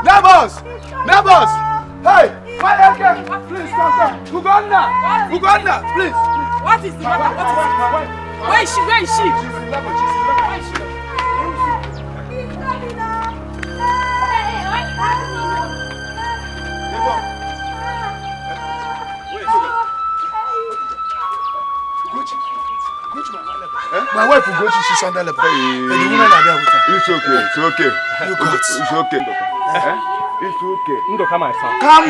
Neighbors! Hey! My AK! Please come. Uganda, please! What is the matter? Where is she? She's in level. Where is she? My wife will go to she's under level. And the woman are there with her. It's okay. You got It's okay. It's okay. Ndoka, my son. Calm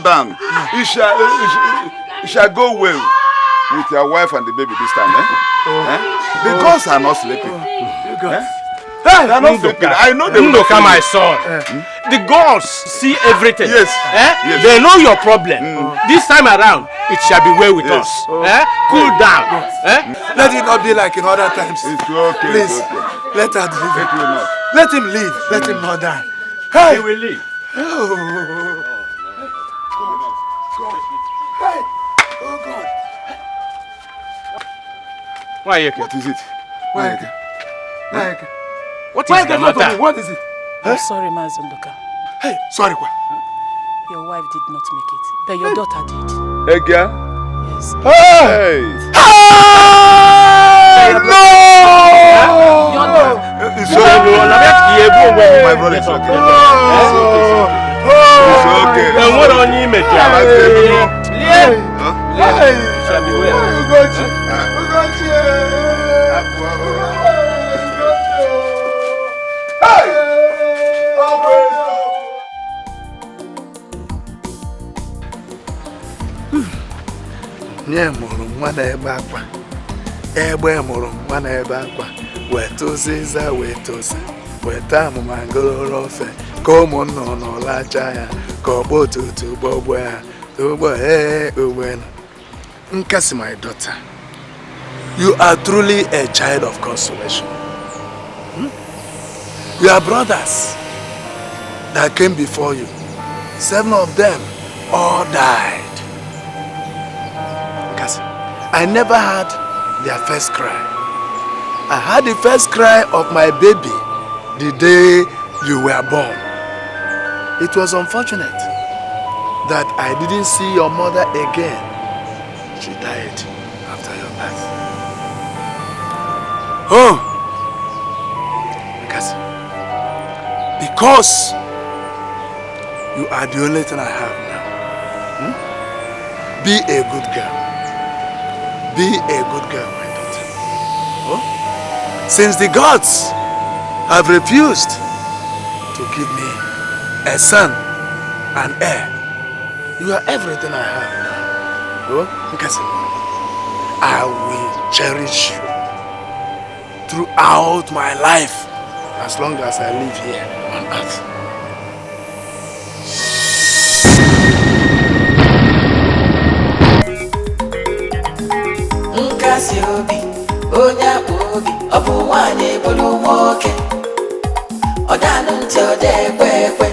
down. You shall go well with your wife and the baby this time, The girls are not sleeping. They are not sleeping. I know they will not. Ndoka, my son. The girls see everything. Yes. They know your problem. This time around, it shall be well with us. Cool down. Let it not be like in other times. It's okay. Please, it's okay. let her live. It will not. Let him live. Let him not die. Hey! He will live. Oh. Hey! Oh God! Why are you? What is it? Why? What is the matter? What is it? I'm sorry, Mazundoka. Hey, sorry, what? Your wife did not make it, but your daughter did. Hey, girl. Yes. Hey! No! Your daughter. It's okay. My brother, it's okay. It's okay. And what on you, mate? Hey! Shall be well. Nye mụrụ nwa na-ebe akwa, egbe mụrụ nwa na-ebe akwa, weta ụzịza weta ose, weta amụma ngororo ofe, ka ụmụ nnụnụ lacha ya, ka ọkpọ otutu gbọgbọ ya, ugbo ugbenu. Nkasi, my daughter, you are truly a child of consolation. Your brothers that came before you, 7 of them all died. I never had their first cry. I had the first cry of my baby the day you were born. It was unfortunate that I didn't see your mother again. She died after your birth. Oh! Because you are the only thing I have now. Be a good girl. Be a good girl, my daughter. Oh? Since the gods have refused to give me a son and heir, you are everything I have now. Oh? I will cherish you throughout my life as long as I live here on earth. Nkasi obi, onye obi, ọ bụ nwanyị bụrụ nwoke. Ọ danụ ntị ọ dị ekwe.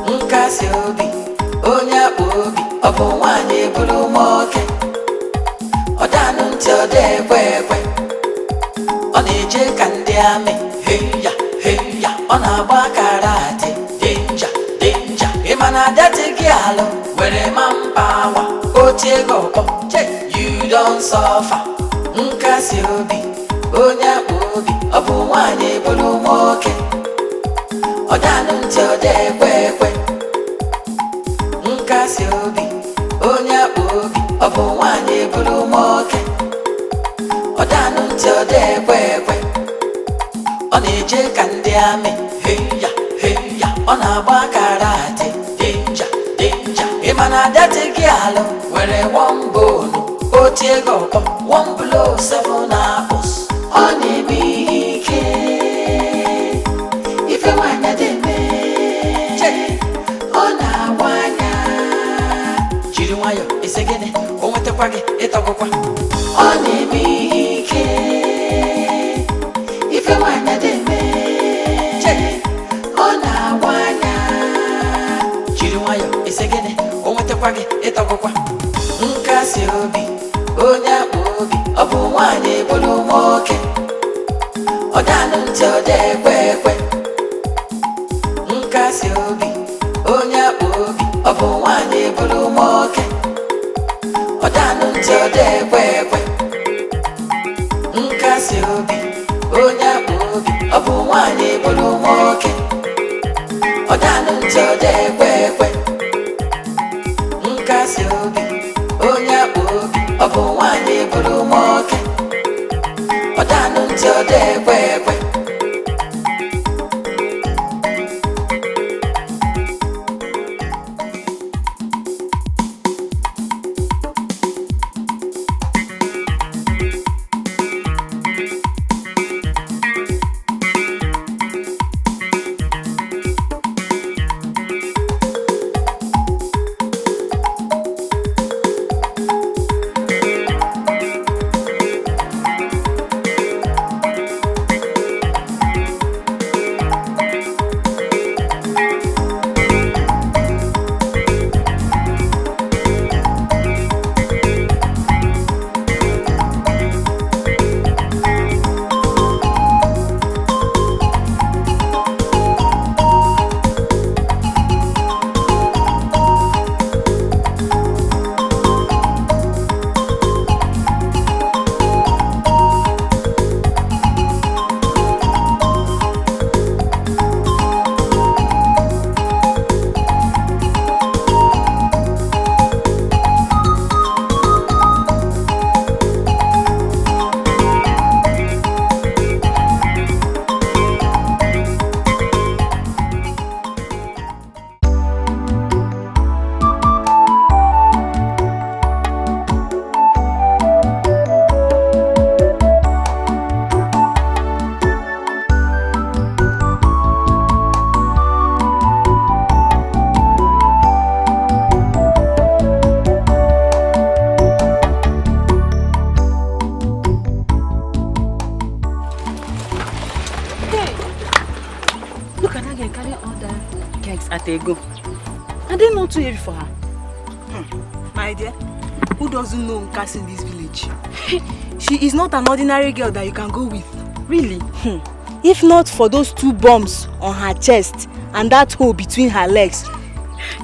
Nkasi obi, onye obi, ọ bụ nwanyị bụrụ nwoke. Ọ danụ ntị ọ dị ekwe. Ọ na-eje ka ndị amị, heya, ọ na-agba karate, danger. Ịma na adịghị alụ, were ma mpawa, otie gị ọkpọ. You don't suffer. Nkasi obi, onye obi, ọ bụ nwanyị bụrụ nwoke. Ọ danụ ntị ọ dị ekwe. Nkasi obi, onye obi, ọ bụ nwanyị bụrụ nwoke. Ọ danụ ntị ọ dị ekwe. Ọ na-eje ka ndị amị, heya, ọ na-agba karate, danger. Ịma na adịghị alụ, were one bone. Otiego, 1 blow, 7 apples. Ọ na-eme ike. Ife nwanyị dị mee. Ọ na-agba anya. Jiri nwayọ, ise gịnị, o nwetakwa gị ịtọgụkwa. Ọ na-eme ike. Ife nwanyị dị mee. Ọ na-agba anya. Jiri nwayọ, ise gịnị, o nwetakwa gị ịtọgụkwa. Nkasi obi, onye obi, ọ bụ nwanyị bụrụ nwoke. Ọ danụ ntị ọ dị ekwe. nkasi obi onye akpa obi ọ bụ nwanyị bụrụ nwoke ọ danụ ntị ọ dị ekwe ekwe nkasi obi onye akpa obi ọ bụ nwanyị bụrụ nwoke ọ danụ ntị ọ dị ekwe ekwe Go. I didn't know too heavy for her. My dear, who doesn't know NKASI in this village? She is not an ordinary girl that you can go with. Really? If not for those 2 bombs on her chest and that hole between her legs,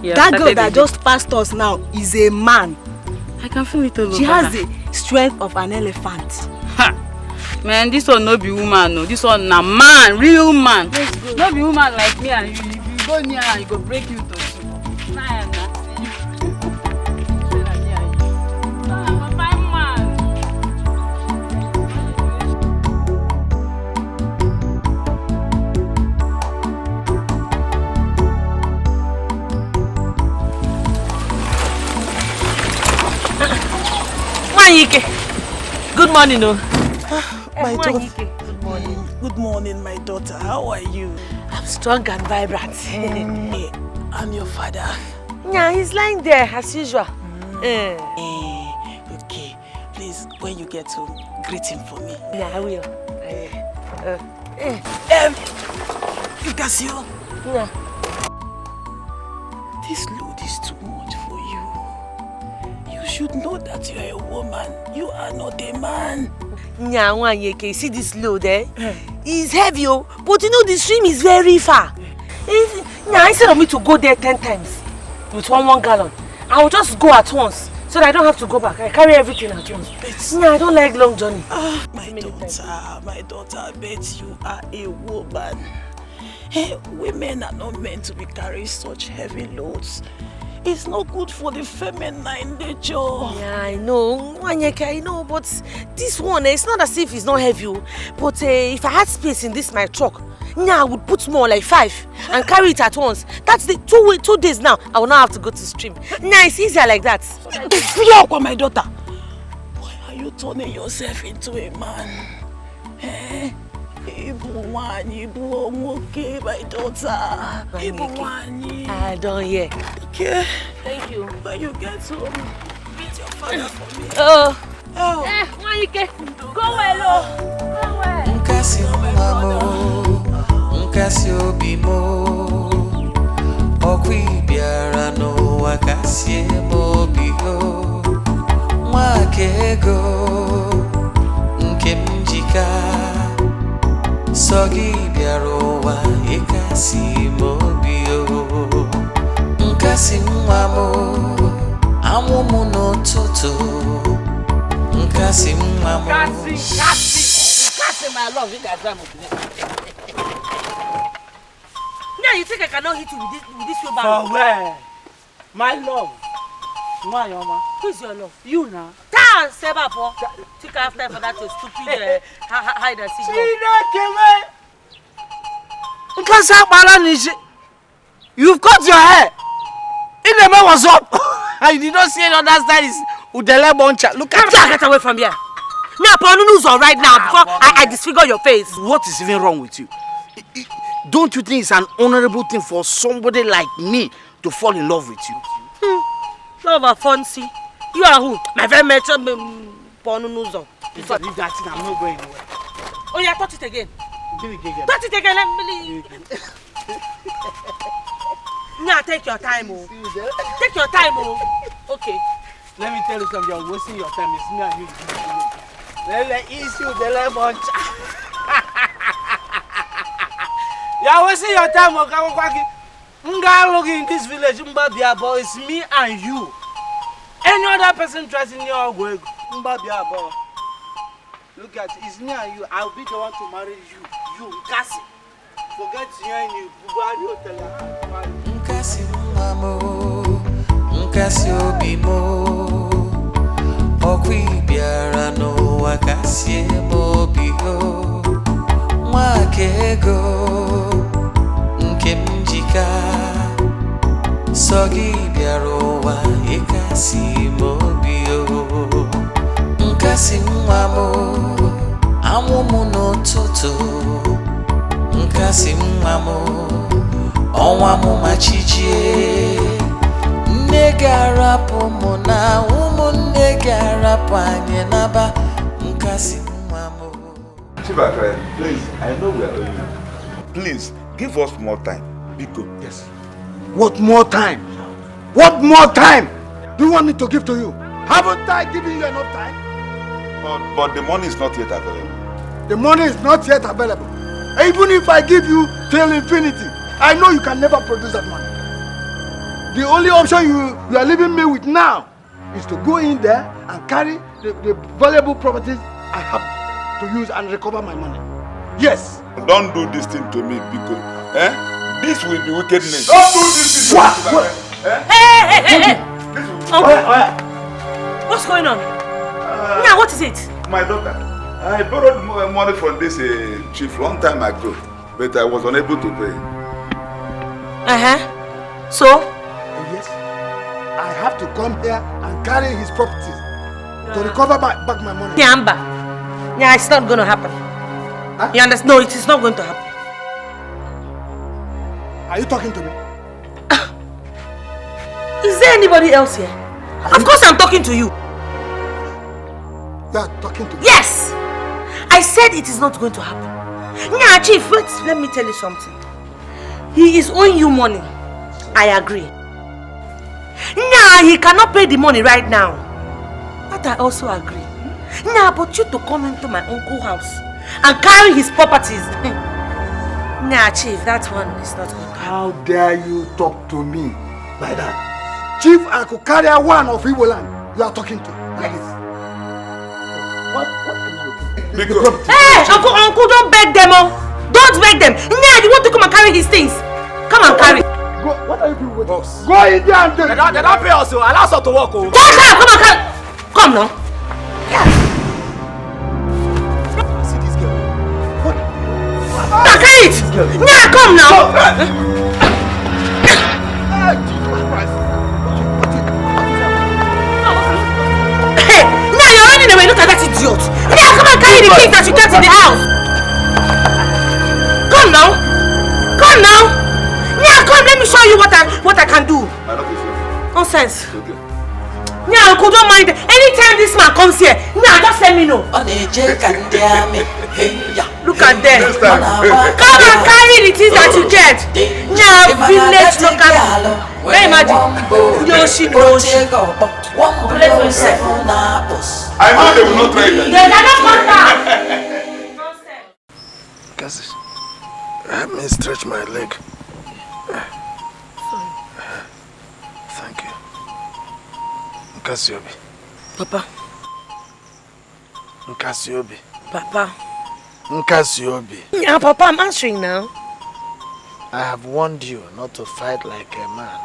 that girl that just passed us now is a man. I can feel it all over. She has the strength of an elephant. Ha! Man, this one no be woman, no. This one a man, real man. No be woman like me and you. If you go near her, you go break you to two. Nah, I'm not see you. I'm a fine man. Good morning, no. My daughter. Good morning. Good morning, my daughter. How are you? I'm strong and vibrant. I'm your father. Yeah, he's lying there as usual. Okay, please, when you get home, greet him for me. Yeah, I will. You can see you. Yeah. This load is too much for you. You should know that you are a woman. You are not a man. You see this load, eh? It's heavy, but you know the stream is very far. Instead of me to go there 10 times with one gallon, I will just go at once so that I don't have to go back. I carry everything at once. I don't like long journey. My daughter, I bet you are a woman. Hey, women are not meant to be carrying such heavy loads. It's not good for the feminine nature. Yeah, I know. I know, but this one, it's not as if it's not heavy. But if I had space in this my truck, I would put more, like 5, and carry it at once. That's the 2 days now. I will not have to go to stream. It's easier like that. My daughter, why are you turning yourself into a man? Okay, my daughter. I don't hear. Okay. Thank you. When you get home, meet your father for me. Go well, nkasi mamo, nkasi obimo, okwi biara no wakasi mobio, mwakego, nkemjika. Sogi biarowa ekasi mobio nkasi mwamo amumu no toto nkasi mwamo say my love, you guys are now you think I cannot hit you with this wheelbarrow? For where? My love. My Oma. Who's your love? You now. Tan Seba po. Take after for that stupid hide and seek. You've cut your hair. In the man was up. I did not see it on that side is Udele Boncha. Look at that. Get away from here. Now, Ponunu's on right now before I disfigure your face. What is even wrong with you? Don't you think it's an honorable thing for somebody like me to fall in love with you? Love a fancy. You are who? My very metro Ponunu's on. If I leave that thing, I'm not going anywhere. Oh yeah, touch it again. Do it again. Touch it again. Let me. Now take your time, oh. Take your time, oh. Okay. Let me tell you something. You're wasting your time. It's me and you. Let issue the lemon. You're wasting your time, okay? Look in this village, but it's me and you. Any other person tries in your way, look at it, it's me and you. I'll be the one to marry you. You, Nkasi. Forget you and you. Nkasi mamo, Nkasi obimo. Okwi biara no wakasi mobio. Mwakego, nkemjika. Sogi biaro wa ekasi mobio. Nkasi mamo, amumu no toto. Nkasi mamo, onwamu machijie. Negarapo mona, negarapo anye naba. Nkasi mamo. Chibakwe, please, I know we are owing you. Please, give us more time. Biko. Yes. What more time? What more time do you want me to give to you? Haven't I given you enough time? But the money is not yet available. The money is not yet available. Even if I give you till infinity, I know you can never produce that money. The only option you are leaving me with now is to go in there and carry the valuable properties I have to use and recover my money. Yes. Don't do this thing to me, Biko. This will be wickedness. Don't do this thing to me. What? Hey! What's going on? Now, what is it? My daughter, I borrowed money from this chief long time ago, but I was unable to pay. So? Yes. I have to come here and carry his properties to recover back my money. Nyamba. Yeah, it's not going to happen. Huh? You understand? No, it is not going to happen. Are you talking to me? Is there anybody else here? Of course I'm talking to you. You are talking to me? Yes! I said it is not going to happen. Nya, Chief, wait, let me tell you something. He is owing you money. I agree. Nya, he cannot pay the money right now. But I also agree. Nya, but you to come into my uncle's house and carry his properties. Nya, Chief, that one is not going to happen. How dare you talk to me like that? Chief, I could carry one of Igbo land you are talking to like this. What are you doing? Hey, uncle, don't beg them, oh. Don't beg them. Nya, you want to come and carry his things? Come and carry. Go, what are you doing with us? Go in there and do it. They don't pay us, so allow us to walk. Come and carry. Come now. Yes. See this girl. What? Now carry it. Nya, come now. Hey, Nya, you're running away. Look at that idiot. Nya, come and carry the things that you got in the house. Come now. Come now. Nya, come. Let me show you what I can do. Nonsense. Okay. Nya, uncle, don't mind. Anytime this man comes here, Nya, just let me know. Look at them. Come and carry the things that you get. Nya, village local. Hey, imagine. Yoshi. Bless yourself. I know they will not try that. They cannot contact. Kasi, help me stretch my leg. Thank you. Nkasi Obi. Papa. Nkasi Obi. Papa. NKASI. Yeah, Papa, I'm answering now. I have warned you not to fight like a man.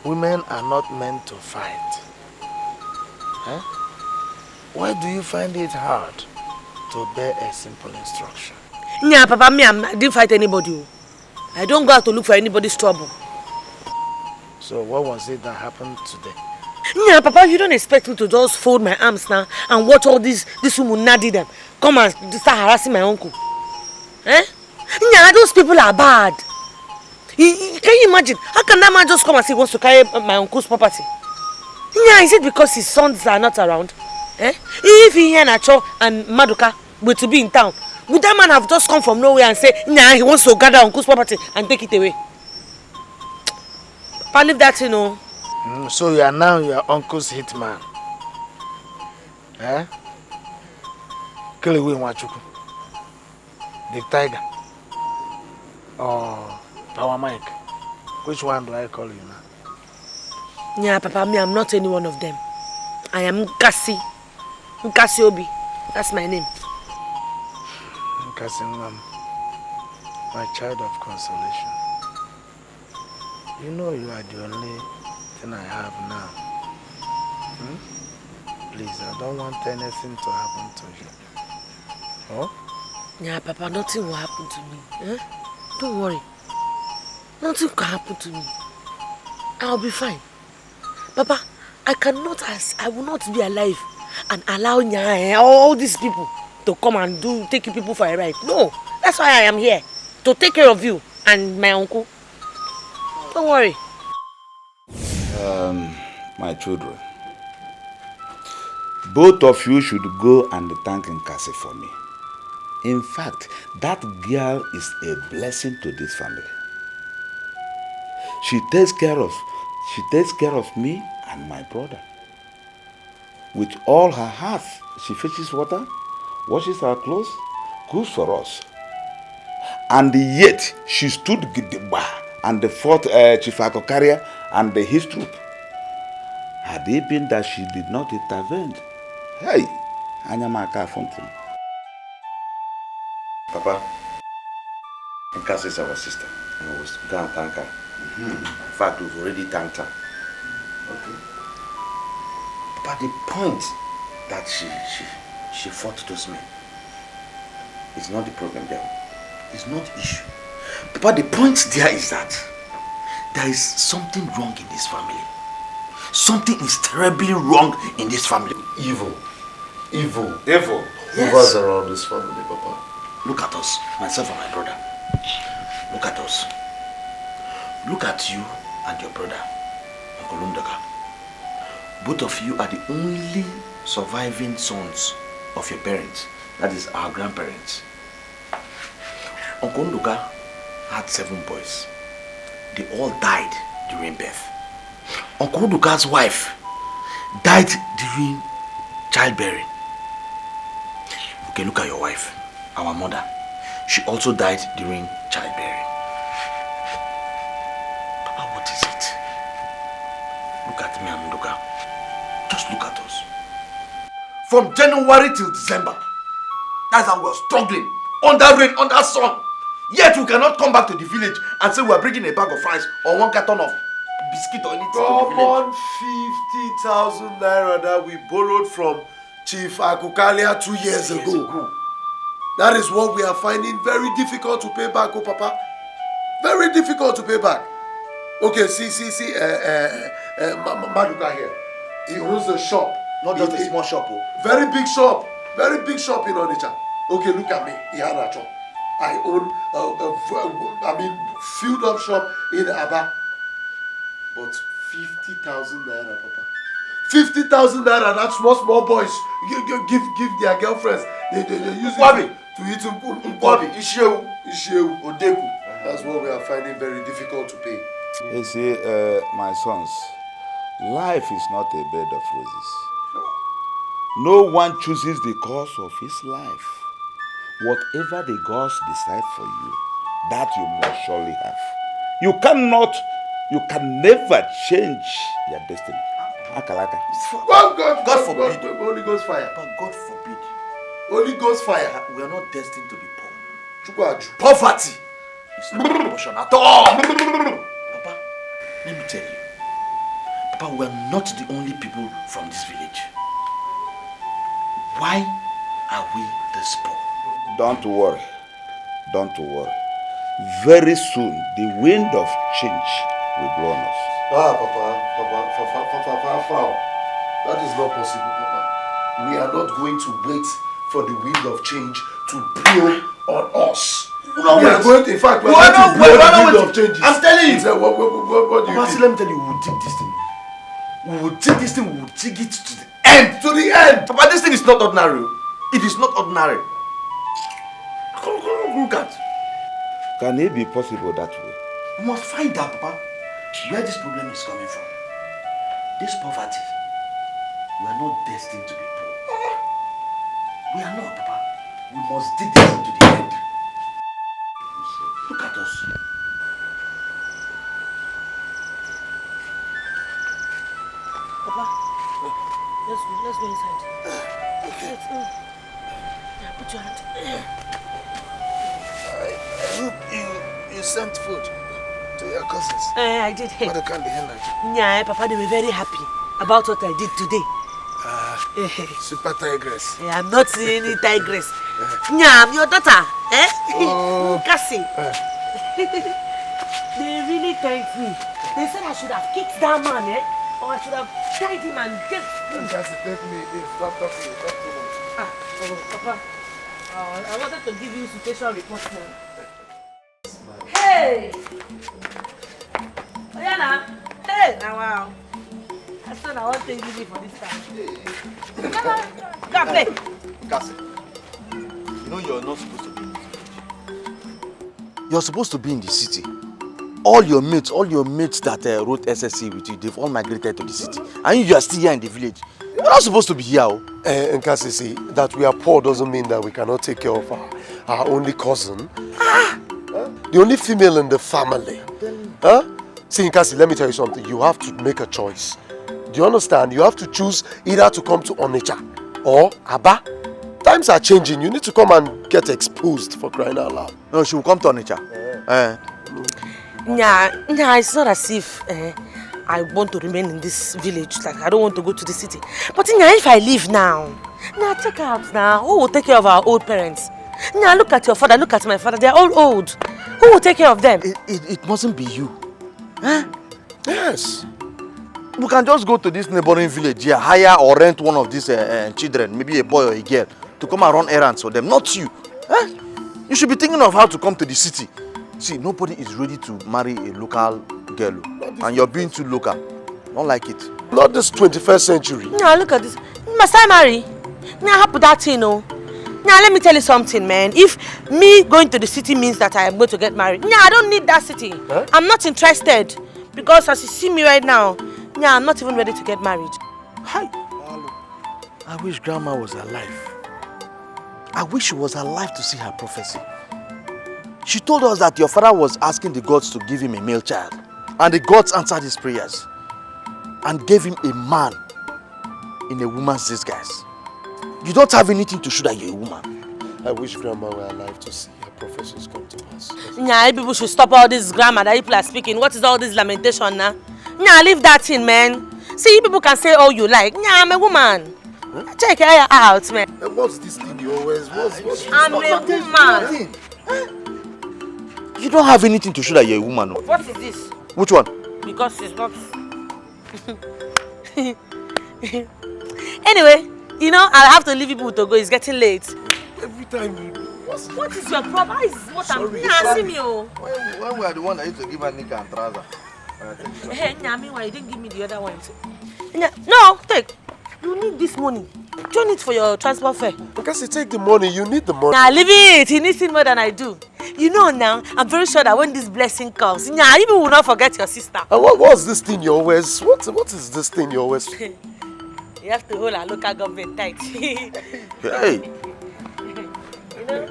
Women are not meant to fight. Huh? Why do you find it hard to obey a simple instruction? Yeah, Papa, I didn't fight anybody. I don't go out to look for anybody's trouble. So what was it that happened today? Yeah, Papa, you don't expect me to just fold my arms now and watch all this woman nadi them come and start harassing my uncle. Eh? Yeah, those people are bad. Can you imagine? How can that man just come and say he wants to carry my uncle's property? Yeah, is it because his sons are not around? Eh? If he and Acho and Maduka were to be in town, would that man have just come from nowhere and say, nah, he wants to gather uncle's property and take it away? Papa, leave that, you know. So you are now your uncle's hitman. Eh? Kill away Wachuku. The tiger. Or Power Mike. Which one do I call you now? Yeah, Papa, I'm not any one of them. I am NKASI. NKASI Obi. That's my name. NKASI, my child of consolation. You know you are the only thing I have now. Please, I don't want anything to happen to you. Oh? Yeah, Papa, nothing will happen to me. Eh? Don't worry. Nothing can happen to me. I'll be fine. Papa, I will not be alive and allow all these people to come and take you people for a ride. No, that's why I am here. To take care of you and my uncle. Don't worry. My children, both of you should go and thank NKASI for me. In fact, that girl is a blessing to this family. She takes care of me and my brother. With all her heart, she fetches water, washes our clothes, cooks for us. And yet, she stood gidigba and fought Chief Akokaria and his troop. Had it been that she did not intervene, hey, Anyamaka Fountain. Papa, NKASI is our sister, and we will go and thank her. In fact, we've already thanked her. Okay. But the point that she fought those men is not the problem there. It's not the issue. But the point there is that there is something wrong in this family. Something is terribly wrong in this family. Evil. Yes. Evils around this family, Papa. Look at us, myself and my brother. Look at us. Look at you and your brother, Uncle Lundaga. Both of you are the only surviving sons of your parents. That is our grandparents. Uncle Lundaga had 7 boys. They all died during birth. Uncle Lunda's wife died during childbearing. Okay, look at your wife, our mother. She also died during childbearing. Papa, what is it? Look at me and Nduka. Just look at us. From January till December, that's how we're struggling. Under rain, under sun. Yet we cannot come back to the village and say we're bringing a bag of rice or 1 carton of biscuit or anything to the village. Come on, 50,000 naira that we borrowed from Chief Akukalia 2 years ago. That is what we are finding very difficult to pay back, oh Papa. Very difficult to pay back. Okay, see, Maduka here. He owns a shop. Not just a small shop. Oh. Very big shop in Onitsha. Okay, look at me, Ihanacho. I own filled up shop in Aba. But 50,000 naira, Papa. 50,000 naira, that's what small boys give their girlfriends. They use it to eat Nkwabi, Isheu, Odeku. That's what we are finding very difficult to pay. You see, my sons, life is not a bed of roses. No one chooses the course of his life. Whatever the gods decide for you, that you must surely have. You can never change your destiny. Akalaka. God forbid. Holy Ghost fire. But God forbid. Holy Ghost fire. We are not destined to be poor. Chukwaju. Poverty is not an option at all. Papa, let me tell you. Papa, we are not the only people from this village. Why are we this poor? Don't worry. Don't worry. Very soon, the wind of change will blow on us. Papa. That is not possible, Papa. We are not going to wait for the wind of change to blow on us. No, we are going to, in fact, we are going to blow the wind of change. I'm telling you. What do you Papa, think? let me tell you, we will dig this thing. We will dig this thing, we will dig it to the end. To the end. Papa, this thing is not ordinary. It is not ordinary. Look at. Can it be possible that way? We must find out, Papa, where this problem is coming from. This poverty. We are not destined to be poor. We are not, Papa. We must dig this into the end. Look at us. Papa, let's go inside. Okay. Put your hand. I hope you sent food to your cousins. I did. But they can't be here. Yeah, Papa, they were very happy about what I did today. Super tigress. Yeah, I'm not seeing any tigress. Yeah, I'm your daughter. NKASI. They really thanked me. They said I should have kicked that man, or I should have tied him and get him. NKASI, take me in. Stop talking. Talk too much. Papa, I wanted to give you situation report now. Hey! Oyana! Hey! Now, wow. I said I want to take you for this time. Go and play. NKASI, you know you're not supposed to be in this village. You're supposed to be in the city. All your mates that wrote SSC with you, they've all migrated to the city. And you are still here in the village. You're not supposed to be here. NKASI, see, that we are poor doesn't mean that we cannot take care of our only cousin. The only female in the family. See, NKASI, let me tell you something. You have to make a choice. Do you understand? You have to choose either to come to Onitsha or Aba. Times are changing. You need to come and get exposed, for crying out loud. No, she will come to Onitsha. Yeah, it's not as if I want to remain in this village. Like, I don't want to go to the city. But if I leave now, check out now. Who will take care of our old parents? Look at your father, look at my father. They're all old. Who will take care of them? It mustn't be you. Yes. We can just go to this neighboring village here, hire or rent one of these children, maybe a boy or a girl, to come and run errands for them, not you. You should be thinking of how to come to the city. See, nobody is ready to marry a local girl, and you're being too local. Don't like it. Not this 21st century. Look at this. Must I marry? Happen that thing, let me tell you something, man. If me going to the city means that I am going to get married, I don't need that city. I'm not interested. Because as you see me right now, I'm not even ready to get married. Hi. I wish Grandma was alive. I wish she was alive to see her prophecy. She told us that your father was asking the gods to give him a male child. And the gods answered his prayers. And gave him a man in a woman's disguise. You don't have anything to show that you're a woman. I wish Grandma were alive to see her prophecies come to pass. People should stop all this grammar that people are speaking. What is all this lamentation now? Leave that thing, man. See, people can say all you like. I'm a woman. Check her out, man. What's this thing you always... I'm a woman. You don't have anything to show that you're a woman. No? What is this? Which one? Because it's not... Anyway, I'll have to leave people to go. It's getting late. Every time you... What is your problem? What Sorry, I'm... See me, When we are the one that used to give her knicker and trouser. Hey, meanwhile, you didn't give me the other one. No, take. You need this money. Join it for your transport fare. Because you take the money, you need the money. Leave it. He needs it more than I do. Now, I'm very sure that when this blessing comes, you will not forget your sister. And what's this thing you always... What is this thing you always... You have to hold our local government tight. Hey.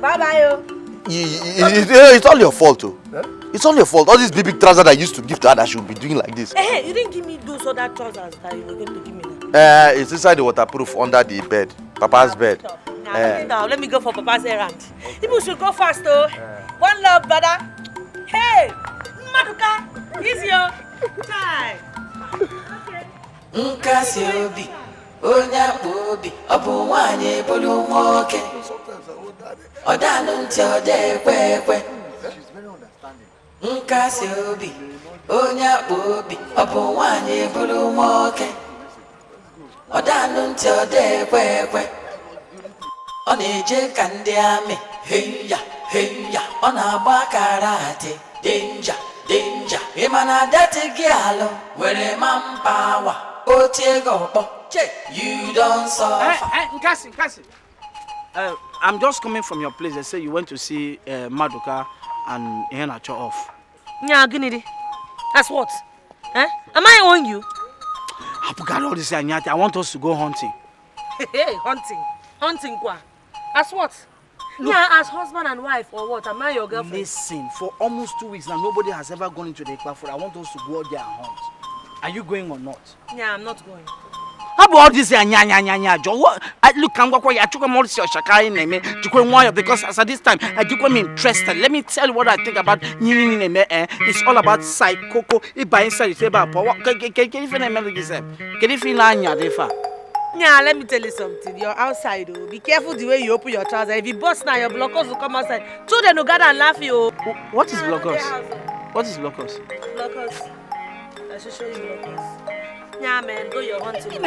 Bye-bye. It's all your fault, too. Huh? It's all your fault. All these big trousers I used to give to her that she would be doing like this. Hey, you didn't give me those other trousers that you were going to give me now. It's inside the waterproof under the bed. Papa's bed. Now, let me go for Papa's errand. People should go fast, though. One love, brother. Hey, Maduka, easy, time. Nkasi obi, onya obi, obu wanye bulu moke. Odanu nti ode kwe. Nkasi obi, onya obi, obu wanye bulu moke. Odanu nti ode kwe. Oneje kandi ame, heya, ona karate, danger. Imana dati gialo, where manpower, otiego, you don't suffer. Nkasi. I'm just coming from your place. They say you went to see Maduka and Henacho off. Yeah, Ginidi. That's what? Am I on you? I forgot all this, Anyati. I want us to go hunting. Hey, hunting. Hunting, kwa. As what? Look, yeah, as husband and wife or what? Am I your girlfriend? Listen, for almost 2 weeks now, nobody has ever gone into the Ekpa food. I want us to go out there and hunt. Are you going or not? Yeah, I'm not going. How about all this? Look, I'm going to because as at this time, I do come interested. Let me tell you what I think about it's all about psycho. Yeah, let me tell you something. You're outside, oh. Be careful the way you open your trousers. If you bust now, your blockers will come outside. Children will gather and laugh you. What is blockers? What is blockers? Blockers. I should show you blockers. Yeah, man, go your hunting.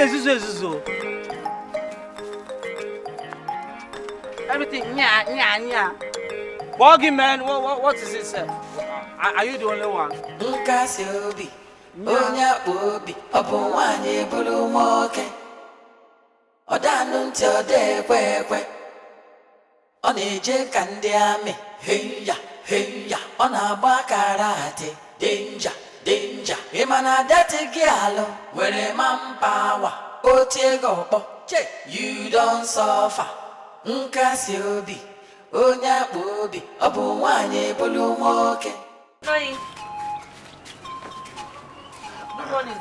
Everything, yeah. Boggy man, what is it, sir? Are you the only one? Nkasi obi, onya obi, obu wanye bulu moke. Odanu nti ode kwe. Oneje kandi ame, heya, ona karate, danger. Imana dati gialo, where manpower, otiego, you don't suffer. Nkasi obi, onya obi, obu wanye bulu moke. Good morning.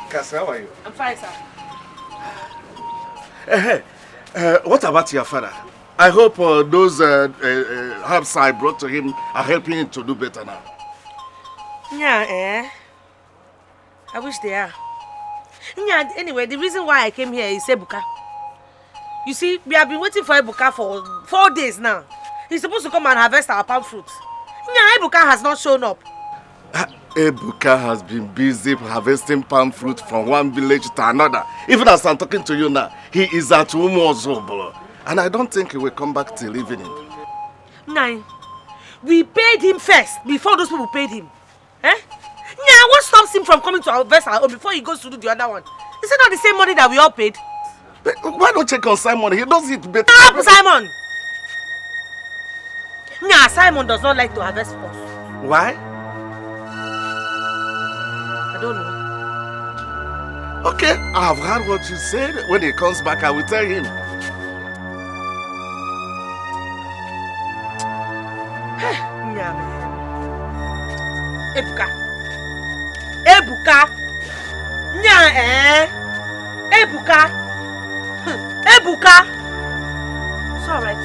Kasi, how are you? I'm fine, sir. What about your father? I hope those herbs I brought to him are helping him to do better now. Yeah, I wish they are. Yeah, anyway, the reason why I came here is Ebuka. You see, we have been waiting for Ebuka for 4 days now. He's supposed to come and harvest our palm fruits. Yeah, Ebuka has not shown up. Ebuka has been busy harvesting palm fruit from one village to another. Even as I'm talking to you now, he is at Umuozobolo. And I don't think he will come back till evening. Nine. We paid him first before those people paid him. Yeah, what stops him from coming to our vessel before he goes to do the other one? Is it not the same money that we all paid? But why don't check on Simon? He does it better. Stop, Simon! Yeah, Simon does not like to harvest first. Why? I don't know. Okay, I've heard what you said. When he comes back, I will tell him. Yeah, man. Ebuka. Yeah, Ebuka. It's alright.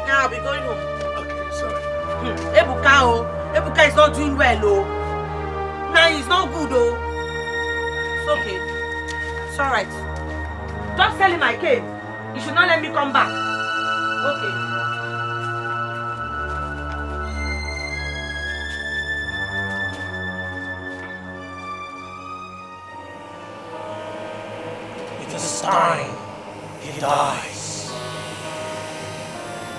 Now I'll be going home. Okay, sorry. Ebuka is not doing well, oh. Nah, he's not good, oh. It's okay. It's alright. Just tell him I came. He should not let me come back. Okay. It is time he dies.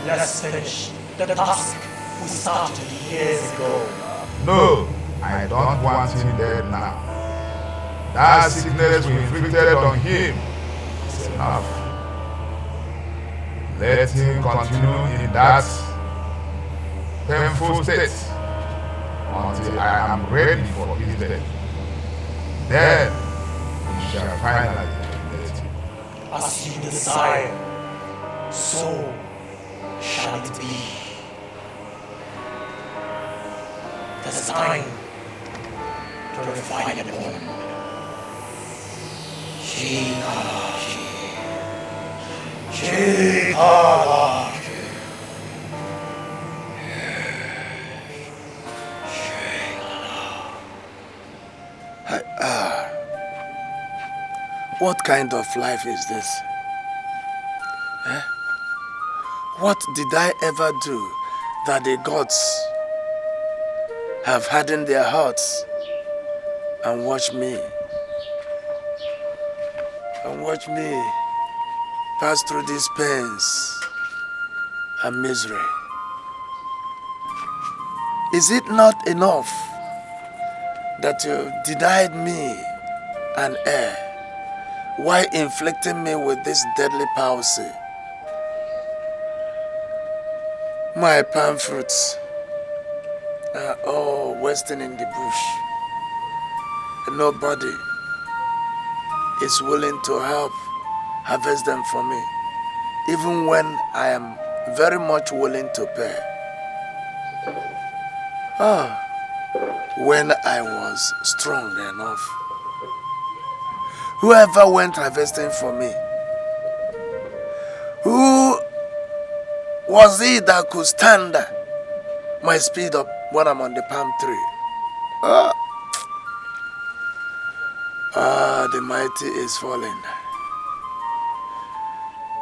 Let's finish the task we started years ago. No, I don't want him dead now. That sickness we inflicted on him is enough. Let him continue in that painful state until I am ready for his death. Then we shall finally eliminate him. As you desire, so shall it be. It is time to refine the bone. She What kind of life is this? Eh? What did I ever do that the gods have hardened their hearts and watch me pass through these pains and misery? Is it not enough that you denied me an heir while inflicting me with this deadly palsy? My palm fruits are all wasting in the bush. Nobody is willing to help harvest them for me, even when I am very much willing to pay. When I was strong enough, whoever went harvesting for me, who was it that could stand my speed up when I'm on the palm tree? The mighty is falling.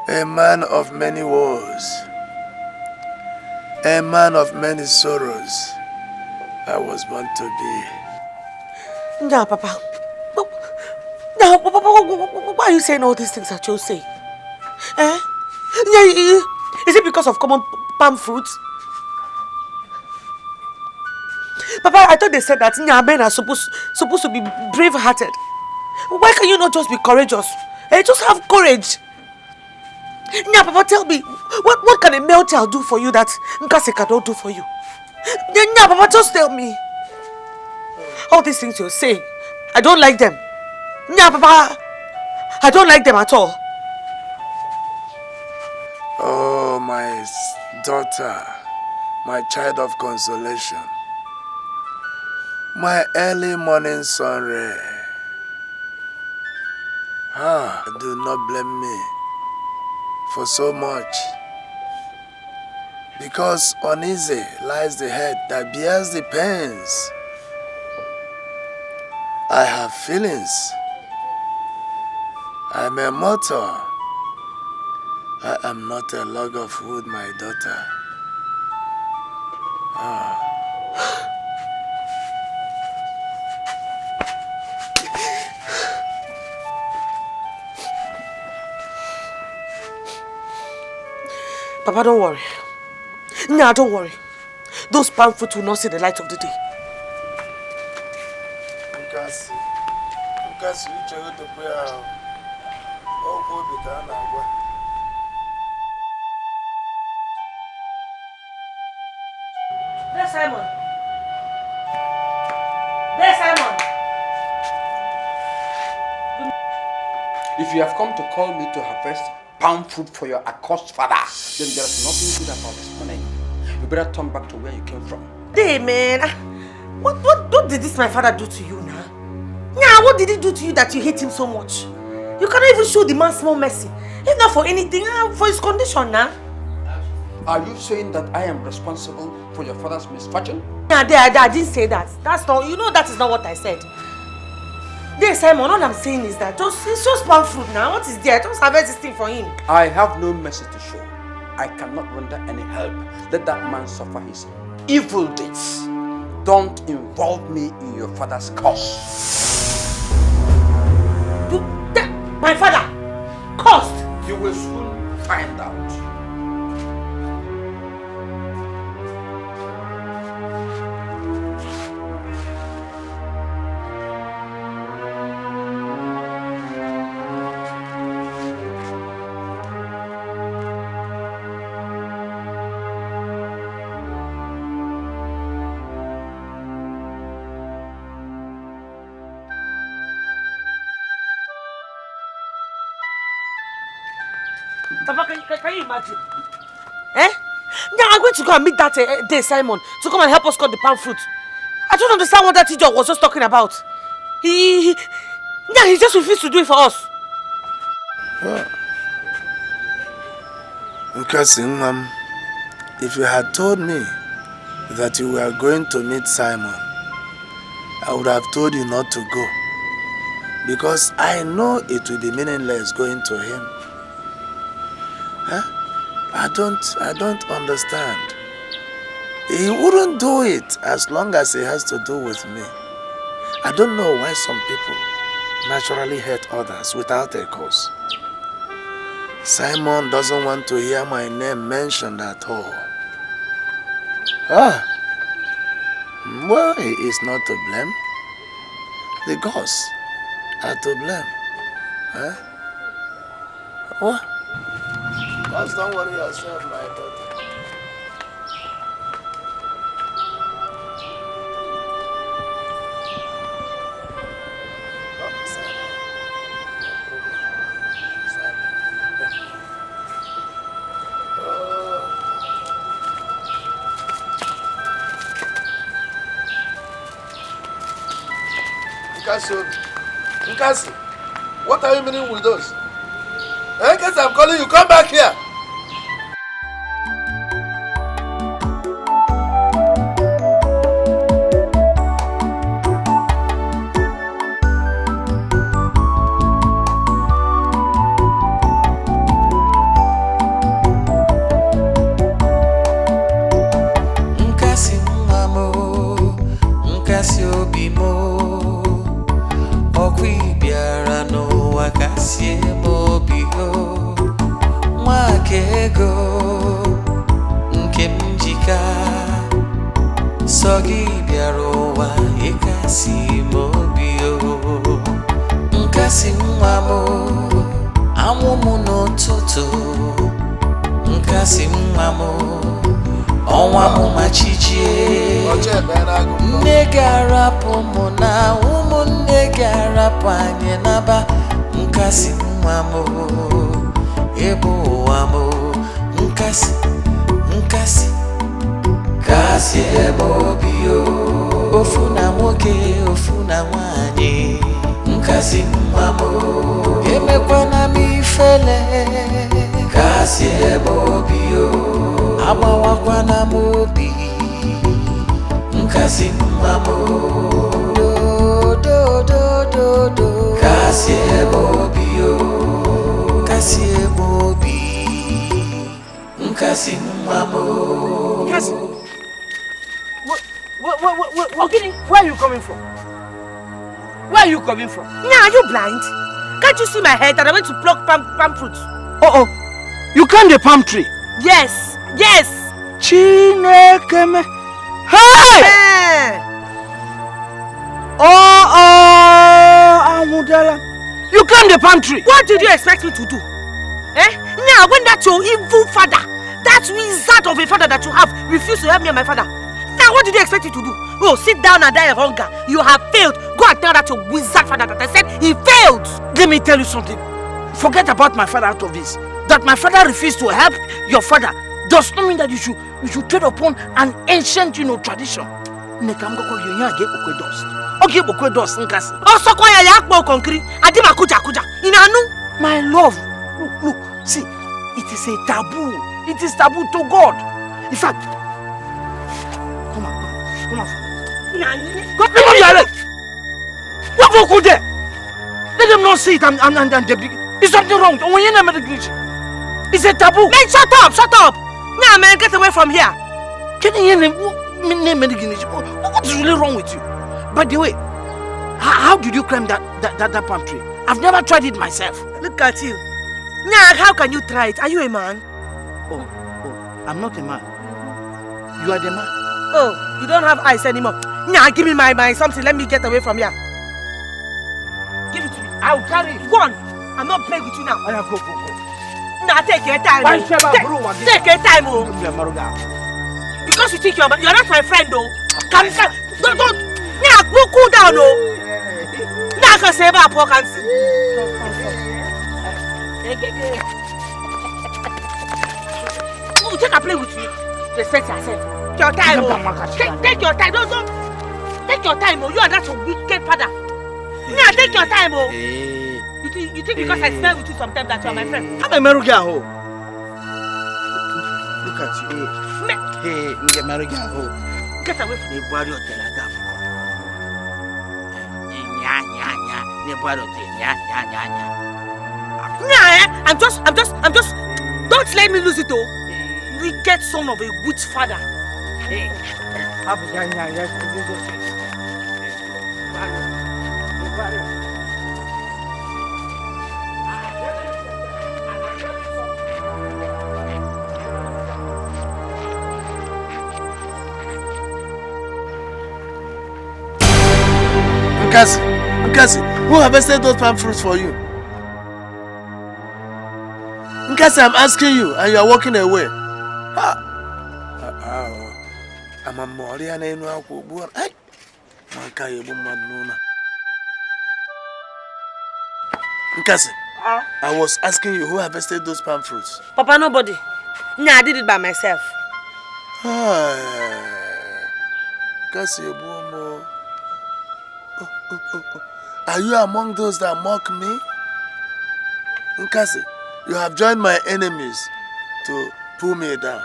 A man of many woes, a man of many sorrows, I was born to be. Nah, Papa. Nah, Papa, why are you saying all these things that you say? Eh? Yeah, is it because of common palm fruits? Papa, I thought they said that men are supposed to be brave-hearted. Why can you not just be courageous? Just have courage. Nya, Papa, tell me, what can a male child do for you that NKASI cannot do for you? Nya, Papa, just tell me. All these things you're saying, I don't like them. Nya, Papa, I don't like them at all. Oh, my daughter, my child of consolation, my early morning sun ray. Do not blame me for so much, because uneasy lies the head that bears the pains. I have feelings. I am a mortal. I am not a log of wood, my daughter. Papa, don't worry. Nah, don't worry. Those palm fruits will not see the light of the day. NKASI, you check the prayer. Oh, go be done now. There's Simon. There's Simon. If you have come to call me to harvest palm fruit for your accursed father, then there is nothing good about this morning. You better turn back to where you came from. Hey, man. What did this my father do to you now? Yeah, what did he do to you that you hate him so much? You cannot even show the man small mercy. If not for anything, for his condition now. Are you saying that I am responsible for your father's misfortune? Yeah, I didn't say that. That's not, that is not what I said. There, Simon, all I'm saying is that it's just palm fruit now. What is there? Just harvest this thing for him. I have no mercy to show. I cannot render any help. Let that man suffer his evil deeds. Don't involve me in your father's cause. My father? Caused? You will soon find out. Papa, can you imagine? Eh? Yeah, I'm going to go and meet that day, Simon, to come and help us cut the palm fruit. I don't understand what that teacher was just talking about. He just refused to do it for us. Nkasi, if you had told me that you were going to meet Simon, I would have told you not to go. Because I know it will be meaningless going to him. Huh? I don't understand. He wouldn't do it as long as he has to do with me. I don't know why some people naturally hate others without a cause. Simon doesn't want to hear my name mentioned at all. Well, he is not to blame. The gods are to blame. Huh? What? Just don't worry yourself, my daughter. Nkasi, what are you meaning with those? Nkasi, I'm calling you, come back here. Nkasi mamo, Nkasi obimo. Okwibiara no wakasie mobio Mwakego nke mjika Sogi biaro wa ekasi mobio Nkasi mwamo Amumu no toto Nkasi mwamo Onwamu machichie Negarapo mona Negarapo anye naba Nkasi mwamo Ebo wamo Nkasi Kasi ebo bio Ofuna mwoke ofuna wanye Nkasi mwamo Emekwa na mifele Kasi ebo bio Abawakwa na mobi Nkasi mwamo Do Kasi ebobio Kasi ebobi Nkasi mwamo Kasi Okay, where are you coming from? Where are you coming from? Yeah, are you blind? Can't you see my head that I went to pluck palm fruits? Oh, you climbed the palm tree? Yes. Chinekeme. Hey! Amudala. You climbed the palm tree. What did you expect me to do? Now, when that your evil father, that wizard of a father that you have, refused to help me and my father, now what did you expect me to do? Oh, sit down and die of hunger. You have failed. Go and tell that your wizard father that I said he failed. Let me tell you something. Forget about my father out of this. That my father refused to help your father does not mean that you should tread upon an ancient, tradition. My love, look, see, it is a taboo. It is taboo to God. In fact, come on. What there? Let them not see it and it's something wrong. It's a taboo. Man, shut up. Now, man, get away from here. Can you hear him? What is really wrong with you? By the way, how did you climb that palm tree? I've never tried it myself. Look at you. Now, how can you try it? Are you a man? Oh, I'm not a man. You are the man. Oh, you don't have eyes anymore. Now, give me my something. Let me get away from here. Give it to me. I'll carry it. Go on. I'm not playing with you now. Go. Now take your time. Take your time, oh. Because you think you're not my friend, though. Come, don't. Now, cool down, oh. Now I can say about pork and see. Oh, take a play with you. Respect yourself. Your time, oh. Take your time. Don't. Take your time, oh. You are not a wicked father. Now take your time, oh. You think because I smell with you sometimes that you are my friend? I'm a Meruga. Look at you. Hey, get married. Get away from the body of the Lagam. I'm just. Don't let me lose it, oh. Wicked son of a witch father. Hey. Nkasi, who harvested those palm fruits for you? Nkasi, I'm asking you, and you are walking away. I'm a Morian and Nkasi, I was asking you who harvested those palm fruits. Papa, nobody. No, I did it by myself. Nkasi, are you among those that mock me? Nkasi, you have joined my enemies to pull me down.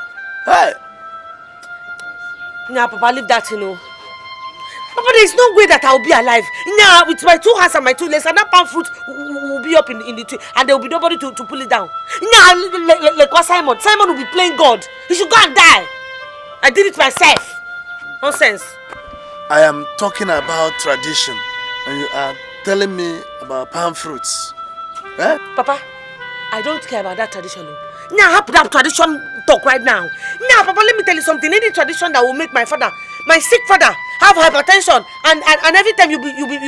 Hey! Nah, Papa, leave that, you know. Papa, there is no way that I will be alive. Nah, with my 2 hands and my 2 legs, and that palm fruit will be up in the tree, and there will be nobody to pull it down. Nah, like what Simon will be playing God. He should go and die. I did it myself. Nonsense. I am talking about tradition, and you are telling me about palm fruits. Eh? Papa, I don't care about that tradition. Now, I have that tradition talk right now. Now, Papa, let me tell you something. Any tradition that will make my father, my sick father, have hypertension, and every time you'll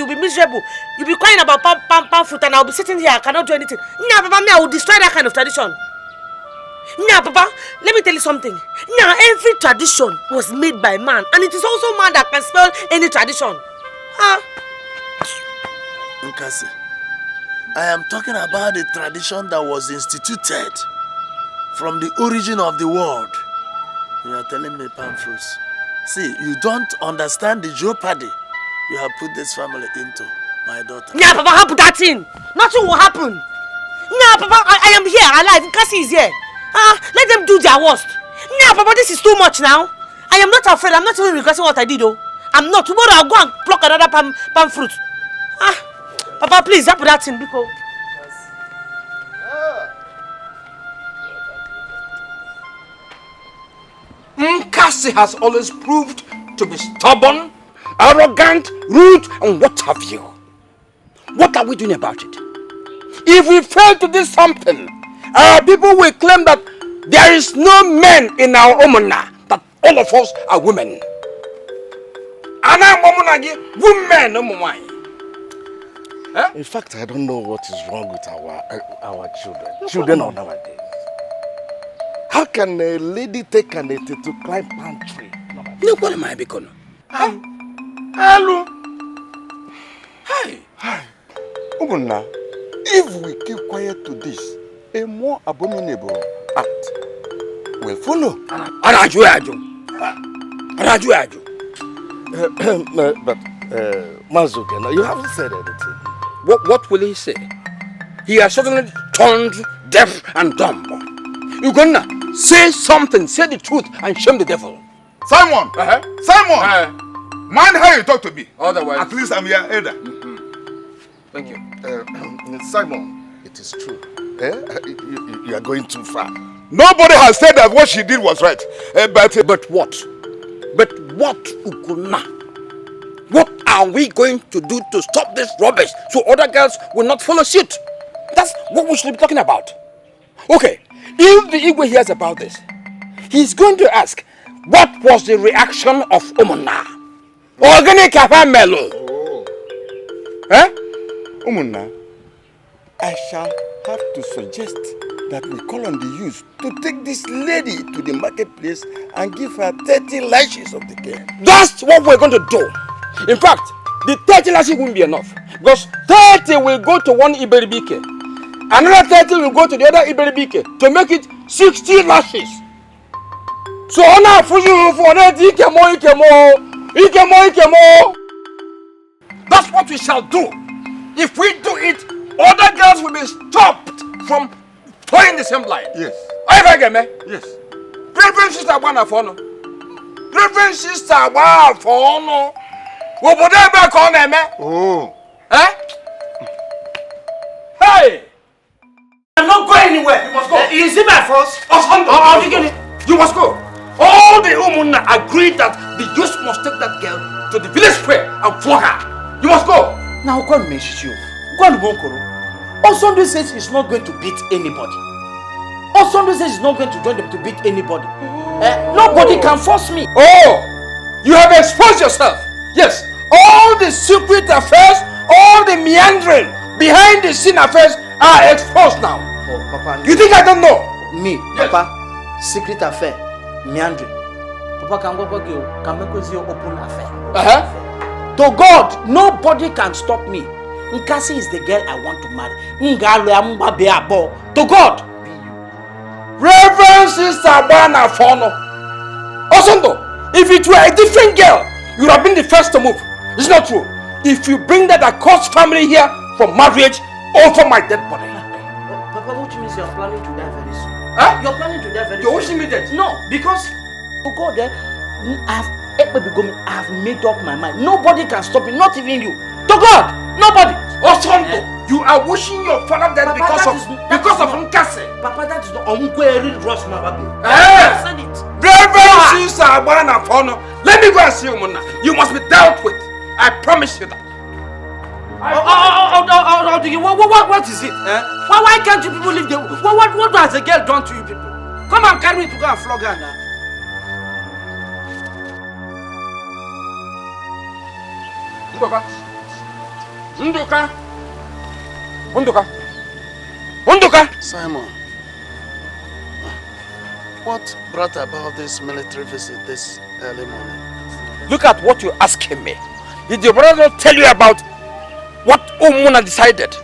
be miserable, you'll be crying about palm fruit, and I'll be sitting here, I cannot do anything. Now, Papa, I will destroy that kind of tradition. Now, Papa, let me tell you something. Now, every tradition was made by man, and it is also man that can spell any tradition. Nkasi, I am talking about the tradition that was instituted from the origin of the world. You are telling me palm fruits. See, you don't understand the jeopardy you have put this family into, my daughter. Nah, Papa, how put that in? Nothing will happen. Nah, Papa, I am here, alive. Nkasi is here. Let them do their worst. Nah, Papa, this is too much now. I am not afraid. I'm not even regretting what I did, though. I'm not. Tomorrow I'll go and pluck another palm fruit. Papa, please, put that in, because... Nkasi has always proved to be stubborn, arrogant, rude, and what have you. What are we doing about it? If we fail to do something, our people will claim that there is no men in our Omona, that all of us are women. And I'm women. In fact, I don't know what is wrong with our children. Children of nowadays. How can a lady take an ete to climb palm tree? No, what am I becoming? Hello. Hi. Umuna, if we keep quiet to this, a more abominable act will follow. But Mazuke, you haven't said anything. What will he say? He has suddenly turned deaf and dumb. You're gonna say something, say the truth, and shame the devil. Simon! Simon! Mind how you talk to me. Otherwise, at least I'm your elder. Thank you. Simon, it is true. You are going too far. Nobody has said that what she did was right. But what? But what, Ukuna? What are we going to do to stop this rubbish so other girls will not follow suit? That's what we should be talking about. Okay, if the Igwe hears about this, he's going to ask, what was the reaction of Umuna? Organic Melo. Umuna, I shall have to suggest that we call on the youth to take this lady to the marketplace and give her 30 lashes of the cane. That's what we're going to do. In fact, the 30 lashes won't be enough, because 30 will go to one Iberibike. Another 30 will go to the other Iberibike to make it 60 lashes. So now for you for that, that's what we shall do. If we do it, other girls will be stopped from playing the same line. Yes. Are you get me? Yes. Reverend Sister Banafono. Reverend Sister Banafono. What would I back on them? Oh. Eh? Hey! I'm not going anywhere. You must go. Is it my force? You must go. All the Umuna agreed that the youth must take that girl to the village square and flog her. You must go. Now go and mention you. Go and Monkoro. Osondu says he's not going to beat anybody. Osondu says he's not going to join them to beat anybody. Nobody can force me. Oh! You have exposed yourself. Yes. All the secret affairs, all the meandering, behind the scene affairs are exposed now. Oh, Papa. You think I don't know? Me, yes. Papa, secret affair, meandering. Papa can make you open affair. To God, nobody can stop me. Nkasi is the girl I want to marry. To God. Reverend Sister Banafono. Osondo, if it were a different girl, you would have been the first to move. It's not true. If you bring that accursed family here for marriage over my dead body. Papa, what means you're planning to die very soon? Huh? You're planning to die very soon. You're wishing me dead? No, because to God, I've made up my mind. Nobody can stop me, not even you. To God, nobody. Osondo, you are wishing your father dead Papa, because of Nkasi. Papa, that is not Omkweri Ross Mababi. I said it. Reverend Sister Banafono, let me go and see you, Mona. You must be dealt with. I promise you that. What is it? Why can't you people leave the... What has the girl done to you people? Come and carry me to go and flog her now. Nduka. Simon, what brought about this military visit this early morning? Look at what you're asking me. Did your brother not tell you about what Umuna decided?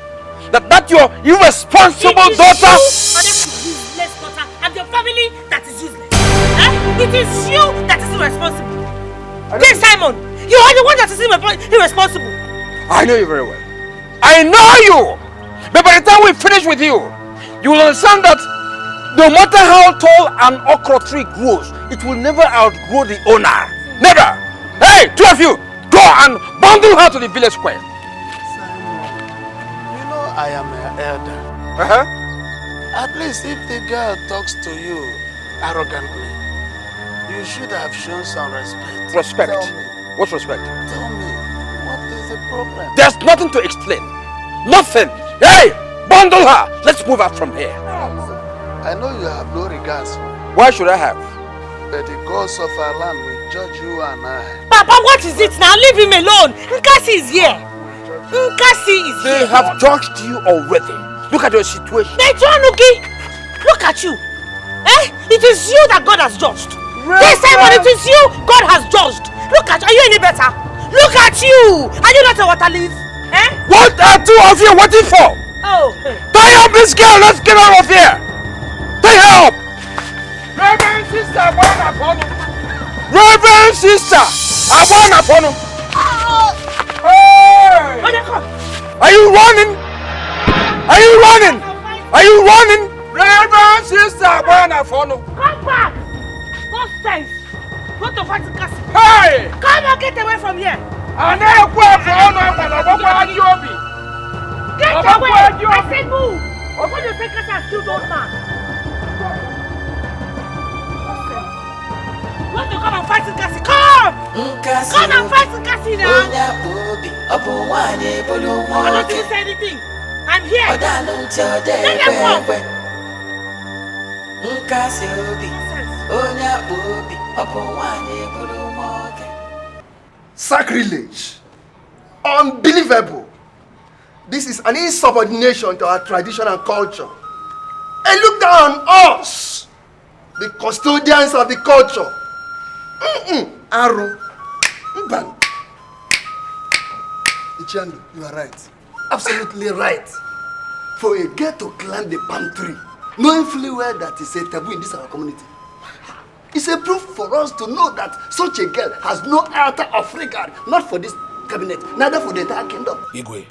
That your irresponsible daughter... useless daughter and your family that is useless. It is you that is irresponsible. Then Simon, you are the one that is irresponsible. I know you very well. I know you! But by the time we finish with you, you will understand that no matter how tall an okra tree grows, it will never outgrow the owner. Never! Hey, two of you, go and bundle her to the village square. You know I am an elder. At least if the girl talks to you arrogantly, you should have shown some respect. Respect? Tell me. What respect? Tell me, what is the problem? There's nothing to explain. Nothing. Hey, bundle her. Let's move out from here. I know you have no regards. Why should I have? But the gods of our land will judge you and I. Papa, what is it now? Leave him alone. Nkasi is here. Nkasi is here. They have judged you already. Look at your situation. Look at you. It is you that God has judged. This time when it is you God has judged. Look at you. Are you any better? Look at you. Are you not a water leaf? What are two of you waiting for? Oh. Tie up this girl. Let's get out of here. Tie her up. Reverend Sister Abanafono. Reverend Sister Abanafono. Hey! Are you running? Are you running? Are you running? Reverend Sister Abanafono. Come back. Nonsense. Go to fight Nkasi. Hey! Come on, get away from here. Get away. I said move. Before you take us and kill the old man. Want to come and fight Nkasi? Come! Come and fight Nkasi now! I don't think say anything. I'm here. Let them come. Sacrilege. Unbelievable. This is an insubordination to our tradition and culture. And look down on us, the custodians of the culture. Aro. Mban. Ichando, you are right. Absolutely right. For a girl to climb the palm tree, knowing fully well that is a taboo in this our community, it's a proof for us to know that such a girl has no altar of regard, not for this cabinet, neither for the entire kingdom. Igwe,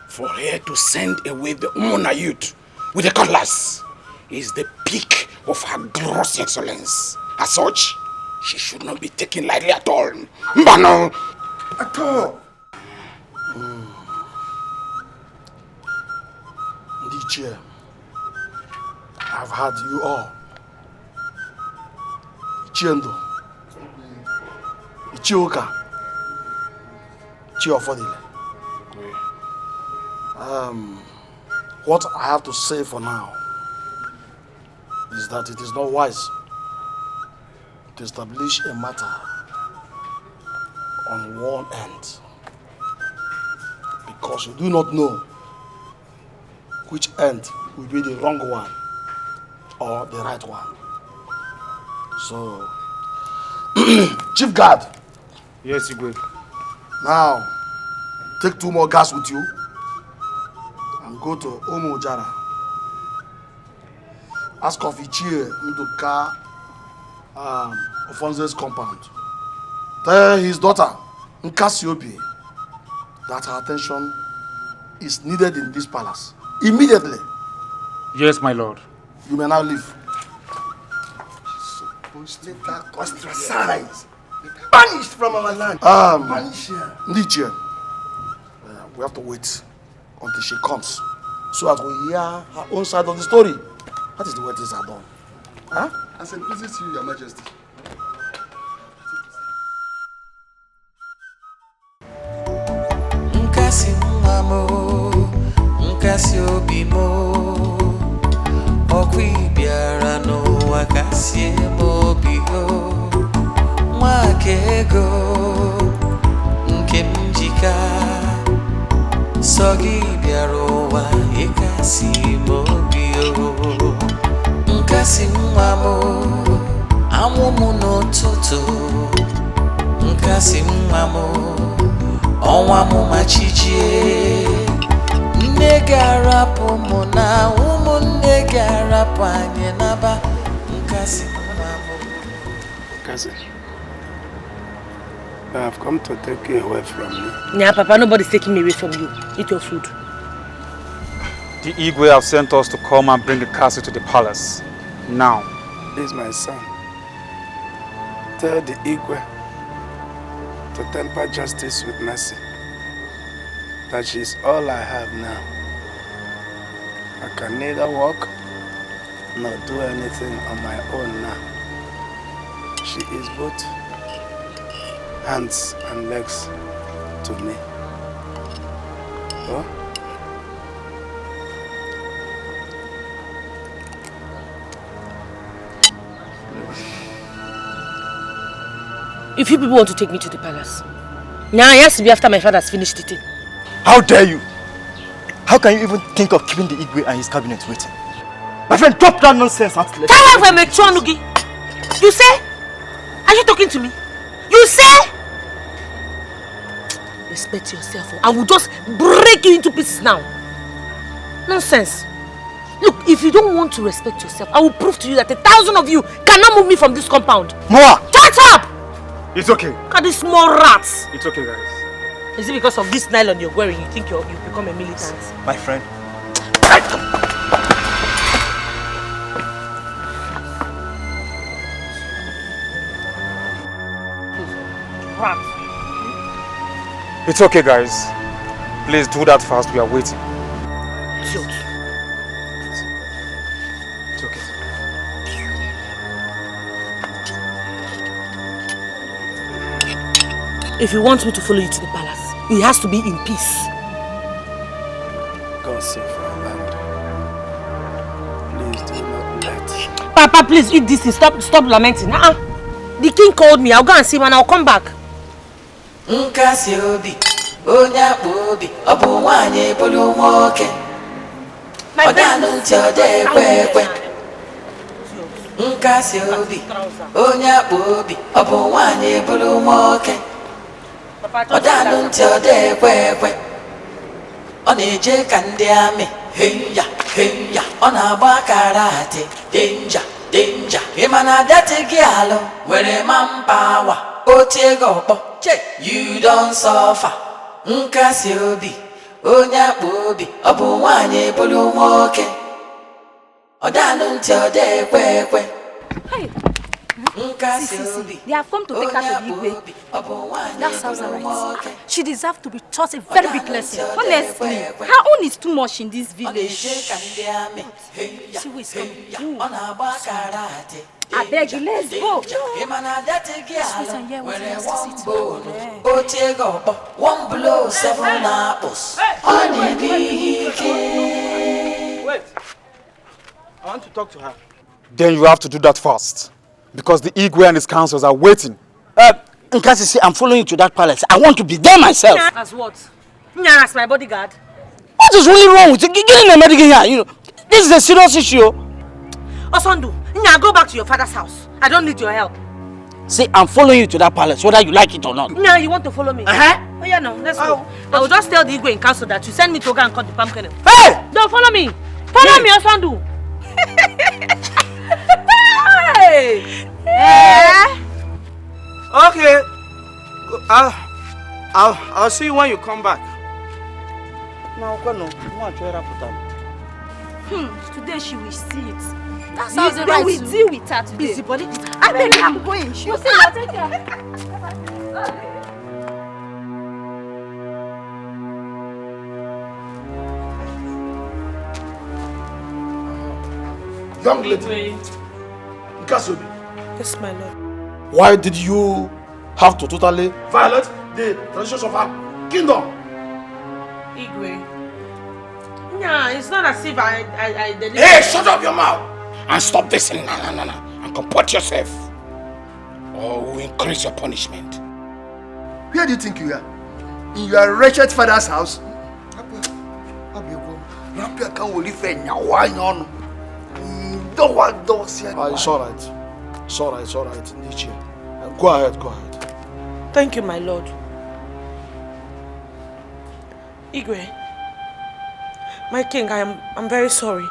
for her to send away the Umuna youth with the cutlass, is the peak of her gross insolence. As such, she should not be taken lightly at all. Mbano! At all. DJ, I've had you all. Ichiendo, Ichioka, Chiofodile. What I have to say for now is that it is not wise to establish a matter on one end, because you do not know which end will be the wrong one or the right one. So, Chief Guard. Yes, Igwe. Now, take 2 more guys with you and go to Omo Jara. Ask of Ichie Nduka Ofonze's compound. Tell his daughter, NKASI Obi, that her attention is needed in this palace. Immediately. Yes, my lord. You may now leave. Ostracized. Banished from our land. Banished here. Ndiche, we have to wait until she comes so that we hear her own side of the story. That is the way things are done. Huh? As it pleases you, Your Majesty. Nkasi mwamo, nkasi obimo, okwi biara no wakasi mobio, mwakego, nkemjika, sogi biaro wa ekasi mobio, nkasi mwamo, amumu no toto, nkasi mwamo. Onwa mu machichie Negarapo mona umu negarapo anye naba Nkasi mamo Cousin, I have come to take you away from me. Yeah, Papa, nobody's taking me away from you. Eat your food. The Igwe have sent us to come and bring the castle to the palace. Now. This is my son. Tell the Igwe to temper justice with mercy. That she is all I have now. I can neither walk nor do anything on my own now. She is both hands and legs to me. Oh? If you people want to take me to the palace, now it has to be after my father's finished eating. How dare you? How can you even think of keeping the Igwe and his cabinet waiting? My friend, drop that nonsense and let's Tell her if I'm a Nugi. You say? Are you talking to me? You say? Respect yourself. I will just break you into pieces now. Nonsense. Look, if you don't want to respect yourself, I will prove to you that 1,000 of you cannot move me from this compound. Moa! Shut up! It's okay. Look at these small rats. It's okay, guys. Is it because of this nylon you're wearing you think you've become a militant? My friend. Rats. It's okay, guys. Please do that fast. We are waiting. Idiot. It's okay. If you want me to follow you to the palace, it has to be in peace. God save our land. Please do not let. Papa, please eat this. Stop lamenting. The king called me. I'll go and see him and I'll come back. Nkasi obi, onya obi, obu wanye bulu moke. Odanu nti ode kwekwe. Nkasi obi, onya obi, obu wanye bulu moke. Odanu nti ode kwekwe. Oneje kandi ame, heya, heya. Ona agba karate, danger, danger. Imana dati gialo, were manpower. Otego po, you don't suffer. Nkasi obi, onya obi, obu wanye bulu moke. Hey. See. They have come to take her to the Igwe. That sounds alright. She deserves to be taught a very big lesson. Honestly, her own is too much in this village. See who is coming. I beg you, let's go. Sweet and hear what he has to say to her. One blow, 7 apples. Wait. I want to talk to her. Then you have to do that fast. Because the Igwe and his councils are waiting. NKASI, I'm following you to that palace. I want to be there myself. As what? Nyara as my bodyguard. What is really wrong with you? Get in the medical here. You know, this is a serious issue. Osondu, Nyara, go back to your father's house. I don't need your help. See, I'm following you to that palace, whether you like it or not. Nyara, you want to follow me? Oh yeah, no, let's go. I will just tell the Igwe in council that you send me to go and cut the palm kernel. Hey! Don't follow me. Follow me, Osondu. Hey! Okay. I'll see you when you come back. Today she will see it. That's how we deal with her today. Busybody. I beg you, I'm going. You see, I'll take care. Young lady, NKASI. Yes, my lord. Why did you have to totally violate the traditions of our kingdom? Igwe. Yeah, it's not as if I delivered. Hey, shut up your mouth and stop this and and comport yourself, or we'll increase your punishment. Where do you think you are? In your wretched father's house? It's alright. It's alright. Go ahead. Thank you, my lord. Igwe, my king, I'm very sorry.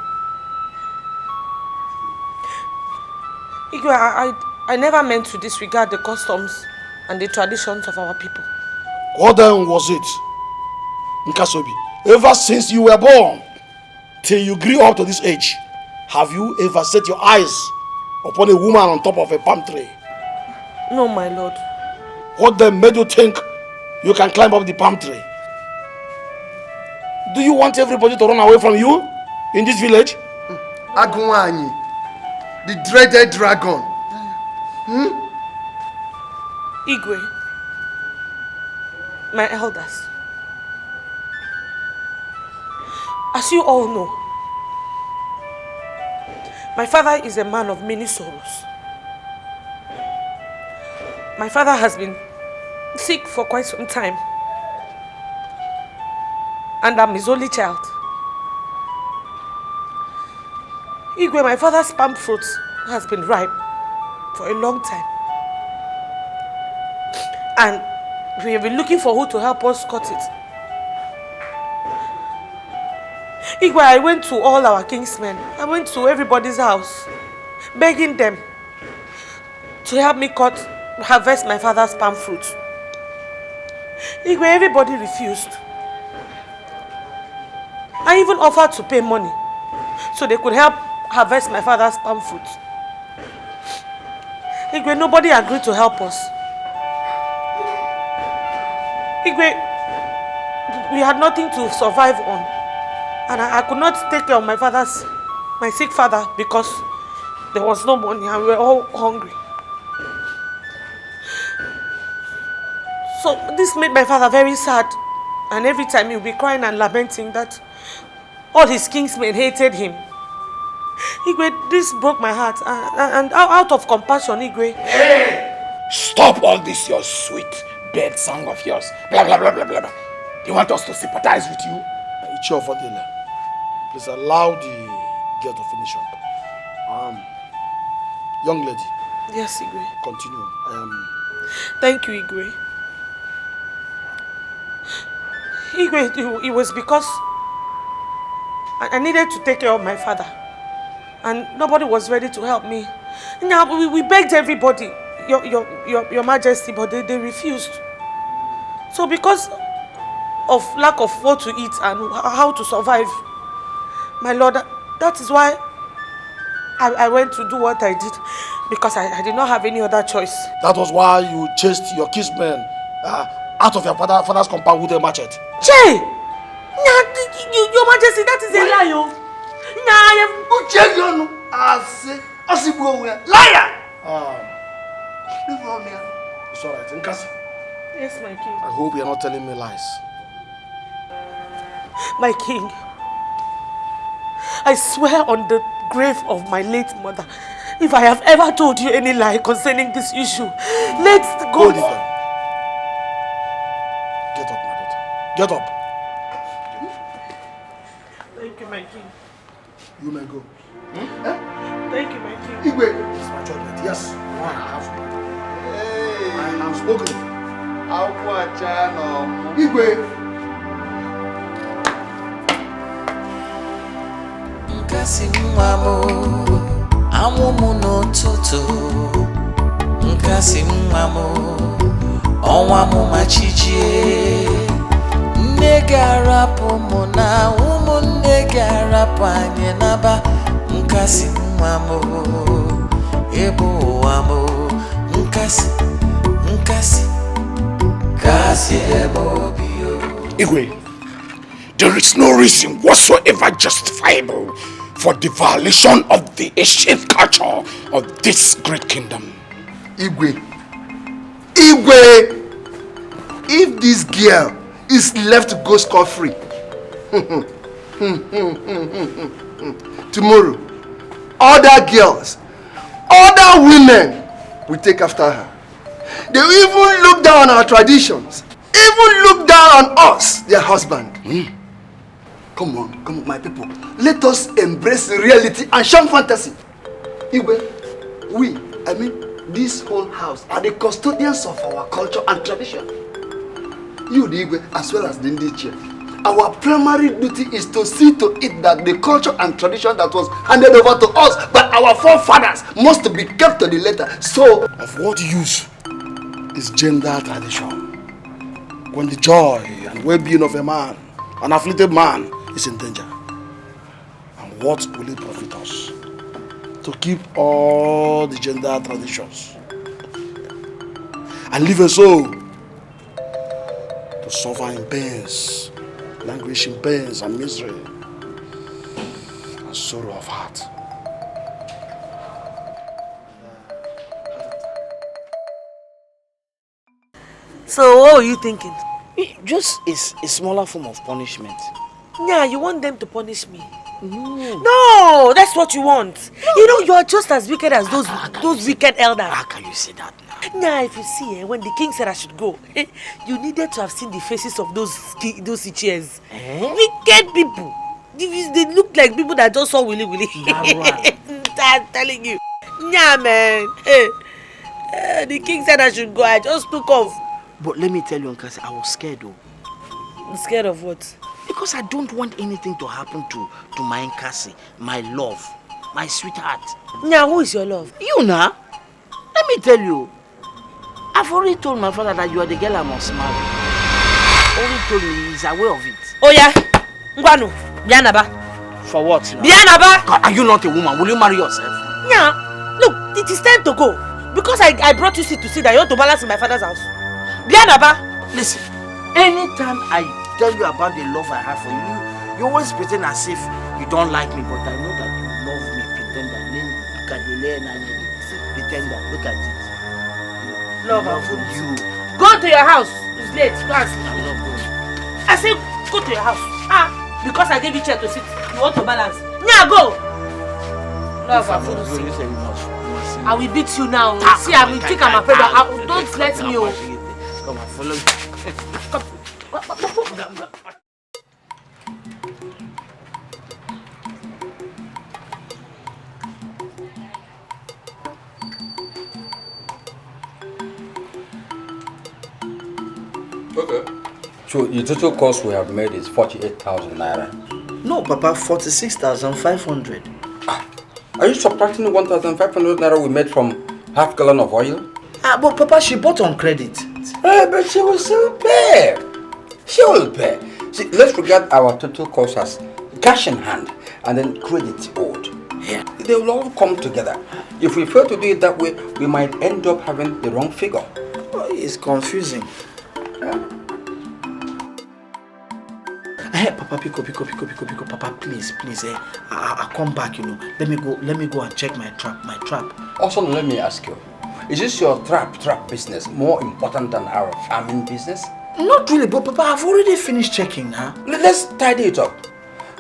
Igwe, I never meant to disregard the customs and the traditions of our people. What then was it, NKASI? Ever since you were born till you grew up to this age, have you ever set your eyes upon a woman on top of a palm tree? No, my lord. What then made you think you can climb up the palm tree? Do you want everybody to run away from you in this village? Agunwanyi, the dreaded dragon. Igwe, my elders, as you all know, my father is a man of many sorrows. My father has been sick for quite some time, and I'm his only child. Igwe, my father's palm fruit has been ripe for a long time, and we have been looking for who to help us cut it. Igwe, I went to all our kingsmen. I went to everybody's house, begging them to help me harvest my father's palm fruit. Igwe, everybody refused. I even offered to pay money so they could help harvest my father's palm fruit. Igwe, nobody agreed to help us. Igwe, we had nothing to survive on. And I could not take care of my sick father, because there was no money and we were all hungry. So this made my father very sad. And every time he would be crying and lamenting that all his kingsmen hated him. Igwe, this broke my heart. And out of compassion, Igwe. Hey! Stop all this, your sweet bird song of yours. Blah, blah, blah, blah, blah. You want us to sympathize with you? Please allow the girl to finish up. Young lady. Yes, Igwe. Continue. Thank you, Igwe. Igwe, it was because I needed to take care of my father, and nobody was ready to help me. Now we begged everybody, your Majesty, but they refused. So because of lack of what to eat and how to survive, my lord, that is why I went to do what I did because I did not have any other choice. That was why you chased your kinsmen out of your father's compound with a machete. Che! Your Majesty, that is a lie, yo. Liar! It's alright, Nkasi. Yes, my king. I hope you're not telling me lies. My king, I swear on the grave of my late mother, if I have ever told you any lie concerning this issue, let's go. Hold it down. Get up, my daughter. Get up. Thank you, my king. You may go. Thank you, my king. Igwe, it's my judgment. Yes, I have spoken. I have spoken. Igwe. Nkasi mwamo, amumu no toto. Nkasi mwamo, onwamu machichie. Negarapo mona, negarapo anye naba. Nkasi mwamo, ebo wamo. Nkasi, kasi ebo bio. Igwe, there is no reason whatsoever justifiable for the violation of the ancient culture of this great kingdom. Igwe, if this girl is left to go scot-free, tomorrow, other girls, other women will take after her. They will even look down on our traditions, even look down on us, their husband. Come on, my people. Let us embrace reality and shun fantasy. Igwe, this whole house are the custodians of our culture and tradition. You, the Igwe, as well as the Ndiche. Our primary duty is to see to it that the culture and tradition that was handed over to us by our forefathers must be kept to the letter. So, of what use is gender tradition when the joy and well-being of a man, an afflicted man, is in danger? And what will it profit us to keep all the gender traditions and leave a soul to suffer in pains, languish in pains and misery and sorrow of heart? So what were you thinking? Just a smaller form of punishment. Yeah, you want them to punish me? No, that's what you want. No. You know, you're just as wicked as those wicked elders. How can you say that now? Yeah, if you see, when the king said I should go, you needed to have seen the faces of those chairs. Wicked people. They look like people that just saw Willy. I'm telling you. Yeah, man. The king said I should go. I just took off. But let me tell you, Nkasi, I was scared though. Scared of what? Because I don't want anything to happen to my Nkasi, my love, my sweetheart. Now, who is your love? You now. Let me tell you. I've already told my father that you are the girl I must marry. Already told me he's aware of it. Oh yeah? Ngwanu, Bianaba. For what? Bianaba! God, are you not a woman? Will you marry yourself? Yeah. Look, it is time to go. Because I brought you to see that you want to balance in my father's house. Bianaba! Listen, anytime I tell you about the love I have for you, you always pretend as if you don't like me, but I know that you love me, pretender. Pretender, look at it. Love you. Go to your house. It's late. Class. I'm not going. I say go to your house. Because I gave you chair to sit. You want to balance. Yeah, go. Love and food. I will beat you now. See, I will think I'm afraid. Don't let me. Come on, follow me. Come. Okay. So the total cost we have made is 48,000 naira. No, Papa, 46,500. Are you subtracting the 1,500 naira we made from half gallon of oil? But Papa, she bought on credit. But she will still pay. She will pay. See, let's regard our total cost as cash in hand and then credit owed. Yeah. They will all come together. If we fail to do it that way, we might end up having the wrong figure. Oh, it's confusing. Hey, Papa, Pico, Papa, please, I'll come back, you know. Let me go and check my trap. Also, let me ask you, is this your trap business more important than our farming business? Not really, but Papa, I've already finished checking now. Let's tidy it up.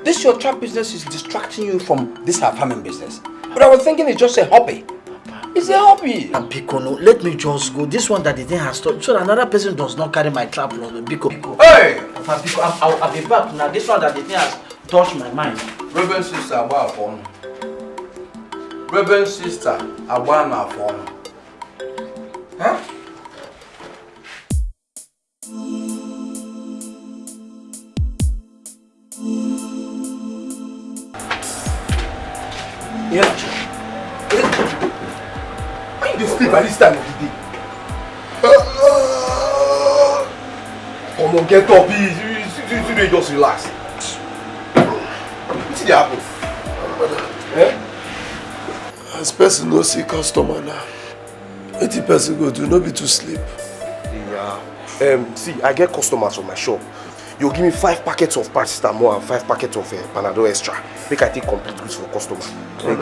This your trap business is distracting you from this our farming business. But I was thinking it's just a hobby. It's a hobby. And Pico, no, let me just go. This one that the thing has stopped, so that another person does not carry my trap load. Pico. Hey! Papa, Pico, I'll be back now. This one that the thing has touched my mind. Reverend sister, Abba phone. Reverend sister, Abba phone. Huh? Yeah. Why you sleep by this time of the day? Come on, get up, please. You just relax. What's the happen? Eh? As person no see customer now. What the person go do? No be to sleep. Yeah. See, I get customers from my shop. You give me 5 packets of paracetamol and 5 packets of Panadol extra. Make I take complete goods for customer. I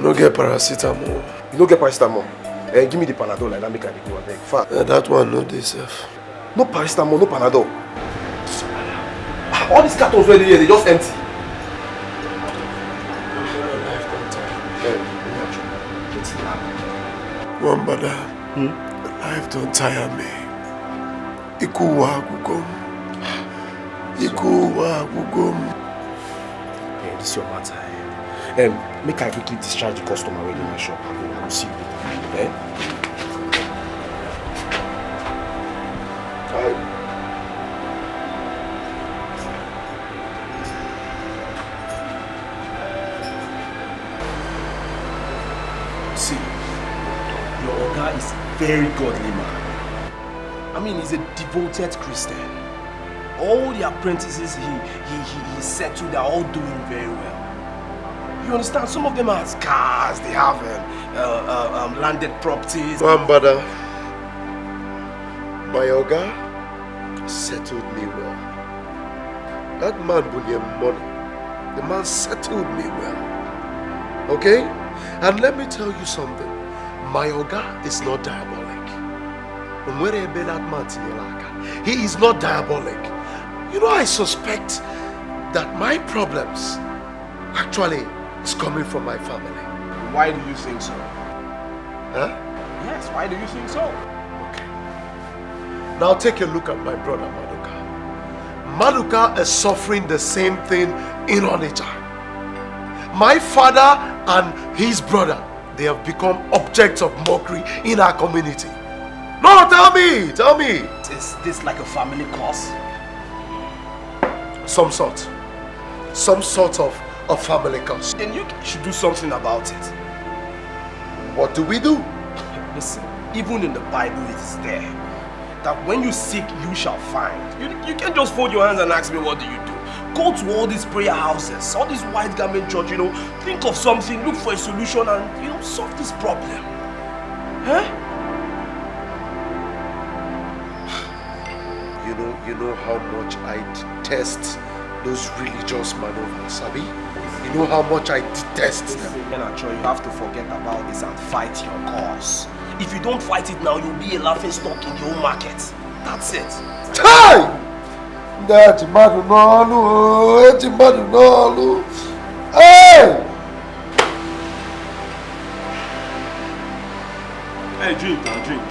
don't get paracetamol. You don't get paracetamol? Give me the Panadol like that, make I go and beg. That one no dey safe. No paracetamol, no Panadol. All these cartons where they just empty. One brother, life don't tire me. Iku wa gugom. Yeah, this is your matter. Make I quickly discharge the customer in my shop. I will see you later. See, your Oga is a very godly man. I mean, he's a devoted Christian. All the apprentices he settled are all doing very well. You understand? Some of them have cars, they have landed properties. One brother, my Oga settled me well. That man brought me money. The man settled me well. Okay? And let me tell you something. My Oga is not diabolic. He is not diabolic. You know, I suspect that my problems actually is coming from my family. Why do you think so? Huh? Yes, why do you think so? Okay. Now take a look at my brother Maduka. Maduka is suffering the same thing in Onitsha. My father and his brother, they have become objects of mockery in our community. No, tell me. Is this like a family curse? Some sort of family curse. Then you should do something about it. What do we do? Listen, even in the Bible it is there that when you seek, you shall find. You can't just fold your hands and ask me, what do you do? Go to all these prayer houses, all these white garment church, think of something, look for a solution and, solve this problem. Huh? You know how much I detest those religious maneuvers, Sabi? You know how much I detest them. Sure, you have to forget about this and fight your cause. If you don't fight it now, you'll be a laughing stock in your own market. That's it. Hey! Hey! Hey, drink now, drink.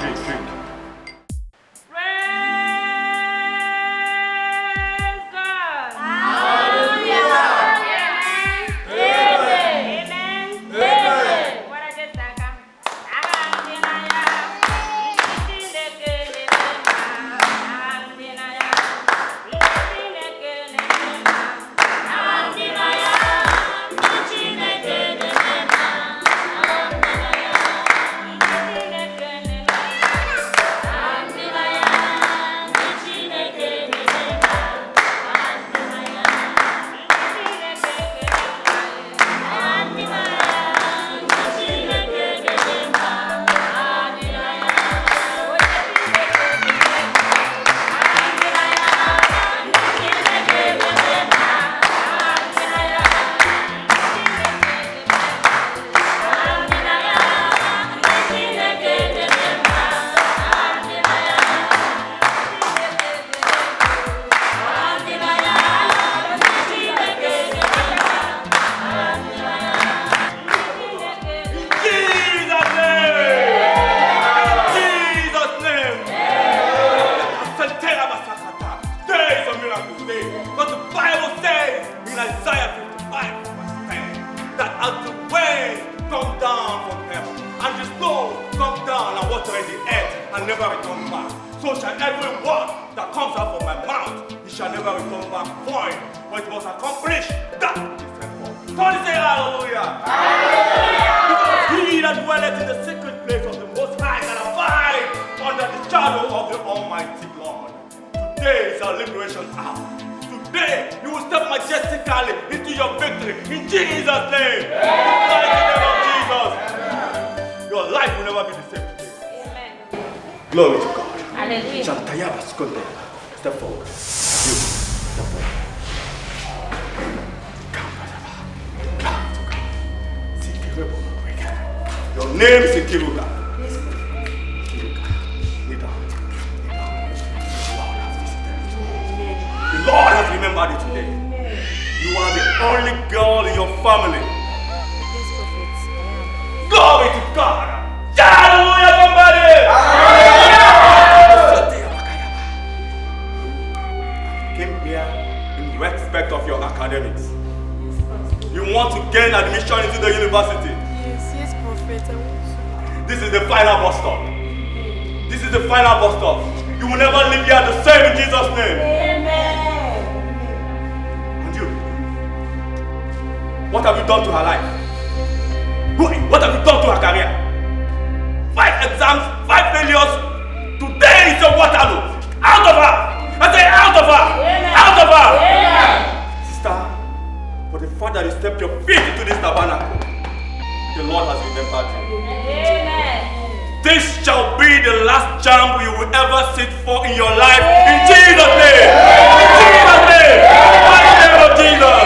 down from heaven, and the stone come down and water in the earth and never return back. So shall every word that comes out from my mouth, it shall never return back void, but it must accomplish that which is sent forth. Somebody say hallelujah. Hallelujah. Because he that dwelleth in the secret place of the Most High shall abide under the shadow of the Almighty God. Today is our liberation hour. Today, you will step majestically into your victory in Jesus' name. In the name of Jesus. Your life will never be the same today. Amen. Glory to God. Hallelujah. Step forward. You, step forward. Your name is Ikiruka. The Lord has remembered you today. You are the only girl in your family. Glory to God. Hallelujah, somebody! Came here in respect of your academics. You want to gain admission into the university. Yes, Prophet. I want to. This is the final bus stop. This is the final bus stop. You will never leave here the same in Jesus' name. Amen. And you? What have you done to her life? What have you done to her career? 5 exams, 5 failures. Today is your Waterloo. Out of her! I say out of her! Amen. Out of her! Amen. Sister, for the fact that you stepped your feet into this tabernacle, the Lord has remembered you. Amen. This shall be the last jump you will ever sit for in your life. In Jesus' name! In Jesus' name! In the name of Jesus!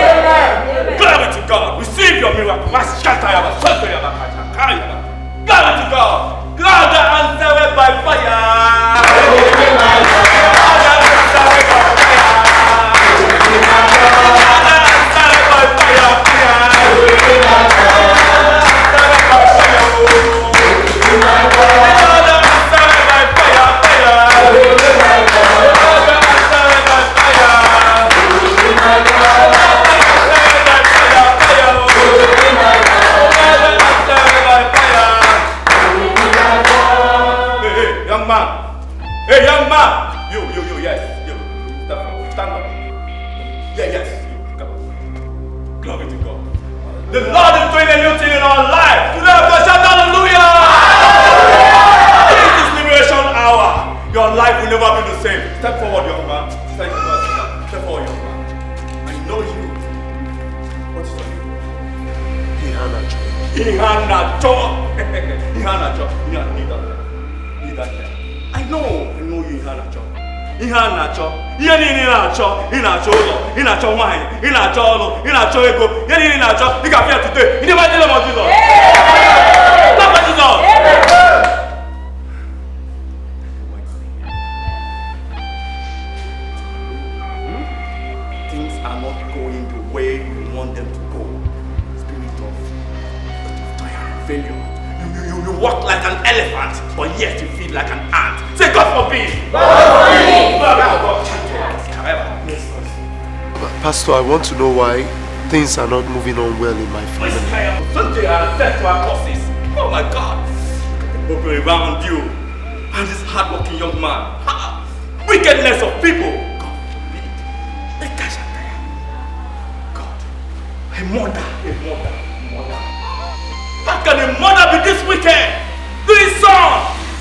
Glory to God! Receive your miracle! Glory to God! God answered by fire! Hey, young man! You, yes, you. Stand up. Yeah, yes, you. Come on. Glory to God. The Lord is doing a new thing in our lives. Today, we shout hallelujah! In this liberation hour, your life will never be the same. Step forward, young man. Step forward, young man. I know you. What is your name? Ihanacho. I know you Ihanacho. Ihanacho. Ihe niile na-achọ, ị na-achọ ụlọ, ị na-achọ nwaanyị, ị na-achọ ọrụ, ị na-achọ ego, ihe niile na-achọ, ị ga-abịa today. In the mighty name of Jesus. Clap for Jesus. Things are not going the way you want them to go. Spirit of failure. You walk like an elephant, but yet you feel like an ant. Say, God forbid! God forbid! Pastor, I want to know why things are not moving on well in my family. Sunday are set to our courses. Oh my God! People around you and this hard-working young man. Wickedness of people. God. A mother. How can a mother be this wicked? To his son!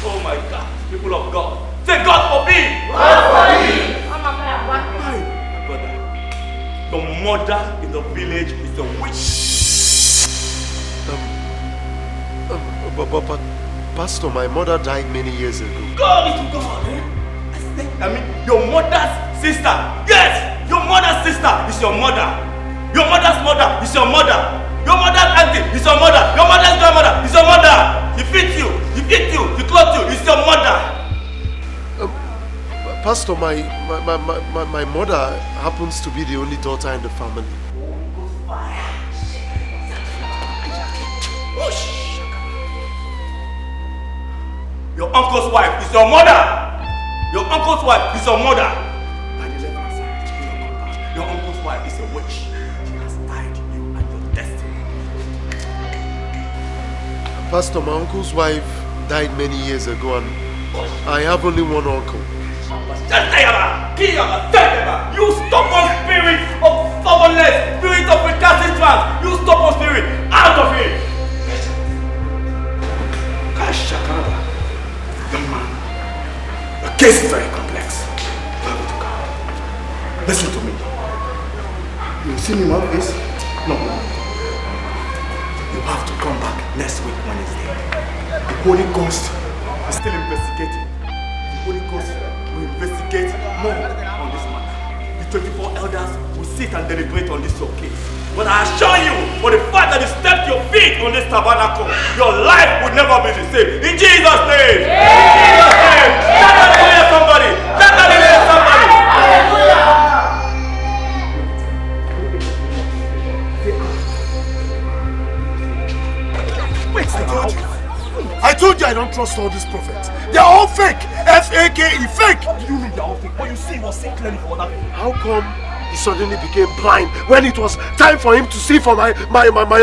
Oh my God, people of God. Say, God forbid! God forbid! My brother, the mother in the village is a witch. But Pastor, my mother died many years ago. Glory to God, eh? I mean, your mother's sister. Yes, your mother's sister is your mother. Your mother's mother is your mother. Your mother's auntie is your mother. Your mother's grandmother is your mother. He feeds you, he clothes you, it's your mother. Pastor, my mother happens to be the only daughter in the family. Your uncle's wife is your mother. Your uncle's wife is your mother. By the left hand side, your uncle's wife is a witch. She has tied you and your destiny. Pastor, my uncle's wife died many years ago and I have only one uncle. You stubborn spirit of stubbornness, spirit of recalcitrance, you stubborn spirit, out of it! Young man, the case is very complex. Listen to me. You see me in my face? No. You have to come back next week Wednesday. The Holy Ghost is still investigating. The Holy Ghost will investigate more on this matter. The 24 elders will sit and deliberate on this your case. But I assure you, for the fact that you stepped your feet on this tabernacle, your life will never be the same. In Jesus' name! In Jesus' name! Shout hallelujah, somebody! Shout hallelujah, somebody! Wait, I told you I don't trust all these prophets. They're all fake. F-A-K-E, fake. What do you mean they're all fake? What you see was seen clearly for other people. How come he suddenly became blind when it was time for him to see for my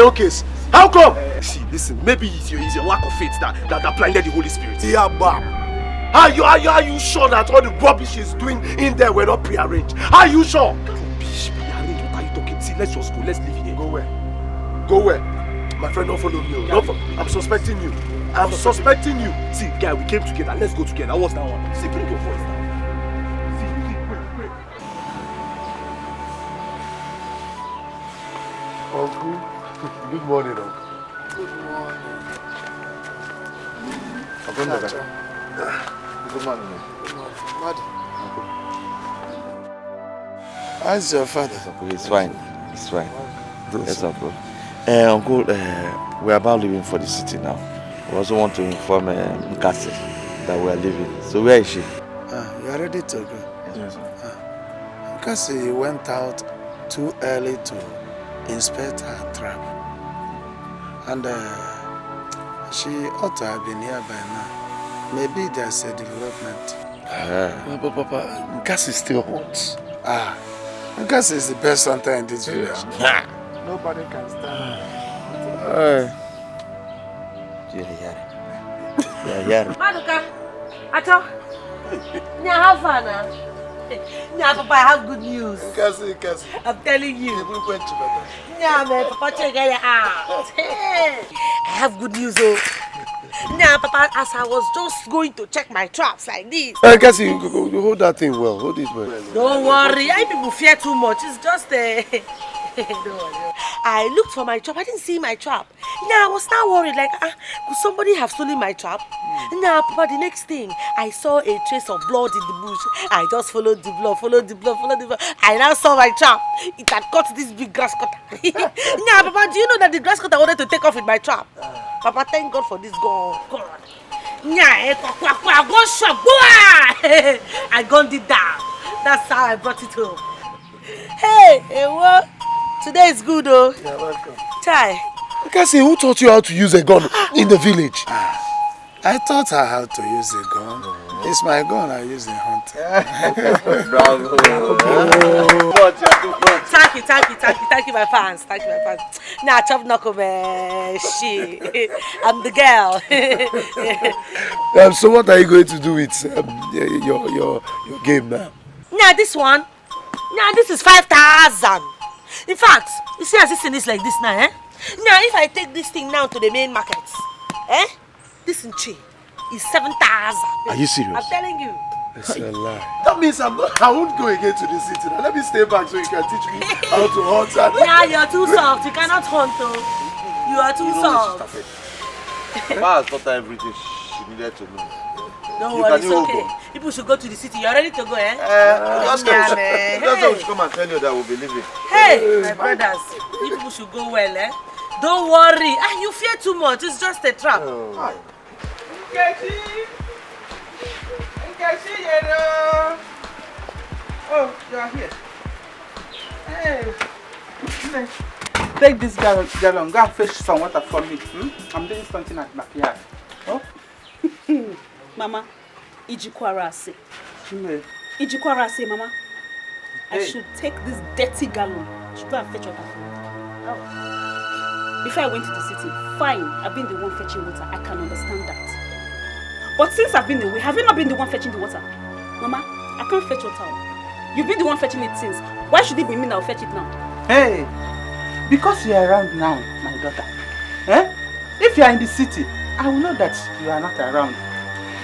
own case? How come? See, listen, maybe it's your lack of faith that blinded the Holy Spirit. Yeah, Bob. Are you sure that all the rubbish he's doing in there were not prearranged? Are you sure? Rubbish, prearranged? What are you talking? See, let's just go. Let's leave here. Go where? Go where? My friend, don't follow me. I'm suspecting you. I'm suspecting you. See, guy, we came together. Let's go together. What's that one? See, bring your voice down. See, wait. Uncle, good morning, Uncle. Good morning. Good morning. Good morning. Madam. How's your father? He's fine. He's fine. Yes, Uncle. Uncle, we're about leaving for the city now. We also want to inform NKASI that we are leaving. So where is she? You are ready to go? Yes, sir. NKASI went out too early to inspect her trap. And she ought to have been here by now. Maybe there's a development. But Papa, NKASI still hot. NKASI is the best hunter in this village. Nobody can stand. Maduka, Acho, how far now? Papa, I have good news. NKASI. I'm telling you. Papa, check it out. I have good news, oh. Papa, as I was just going to check my traps like this. NKASI, you hold that thing well. Hold it well. Don't worry, I people fear too much. It's just don't worry. I looked for my trap. I didn't see my trap. I was now worried, like, could somebody have stolen my trap? Papa, the next thing, I saw a trace of blood in the bush. I just followed the blood. I now saw my trap. It had caught this big grass cutter. Papa, do you know that the grass cutter wanted to take off with my trap? Papa, thank God for this God. I gunned it down. That's how I brought it home. Hey, what? Today is good, though. You're welcome. Chai. NKASI, who taught you how to use a gun in the village? I taught her how to use a gun. It's my gun I use in hunting. Bravo. Thank you, my fans. Now, chop knuckle, man. I'm the girl. So what are you going to do with your game now? This one. This is 5,000. In fact, you see as this thing is like this now, Now, if I take this thing now to the main market, this in Chi is 7,000. Are you serious? I'm telling you. It's a lie. That means I won't go again to the city. Now let me stay back so you can teach me how to hunt. You're too soft. You cannot hunt, though. You are too soft. Ma has taught her everything she needed to know. Don't worry, it's okay. People should go to the city. You're ready to go, Just we should come and tell you that we'll be leaving. Hey, my brothers, you people should go well, Don't worry. You fear too much. It's just a trap. NKASI, oh, you are here. Hey, take this gallon, go and fetch some water for me. I'm doing something at the backyard. Oh? Mama, Ijikwarase. Chime. Ijikwarase, Mama. I Hey. should take this dirty gallon. I should go and fetch water for me. before I went to the city, fine, I've been the one fetching water. I can understand that. But since I've been away, have you not been the one fetching the water? Mama, I can't fetch water. You've been the one fetching it since. Why should it be me that will fetch it now? Hey, because you are around now, my daughter. If you are in the city, I will know that you are not around.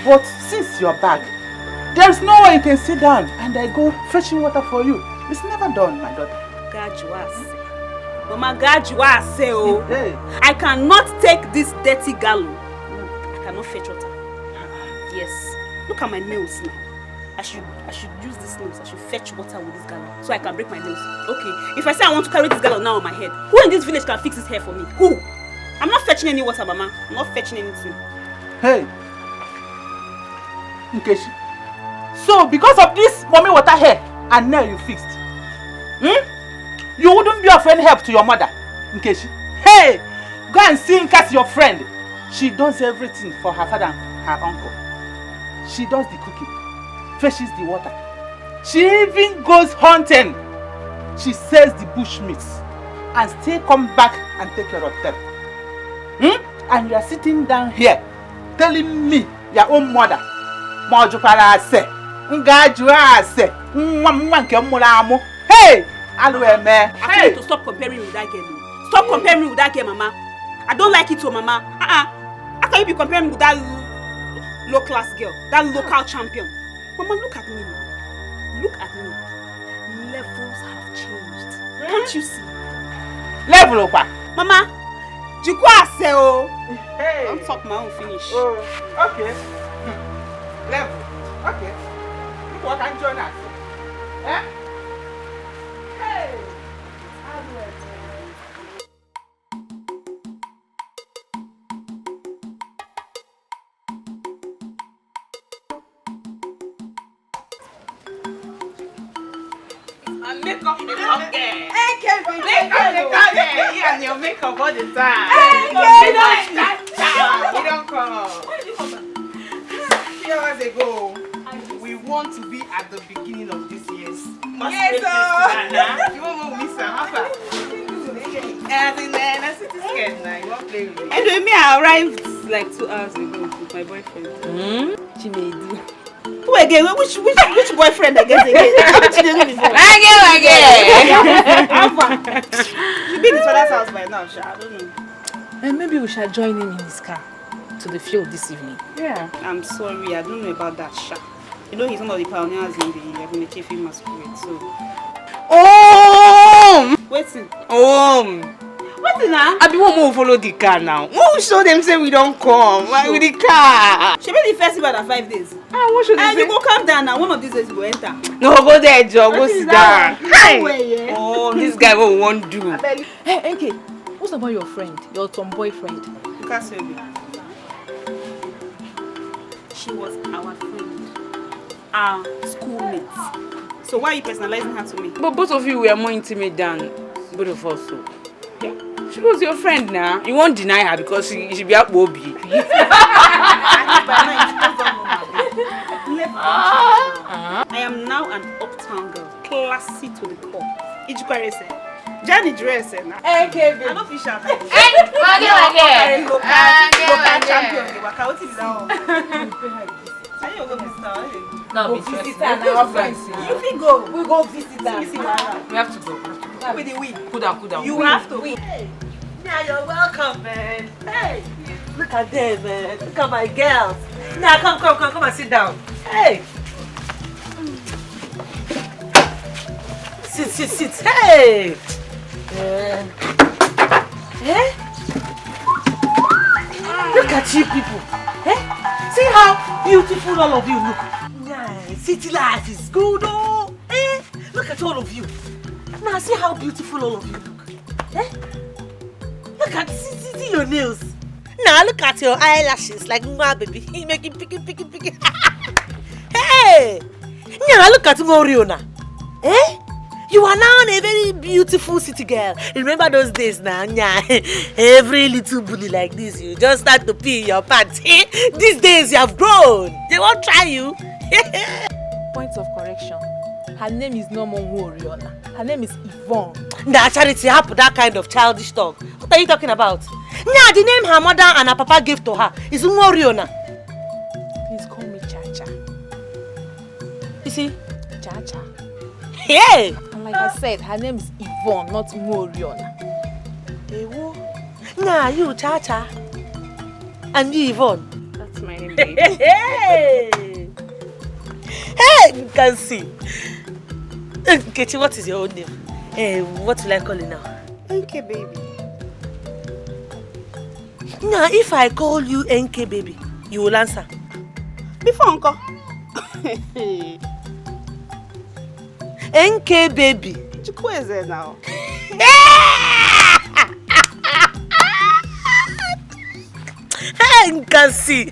But since you're back, there's no way you can sit down and I go fetching water for you. It's never done, my daughter. Mama, hey. I cannot take this dirty gallon. I cannot fetch water. Yes. Look at my nails now. I should use these nails. I should fetch water with this gallon so I can break my nails. Okay. If I say I want to carry this gallon now on my head, who in this village can fix his hair for me? Who? I'm not fetching any water, Mama. I'm not fetching anything. Hey. Nkechi. So because of this mommy water hair and nail you fixed, you wouldn't be of any help to your mother, Nkechi. Hey, go and see NKASI, your friend. She does everything for her father and her uncle. She does the cooking, fetches the water. She even goes hunting. She sells the bush meats and still come back and take care of them. And you are sitting down here telling me your own mother, hey! I need to stop comparing with that girl. Stop comparing with that girl, Mama. I don't like it, Mama. How can you be comparing with that low-class girl, that local champion? Mama, look at me. Look at me. Levels have changed. Can't you see? Level up, Mama. Hey. Don't talk my own finish. Oh, okay. Level. Okay. Look what I'm joining us. Eh? Hey. Makeup girl. You and your makeup all the time. We don't come. 3 hours ago, we want to be at the beginning of this year's masquerade. You won't miss her. And then I see this kid now. You won't play with me. Anyway, me, I arrived like 2 hours ago with my boyfriend. Chimedu. Who again? Which boyfriend again? Again. You've been in his father's house by now, Sha. I don't know. And maybe we shall join him in his car to the field this evening. Yeah. I'm sorry, I don't know about that, Sha. You know he's one of the pioneers in the Abinachefi masquerade, so. Waiting. Waiting now? I be one more follow the car now. Who show them say we don't come? Why with the car? She made the festival at 5 days. What should and you go calm down now. One of these days you go enter. No, go there, Joe. Go sit down. Hey. Oh, this guy won't do. Hey, NK, what's about your friend, your tomboy friend? NKASI. She was our friend, our schoolmate. So why are you personalizing her to me? But both of you were more intimate than both of us. So. Yeah. She was your friend now. You won't deny her because she be up Bobby. I am now an uptown girl, classy to the core. Ijukare say, Johnny dress na. I no fit shout. Local champion. Waka what is that? Are you go visit her? No, visit her and our friends. You fit go. We go visit her. We have to go. With the win. Cool down. You have to. Hey, now you're welcome, man. Hey, look at them, man. Look at my girls. Now come and sit down. Hey. Sit. Hey. Look at you people. See how beautiful all of you look. Yeah, city life is good, oh. Look at all of you. Now see how beautiful all of you look. Look at see your nails. Now look at your eyelashes like my baby. He making picking. Hey! Now look at Moriona. You are now a very beautiful city girl. Remember those days now? Every little bully like this, you just start to pee in your pants. These days you have grown. They won't try you. Points of correction. Her name is no more Oriona. Her name is Yvonne. Nah, Charity, have that kind of childish talk. What are you talking about? Yeah, the name her mother and her papa gave to her is Oriona. Please call me Chacha. You see? Chacha. Hey! And like I said, her name is Yvonne, not Oriona. Ewo. Nah, you Chacha. And you Yvonne. That's my name, baby. Hey! Hey, you can see. Kechi, what is your own name? What will I call you now? NK baby. Now, if I call you NK baby, you will answer. Before uncle. NK baby. Chikweze now. Hey, you can see.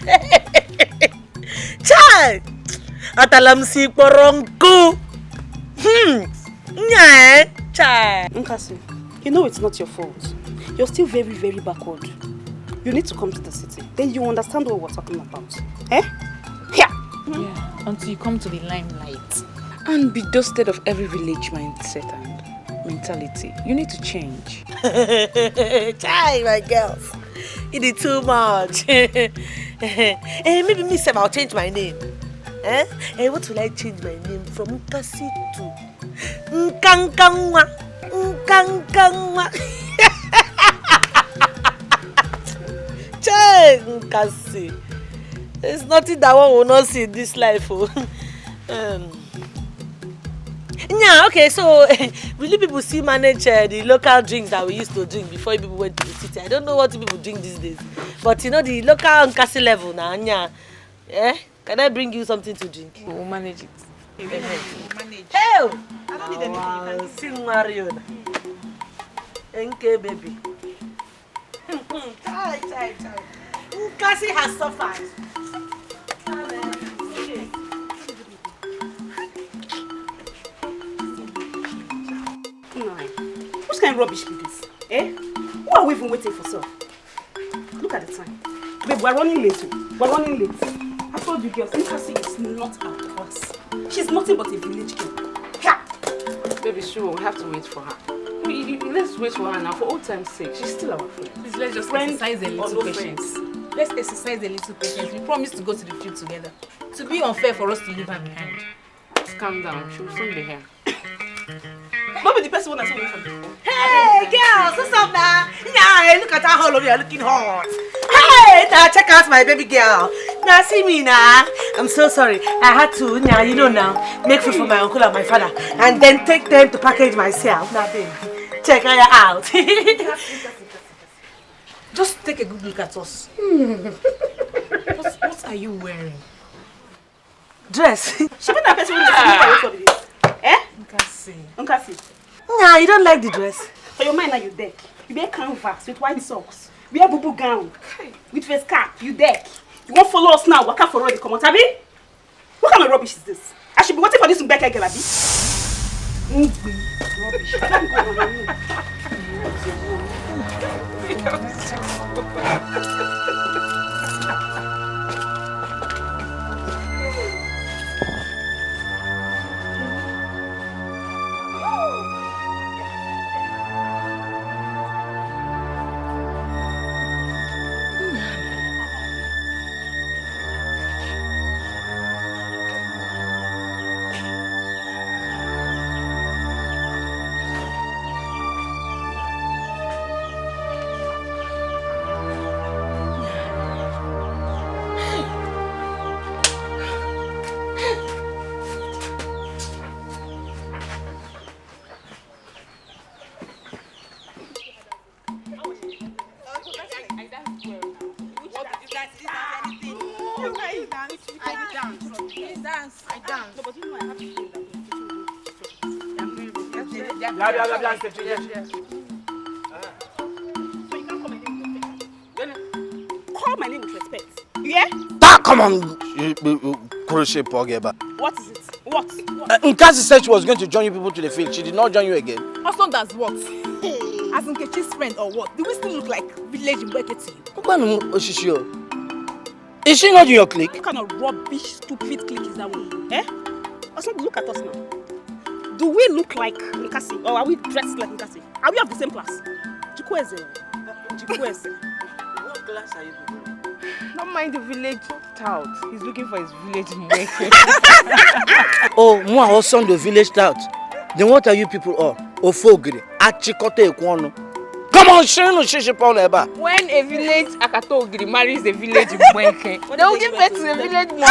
Chai. Atalamsi poronku. Yeah, chai. NKASI, you know it's not your fault. You're still very, very backward. You need to come to the city. Then you understand what we're talking about. Eh? Yeah, until you come to the limelight. And be dusted of every village mindset and mentality. You need to change. Chai, my girls. You did too much. Maybe me say I'll change my name. What will I change my name from NKASI to Nkankangwa? Nkankangwa. Chai, NKASI. There's nothing that one will not see in this life. Yeah, okay, so will you people still manage the local drinks that we used to drink before you people went to the city? I don't know what people drink these days. But you know the local NKASI level now, yeah. Can I bring you something to drink? We'll manage it. We'll manage. Hey! I don't need anything. Sing Mario. NK baby. Chai. NKASI has suffered. Which kind of rubbish be this? Who are we even waiting for, sir? Look at the time. Babe, we're running late. We're running late. I told you girls, NKASI is not our class. She's nothing but a village girl. Yeah. Baby, sure, we have to wait for her. Let's wait for her now, for old time's sake. She's still our friend. Please, let's just exercise a little patience. Let's exercise a little patience. We promised to go to the field together. To be unfair for us to leave her behind. Just calm down. She will soon be here. What be the person one I saw you from before? Hey, girls, what's up now? Yeah, look at how all of you are looking hot. Hey, now check out my baby girl. Now see me now. I'm so sorry. I had to, you know now, make food for my uncle and my father, and then take them to package myself. Now, babe, check her out. Just take a good look at us. What are you wearing? Dress. She put that person with the this. NKASI. Nah, you don't like the dress. For your mind now you deck. You wear canvas with white socks. We wear bubu gown with face cap. You deck. You won't follow us now. Waka for already come out, Abi? What kind of rubbish is this? I should be waiting for this to back girl, Abi. Rubbish. Call my name with respect. You hear? Come on, crochet Pogeba. What is it? What? NKASI said she was going to join you people to the field. She did not join you again. Also, that's what? As Nkechi's friend or what? Do we still look like village in Weke to you? Is she not in your clique? What kind of rubbish, stupid clique is that one? Also, look at us now. Do we look like Nkasi? Or are we dressed like Nkasi? Are we of the same class? Chikweze. What class are you going? Don't mind the village tout. He's looking for his village mate. Oh, moi also the village tout. Then what are you people all? Ofogri, Achikote Ekwono. Come on, Shino Shishipoleba. When a village Akatogri marries a village Mweke, they will give birth to a village Mweke.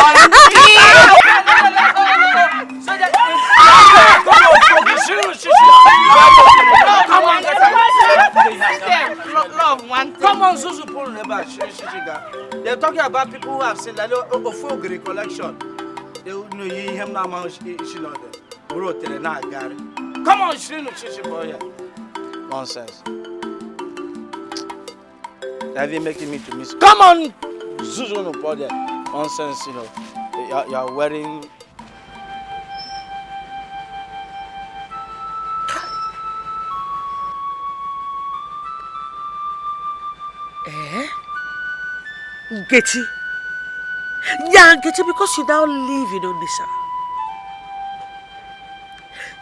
Come on, Susu Poleba. They're talking about people who have seen like Ofogri collection. They will know him now. Come on, Shino Shishipoya. Nonsense. Have you making me to miss? Come on, Zuzu no podium. Nonsense, you know. You're wearing. Nkechi. Yeah, Nkechi, because you now live in Onitsha.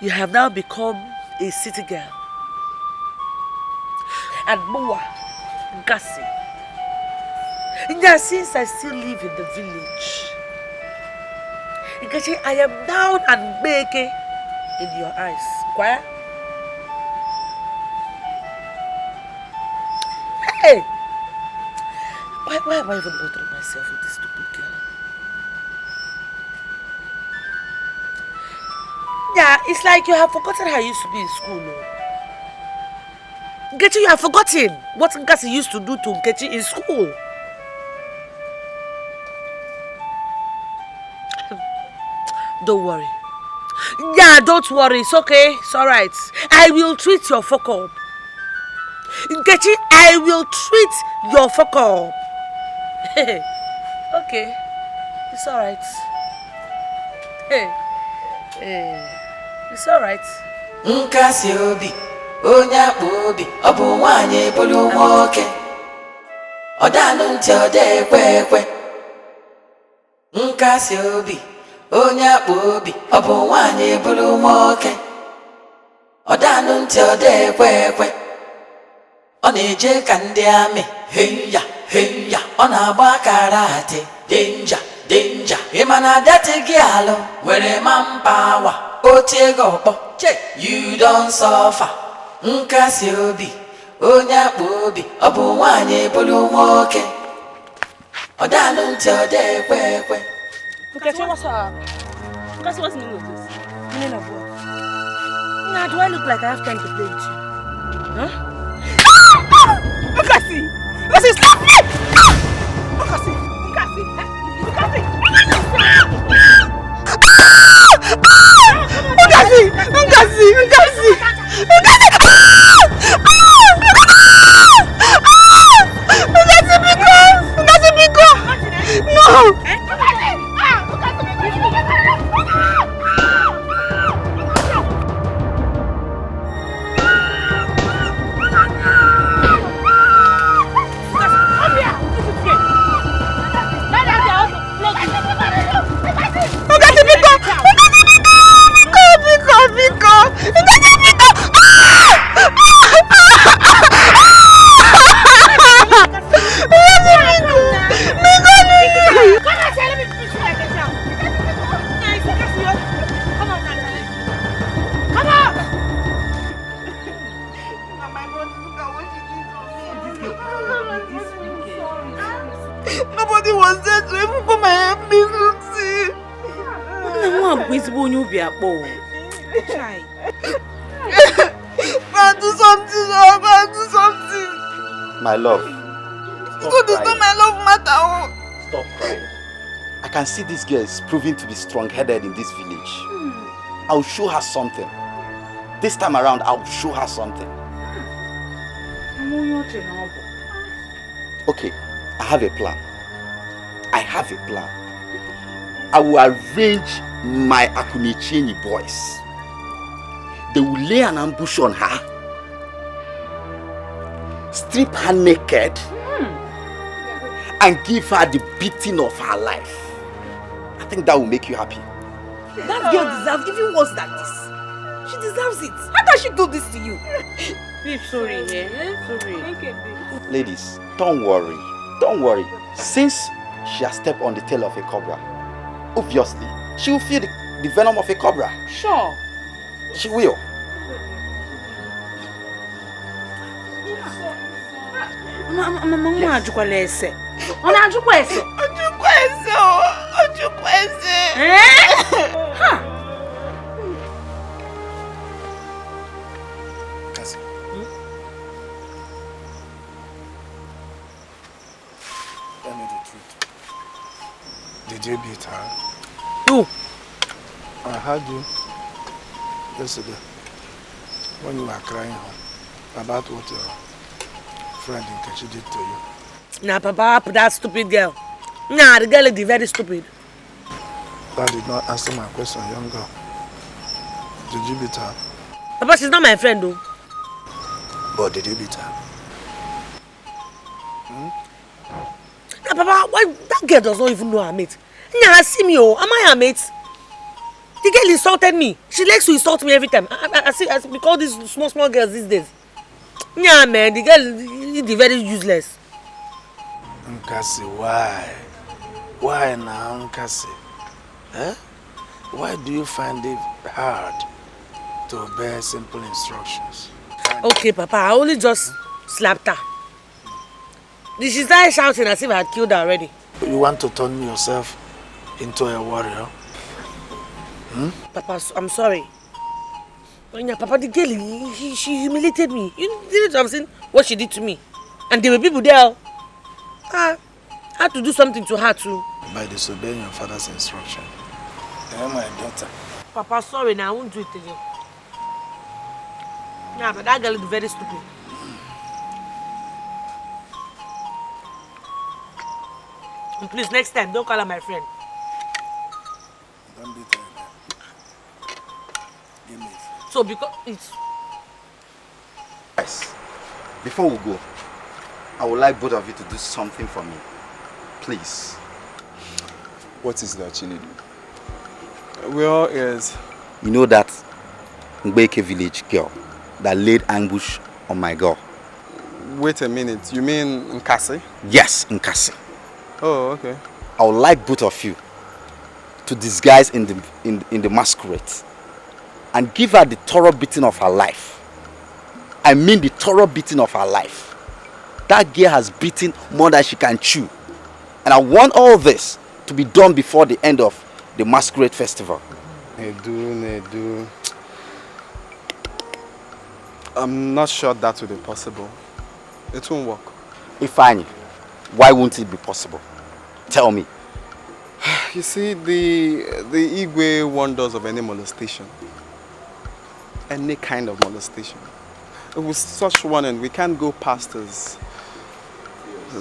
You have now become a city girl. And Moa, Nkasi. Yeah, since I still live in the village, Nkechi, I am down and beke in your eyes. Why? Hey! Why am I even bothering myself with this stupid girl? Yeah, it's like you have forgotten how I used to be in school, no? Nkechi, you have forgotten what Nkasi used to do to Nkechi in school. Don't worry. Yeah, don't worry. It's okay. It's alright. I will treat your fuck up. Nkechi, I will treat your fuck up. Okay. It's alright. It's alright. Nkasi obi, onye akpa obi, ọ bụ nwaanyị bụrụ nwoke. Ọ danụ ntị ọ dị ekwe ekwe. Nkasi obi, onye akpa obi, ọ bụ nwaanyị bụrụ nwoke. Ọ danụ ntị ọ dị ekwe ekwe. Ọ na-eje ka ndị amị, heya heya, ọ na-agba karate, danger danger. Ị ma na dati gị alụ, were manpower, otie gị ọkpọ, you don suffer. Nkasi obi, onye akpa obi, ọ bụ nwaanyị bụrụ nwoke. Ọ danụ ntị ọ dị ekwe ekwe. Nkechi, what's up? Nkasi, what's the meaning of this? Meaning of what? Now, do I look like I have time to play with you? Huh? Nkasi! Nkasi, stop me! Nkasi! Nkasi! Nkasi! Nkasi! Nkasi! Nkasi! Nkasi, Biko! No! Nobody was there to even come and help me, Lucy. Do something, do something. My love. So this not my love matter. Stop crying. I can see this girl is proving to be strong-headed in this village. I'll show her something. This time around, I'll show her something. Okay, I have a plan. I will arrange my Akunichini boys. They will lay an ambush on her, strip her naked, and give her the beating of her life. I think that will make you happy. That girl deserves even worse than this. She deserves it. How does she do this to you? Babe, sorry, yeah? Sorry. Okay, babe. Ladies, don't worry. Don't worry. Since she has stepped on the tail of a cobra, obviously, she will feel the venom of a cobra. Sure. She will. Mama ajukwala ese. Ona ajukwa ese. Ajukwa ese o. Ajukwa ese. Ha. Kasi. Tell me the truth. Did you beat her? No. I heard you yesterday when you were crying about what your friend NKASI did to you. Nah, Papa, that stupid girl. Nah, the girl is very stupid. That did not answer my question, young girl. Did you beat her? Papa, she's not my friend, though. But did you beat her? Nah, Papa, why that girl does not even know her mate? Nah, see me, oh, am I her mate? The girl insulted me. She likes to insult me every time. I see we call these small girls these days. Yeah, man, the girl is very useless. NKASI, why? Why now, NKASI? Eh? Why do you find it hard to obey simple instructions? Okay, Papa, I only just slapped her. She started shouting as if I had killed her already. You want to turn yourself into a warrior? Papa, I'm sorry. Yeah, Papa, the girl, she humiliated me. You didn't have seen what she did to me. And there were people there. I had to do something to her too. By disobeying your father's instruction. You're my daughter. Papa, sorry, now I won't do it again. Yeah, but that girl is very stupid. And please, next time, don't call her my friend. Don't beat her again. Give me it. So, because it's... Guys, before we go, I would like both of you to do something for me. Please. What is that, Chinedu? We're all ears. You know that Mbeke village girl that laid ambush on my girl? Wait a minute, you mean NKASI? Yes, NKASI. Oh, okay. I would like both of you to disguise in the masquerade and give her the thorough beating of her life. I mean the thorough beating of her life. That girl has beaten more than she can chew. And I want all this to be done before the end of the masquerade festival. Nedu. I'm not sure that will be possible. It won't work. Ifeanyi, why won't it be possible? Tell me. You see, the Igwe warned us of any molestation. Any kind of molestation. With such warning, we can't go past his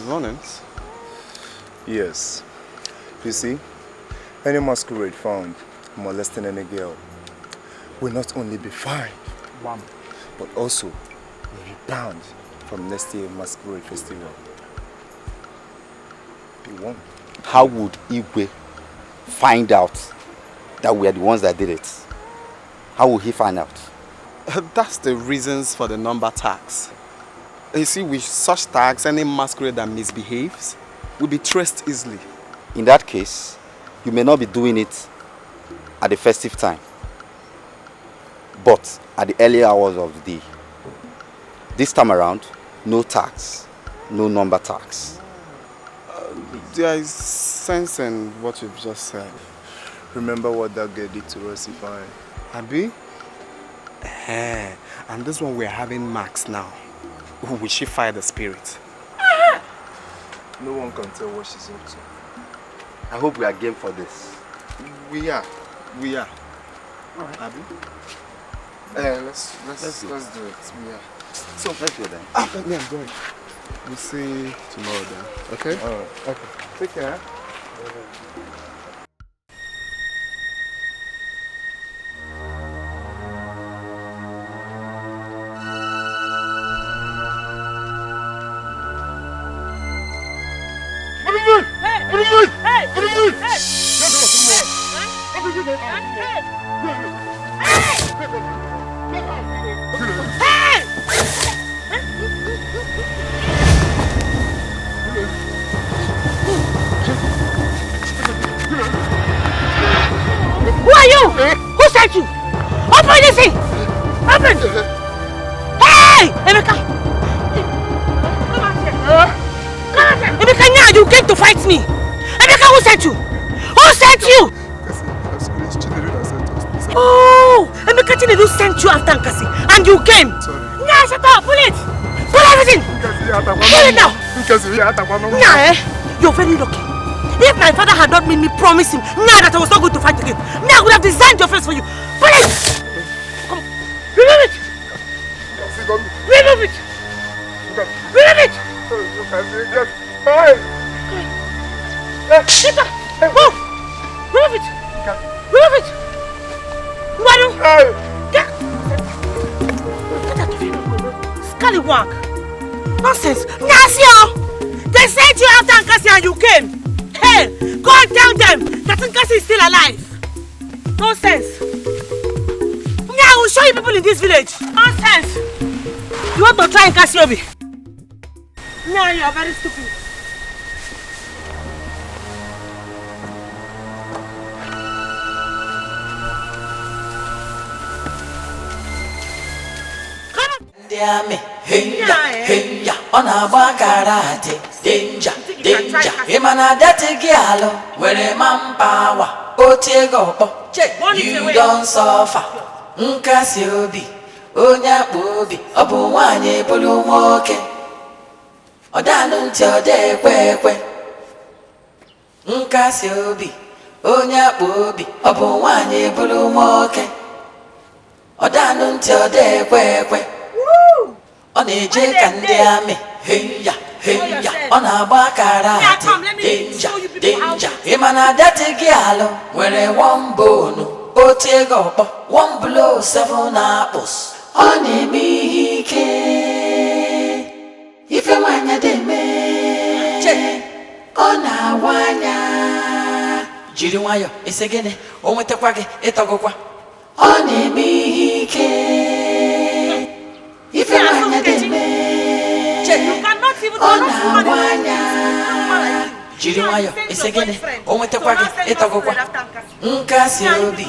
warnings. Yes. You see, any masquerade found molesting any girl will not only be fined, but also will be banned from next year's masquerade festival. You won't. How would Igwe find out that we are the ones that did it? How will he find out? That's the reasons for the number tags. You see, with such tags, any masquerade that misbehaves will be traced easily. In that case, you may not be doing it at the festive time, but at the early hours of the day. This time around, no tags, no number tags. There is sense in what you've just said. Remember what that girl did to us, Ifeanyi? Abi? And this one we're having Max now. Will she fire the spirit? No one can tell what she's up to. I hope we are game for this. We are. All right. Abi? Let's do it. We are. So let's go then. Yeah, I'm going. We'll see tomorrow then. Okay? All right. Okay. Take care. Hey! Who are you? Who sent you? Open this thing! Open! Hey! Emeka! Come out here! Emeka, now you came to fight me! Emeka, who sent you? Who sent you? Oh! Emeka Chinedu sent you after Nkasi and you came! Now shut up! Pull it! Pull everything! Pull it now! Now, you're very lucky. If my father had not made me promise him now that I was not going to fight again, now I would have designed your face for you. Pull it! Come, remove it! Remove it! Remove it! Peter! Move! Remove it! Remove it! Wadu! Get out of here! Scallywag! Nonsense! Nasio! They sent you after Nkasi and you came! Hey! Go and tell them that Nkasi is still alive! Nonsense! Now I will show you people in this village! Nonsense! You want to try Nkasi Obi? Now you are very stupid! Diame, heya, ona bakarate, danger, Imana dati gialo, where manpower, otego, you don't suffer. Nkasi Obi, onya bobi, obu wanye bulu moke. Odanu ntode kwekwe. Nkasi Obi, onya bobi, obu wanye bulu moke. Odanu ntode kwekwe. On a Jake and Diame, heya, on a bacarate, danger, Imana dati gialo, where a one bone, otego, one blow, 7 apples. On a mihike, if you want de me, on a wanya, Jiriwayo, is again, on with the quaggy, etogua. On a mihike. If you want to you cannot even Jiriwayo, it's again. Oh, with the quaggy, etogua. Nkasi Obi,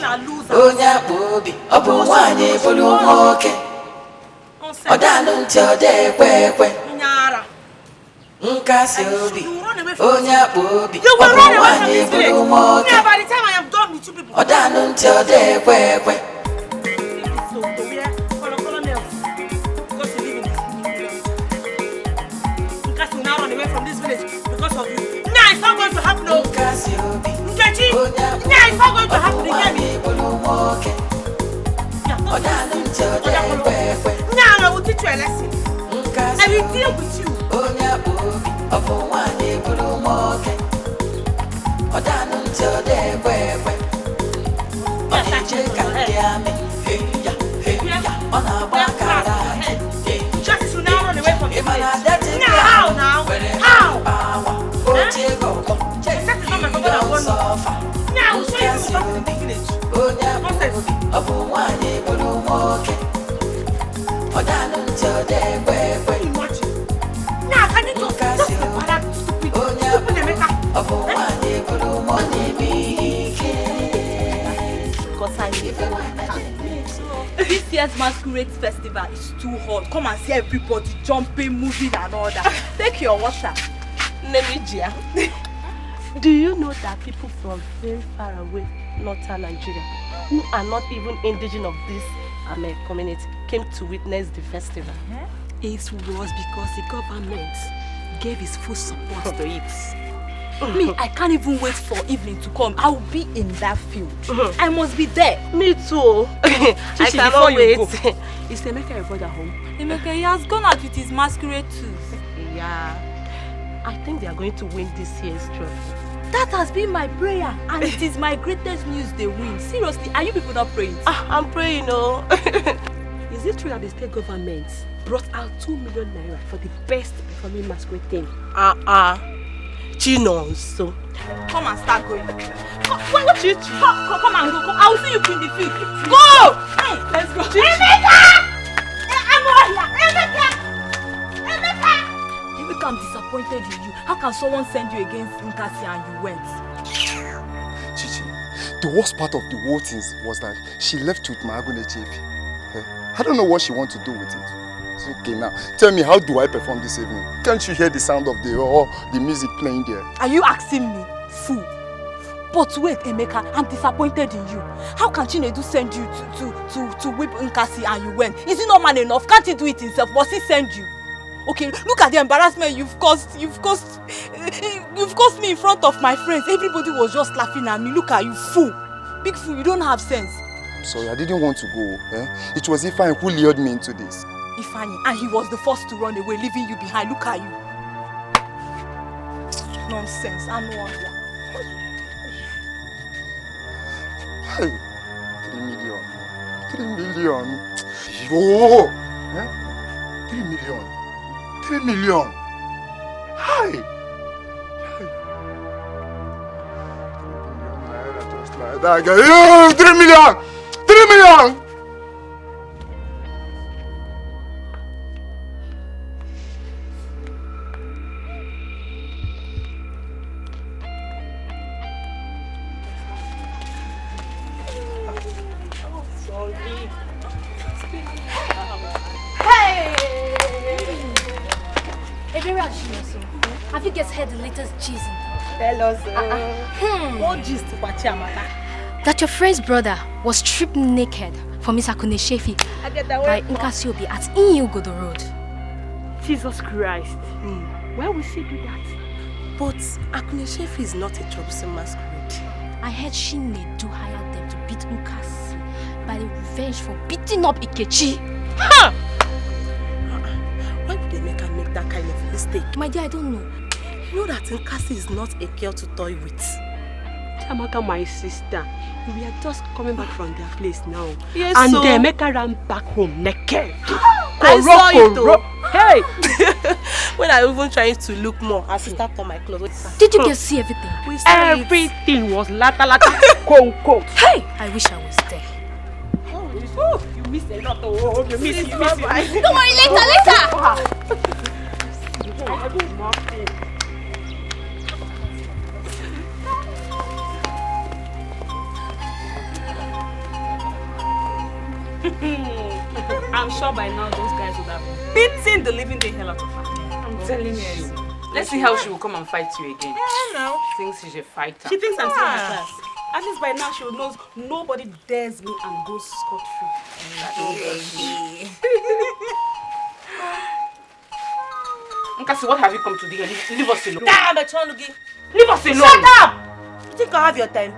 onya bobi, obu wanye bulu moke. Odanu ntode kwekwe. Nkasi Obi, onya bobi, obu wanye bulu moke. Odanu ntode kwekwe. Because of you. Now it's not going to happen. No. Nkechi. Now it's not going to happen again. Now I will teach you a lesson. I will deal with you. Just to now run away from me. Now how now? How? That is not my father that won. Now I'll show you to come to the village. Now can you just stupid Emeka? This year's masquerade festival is too hot. Come and see everybody jumping, moving and all that. Take your water. Nemijia. Do you know that people from very far away, northern Nigeria, who are not even indigenous of this community, came to witness the festival? It was because the government gave its full support to it. Me, I can't even wait for evening to come. I'll be in that field. I must be there. Me too. I cannot wait. Is Emeka your brother home? Emeka, he has gone out with his masquerade too. Yeah. I think they are going to win this year's trophy. That has been my prayer, and it is my greatest news they win. Seriously, are you people not praying? I'm praying, no. Is it true that the state government brought out 2 million naira for the best performing masquerade team? Chinonso. Come and start going. What you? Come and go. Come. I will see you in the field. Go! Hey, let's go. Emeka, I'm disappointed in you. How can someone send you against NKASI and you went? Chichi, the worst part of the whole thing was that she left with my Agune chief. I don't know what she wants to do with it. It's okay now. Tell me, how do I perform this evening? Can't you hear the sound of the music playing there? Are you asking me? Fool. But wait, Emeka, I'm disappointed in you. How can Chinedu send you to whip NKASI and you went? Is he not man enough? Can't he do it himself? Must he send you? Okay, look at the embarrassment you've caused me in front of my friends. Everybody was just laughing at me. Look at you, fool. Big fool, you don't have sense. Sorry, I didn't want to go. It was Ifeanyi who lured me into this. Ifeanyi, and he was the first to run away, leaving you behind. Look at you. Nonsense, I'm no wonder. Hey, 3 million. 3 million. Yo! 3 million. 3 million. Hi! 3 million! 3 million! Have you guys heard the latest gist? Tell us. What gist? That your friend's brother was stripped naked for Miss Akune Shefi by NKASI Obi at Inyugodo Road. Jesus Christ. Why would she do that? But Akune Shefi is not a troublesome masquerade. I heard Chinedu hired them to beat NKASI by the revenge for beating up Ikechi. Ha! Why would they make that kind of mistake? My dear, I don't know. You know that NKASI is not a girl to toy with. Chamaka, my sister, we are just coming back from their place now. Yes, and so they make her run back home naked. I saw it though. Hey! When I even trying to look more, I start on my clothes. Did you guys see everything? We saw everything was lata. Hey! I wish I was there. Oh, you missed a lot. Oh, you missed it. Don't worry, later. I do nothing. I'm sure by now those guys would have beaten the living hell out of her. I'm telling you. Let's see how she will come and fight you again. No. She thinks she's a fighter. She thinks I'm still in her class. At least by now she knows nobody dares me and goes scot-free. NKASI, what have you come to do? Leave us alone. Damn it, Chonugi. Leave us alone. Shut up! You think I have your time?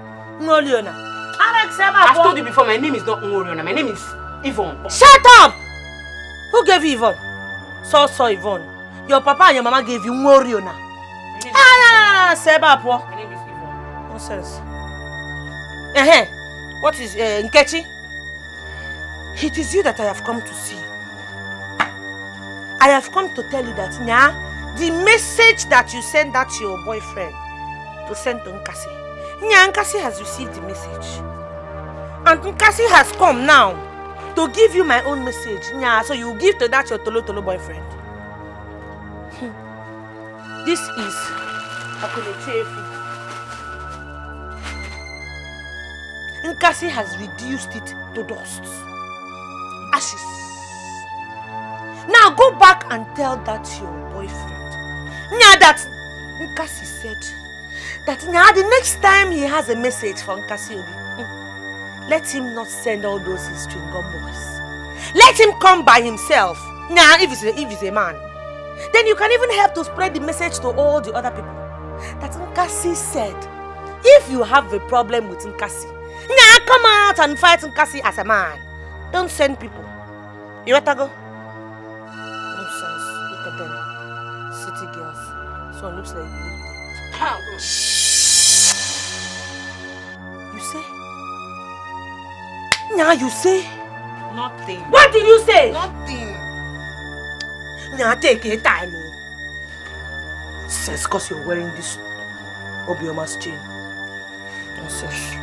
No, Leona. I've told you before, my name is not Ngoriona. My name is Yvonne. Shut up! Who gave you Yvonne? So Yvonne. Your papa and your mama gave you Ngoriona. Seba po. My name is Yvonne. Nonsense. What is Nkechi? It is you that I have come to see. I have come to tell you that the message that you sent that to your boyfriend to send to NKASI. NKASI has received the message. And NKASI has come now to give you my own message. So you give to that your Tolo boyfriend. This is Akunechefi. NKASI has reduced it to dust. Ashes. Now go back and tell that to your boyfriend. That NKASI said that the next time he has a message from NKASI Obi, let him not send all those his string gun boys. Let him come by himself. If he's a man. Then you can even help to spread the message to all the other people. That NKASI said, if you have a problem with NKASI, come out and fight NKASI as a man. Don't send people. You better go. Nonsense. Look at them. City girls. So it looks like you say? You say? Nothing. What did you say? Nothing. Take your time. Nonsense, because you're wearing this Obioma's chain. Nonsense.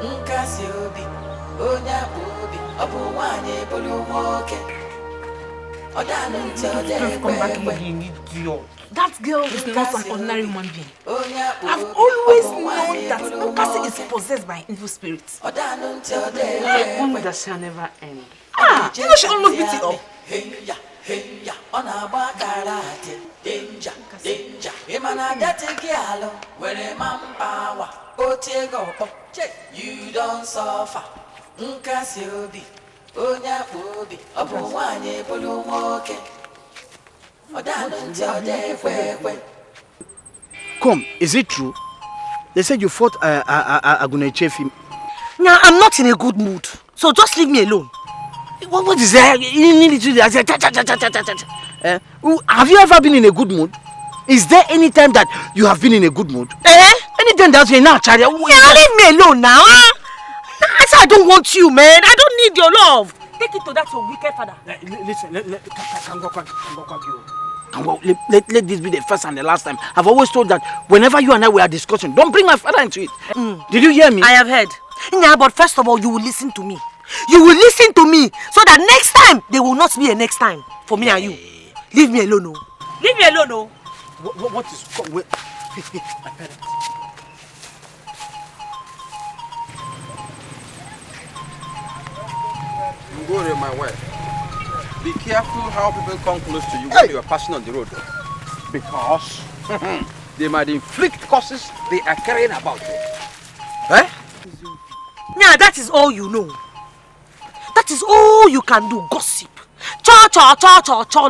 Nkasi obi, onye obi, obu nwanyị bulu nwoke. Odanu nti ode kwe. That girl is not an ordinary human being. I've always known that Nkasi is possessed by evil spirits. Why does she never end? You know she almost beat it up. Danger, danger. Imana dati gialo, where manpower. Otego, you don't suffer. Nkasi obi, onya obi, obu nwanyị bulu nwoke. Come, is it true? They said you fought Agunechefi. Now, I'm not in a good mood, so just leave me alone. What is that? Have you ever been in a good mood? Is there any time that you have been in a good mood? Anytime that you're not, Charlie? Yeah, leave me alone now. I said I don't want you, man. I don't need your love. Take it to that your wicked father. Listen, let this be the first and the last time. I've always told that whenever you and I were discussing, don't bring my father into it. Did you hear me? I have heard. Yeah, but first of all, you will listen to me. You will listen to me so that next time there will not be a next time for me and you. Leave me alone, no. Leave me alone, no. What is my parents? Go my wife. Be careful how people come close to you when you are passing on the road. Because they might inflict curses they are carrying about you. Eh? Yeah, that is all you know. That is all you can do, gossip. Cha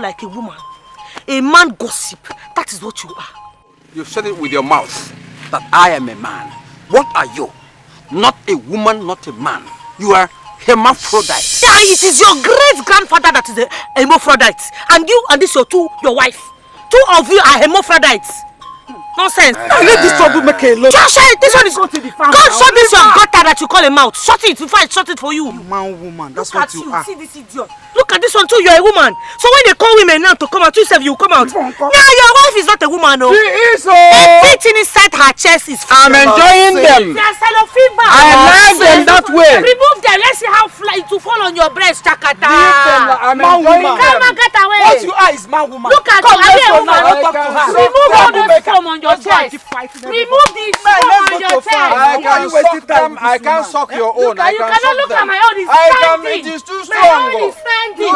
like a woman. A man gossip. That is what you are. You've said it with your mouth that I am a man. What are you? Not a woman, not a man. You are hermaphrodite. Yeah, it is your great-grandfather that is a hermaphrodite. And you and this your wife. Two of you are hermaphrodites. Nonsense. Let this trouble make a lot. Just shut it. This one is... God, shut this your gutter that you call a mouth. Shut it. If I shut it for you. Man, woman. That's what you are. See this idiot. Look at this one too. You're a woman. So when they call women now to come out, you say you come out. Yeah, your wife is not a woman, no. She is. Everything inside her chest is... I'm enjoying them. They are cellophane bags. I like them that way. Remove them. Let's see how it will fall on your breast, Chakata. Leave them. I'm enjoying them. Come on, get away. What you are is man, woman. Look at you. Are you a woman? Remove all this foam on your chest. Remove this foam on your chest. I can suck your own. You cannot look at my own. It's standing. It is too My strong. own is standing. Look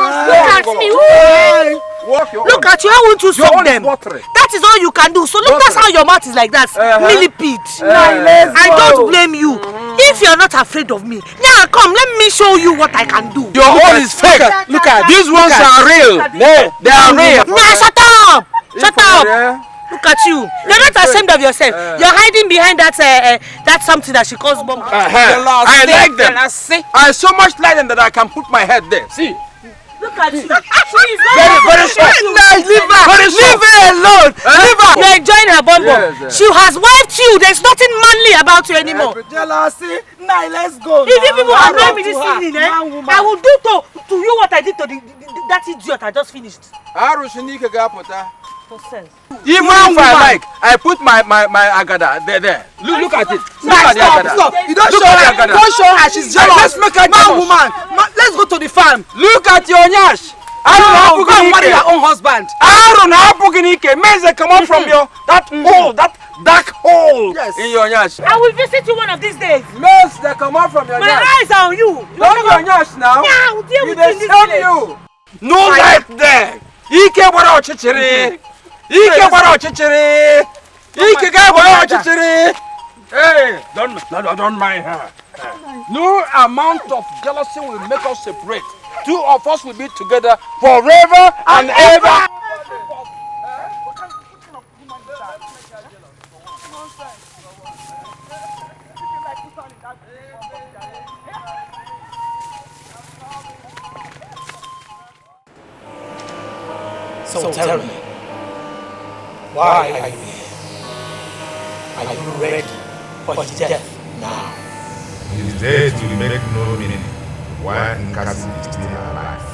at me. Look at you. I want to suck them. That is all you can do. So look, that's how your mouth is like that. Millipede. I don't blame you. If you're not afraid of me, now come, let me show you what I can do. Your own is fake. Look at these ones are real. No, they are real. Nah, shut up. Shut up. Look at you. You're not ashamed of yourself. You're hiding behind that something that she calls bomb. I like them. I so much like them that I can put my head there. See. Look at you. She is very soft. Leave her alone. Leave her. You're enjoying her bum bum. She has wiped you. There's nothing manly about you anymore. Jealousy. Now let's go. If you people annoy me this evening, I will do to you what I did to that idiot I just finished. Even if I like, I put my agada there. Look at it. Look at the agada. Stop. You don't show her. She's jealous. Let's make her jealous. Man, let's go to the farm. Look at your nyash. Go and marry your own husband. Aaron, Meze come out from your that hole, that dark hole in your nyash. I will visit you one of these days. Meze, they come out from your My nyash. eyes are on you. Don't your nyash now. Yeah, I will deal with you in this you. No light there. Ike bara ochichiri. Ike bara ochichiri. Ike ga bara ochichiri. Hey, don't mind her. No amount of jealousy will make us separate. Two of us will be together forever and ever. So tell me, why are you here? Are you ready for his death now? His death will make no meaning why NKASI is still alive.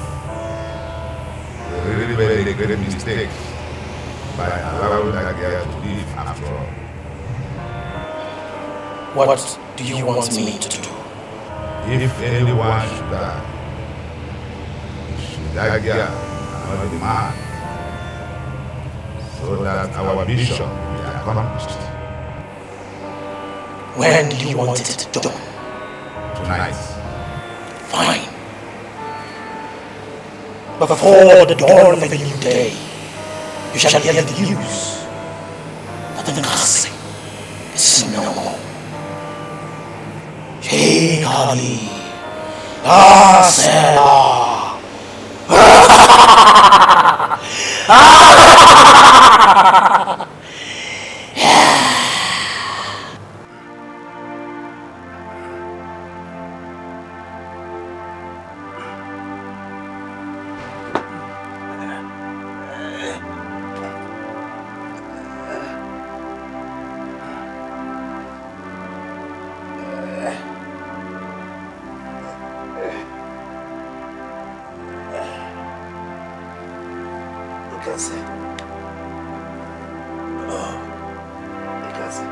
They really made a great mistake by allowing that girl to live after all. What do you want me to do? If anyone should die, it should that girl, not the man, so that our mission will be accomplished. When do you want it done? Tonight. Fine. Before the dawn of a new day, you shall hear the news that the NKASI is no more. Shekali, Asela. NKASI. Oh, NKASI.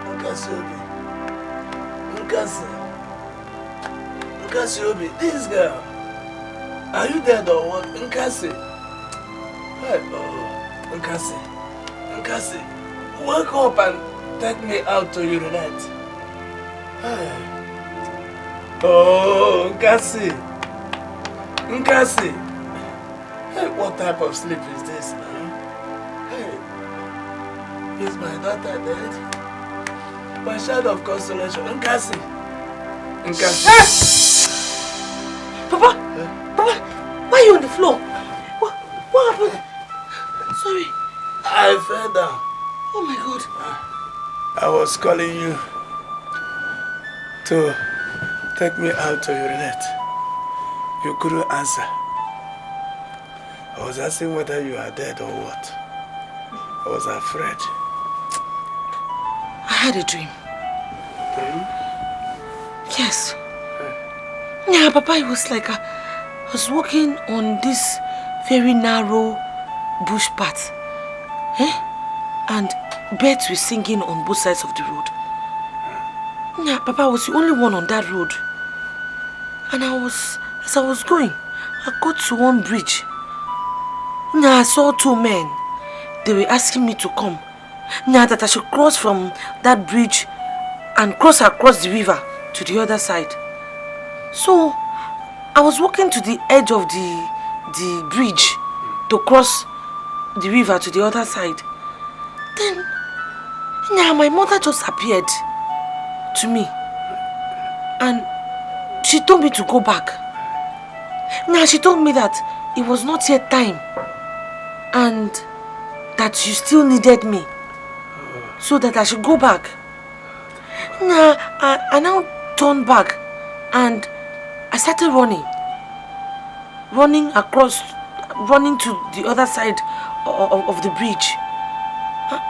NKASI Obi. NKASI Obi, this girl. Are you dead or what? NKASI. Hey, oh, NKASI, wake up and take me out to urinate. Hey. Oh, NKASI. Hey, what type of sleep is this now? Hey, is my daughter dead? My child of consolation, NKASI. Papa! Papa! Why are you on the floor? What happened? Sorry. I fell down. Oh my God. I was calling you to take me out to urinate. You couldn't answer. I was asking whether you are dead or what. I was afraid. I had a dream. Yes. Yeah, Papa, it was like I was walking on this very narrow bush path. And birds were singing on both sides of the road. Yeah, Papa, I was the only one on that road. And as I was going, I got to one bridge. Yeah, I saw two men. They were asking me to come. Yeah, that I should cross from that bridge and cross across the river to the other side. So, I was walking to the edge of the bridge to cross the river to the other side. Then, yeah, my mother just appeared to me. And she told me to go back. Now, she told me that it was not yet time. And that you still needed me. So that I should go back. Now, I now turned back. And I started running. Running to the other side of the bridge.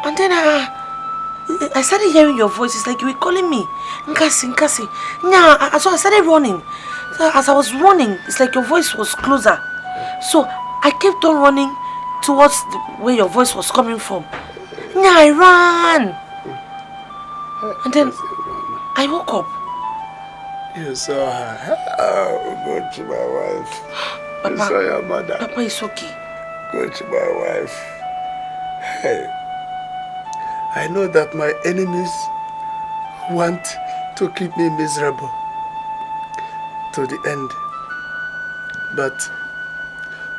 And then I started hearing your voice. It's like you were calling me. NKASI. Yeah, so I started running. So as I was running, it's like your voice was closer. So I kept on running towards where your voice was coming from. Yeah, I ran. And then I woke up. You saw her. Oh, go to my wife. Papa, you saw your mother. Papa, it's okay. Go to my wife. Hey, I know that my enemies want to keep me miserable to the end. But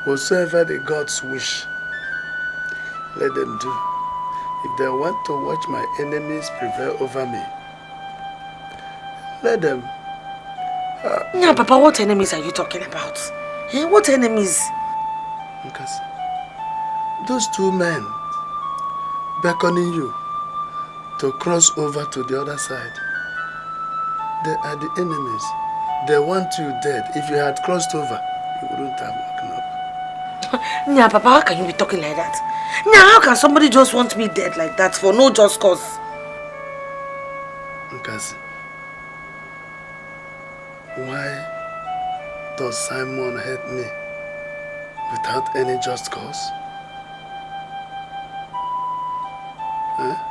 whatsoever the gods wish, let them do. If they want to watch my enemies prevail over me, let them. Yeah, Papa, what enemies are you talking about? What enemies? Because those two men beckoning you to cross over to the other side, they are the enemies. They want you dead. If you had crossed over, you wouldn't have woken up. Yeah, Papa, how can you be talking like that? Yeah, how can somebody just want me dead like that for no just cause? NKASI, why Does Simon hate me without any just cause? Huh?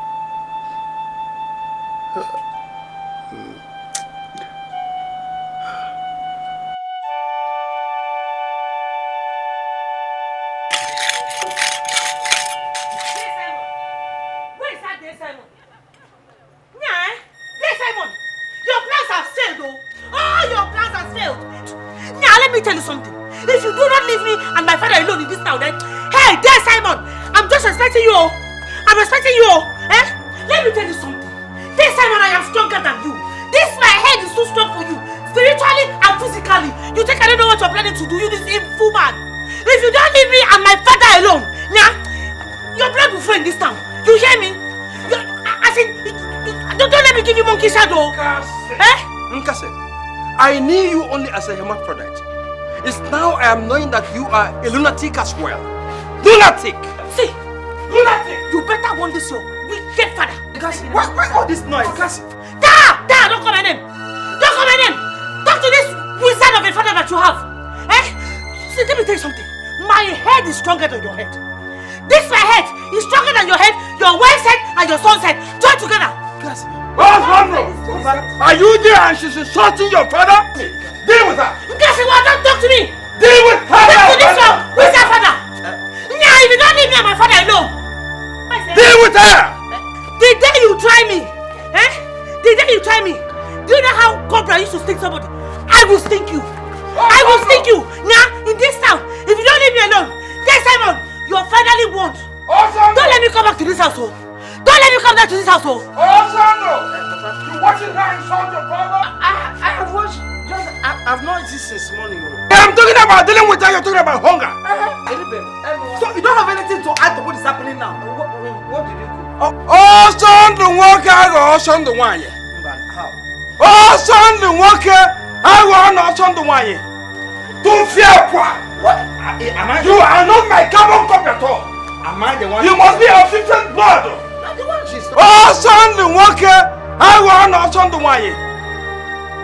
Let me tell you something. If you do not leave me and my father alone in this town, then hey, there, Simon, I'm just respecting you. I'm respecting you. Eh? Let me tell you something. There, Simon, I am stronger than you. My head is too strong for you, spiritually and physically. You think I don't know what you're planning to do? You this evil man. If you don't leave me and my father alone, yeah, your blood will flow in this town. You hear me? Don't let me give you monkey shadow. Nkase, I knew you only as a hermaphrodite. It's now I am knowing that you are a lunatic as well. Lunatic! See, lunatic! You better warn this your wicked father. Why all this noise? Don't call my name! Don't call my name! Talk to this wizard of a father that you have. Eh? See, let me tell you something. My head is stronger than your head. My head is stronger than your head, your wife's head, and your son's head. Join together. What's wrong? Are you there and she's insulting your father? Deal with her! Nkasi, don't talk to me! Deal with her! Talk to this one! Who's that father? If you don't leave me and my father alone! Deal with her! The day you try me, the day you try me, do you know how Cobra used to sting somebody? I will sting you! I will sting you! Now, in this town, if you don't leave me alone, then Simon, you're finally warned. Don't let me come back to this house, oh! Don't let me come back to this house, oh! You watching her insult your father? I have watched. I've not eaten since morning. I'm talking about dealing with her, you're talking about hunger. So you don't have anything to add to what is happening now? What did you cook? Oh, son, the worker, oh, son, the one. Oh, son, the worker, I want no son, the one. Don't fear, what? You are not my carbon copy at all. Am I the one? You must be of different blood. Not the one she's Oh, son, the worker, I want no son, the one.